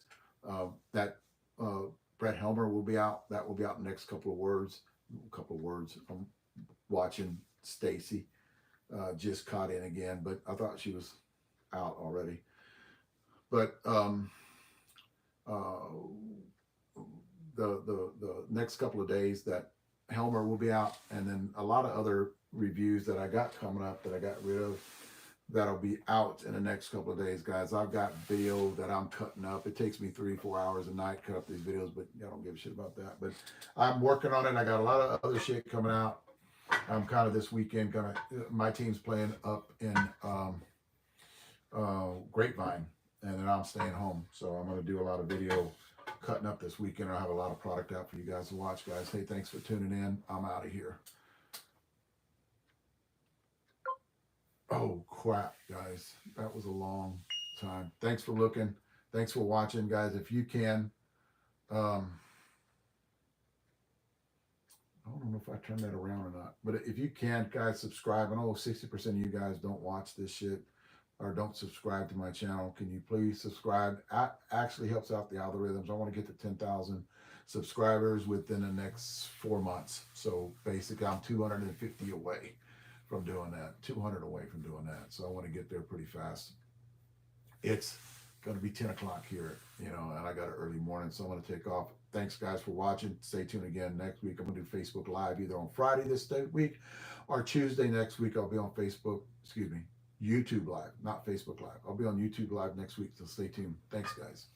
Brett Helmer will be out. That will be out in the next couple of words. I'm watching Stacy just caught in again, but I thought she was out already. But the next couple of days that Helmer will be out, and then a lot of other reviews that I got coming up that I got rid of that'll be out in the next couple of days, guys. I've got video that I'm cutting up. It takes me 3-4 hours a night to cut up these videos, but I don't give a shit about that. But I'm working on it. I got a lot of other shit coming out. I'm kind of this weekend my team's playing up in Grapevine, and then I'm staying home. So I'm gonna do a lot of video cutting up this weekend. I'll have a lot of product out for you guys to watch, guys. Hey, thanks for tuning in. I'm out of here. Oh crap, guys, that was a long time. Thanks for looking. Thanks for watching, guys. If you can, I don't know if I turn that around or not, but if you can, guys, subscribe. I know 60% of you guys don't watch this shit or don't subscribe to my channel. Can you please subscribe? Actually helps out the algorithms. I want to get to 10,000 subscribers within the next 4 months. So basically I'm 250 away from doing that, 200 away from doing that. So I want to get there pretty fast. It's going to be 10 o'clock here, you know, and I got an early morning, so I'm going to take off. Thanks, guys, for watching. Stay tuned again next week. I'm going to do Facebook Live either on Friday this week or Tuesday next week. I'll be on YouTube Live, not Facebook Live. I'll be on YouTube Live next week, so stay tuned. Thanks, guys.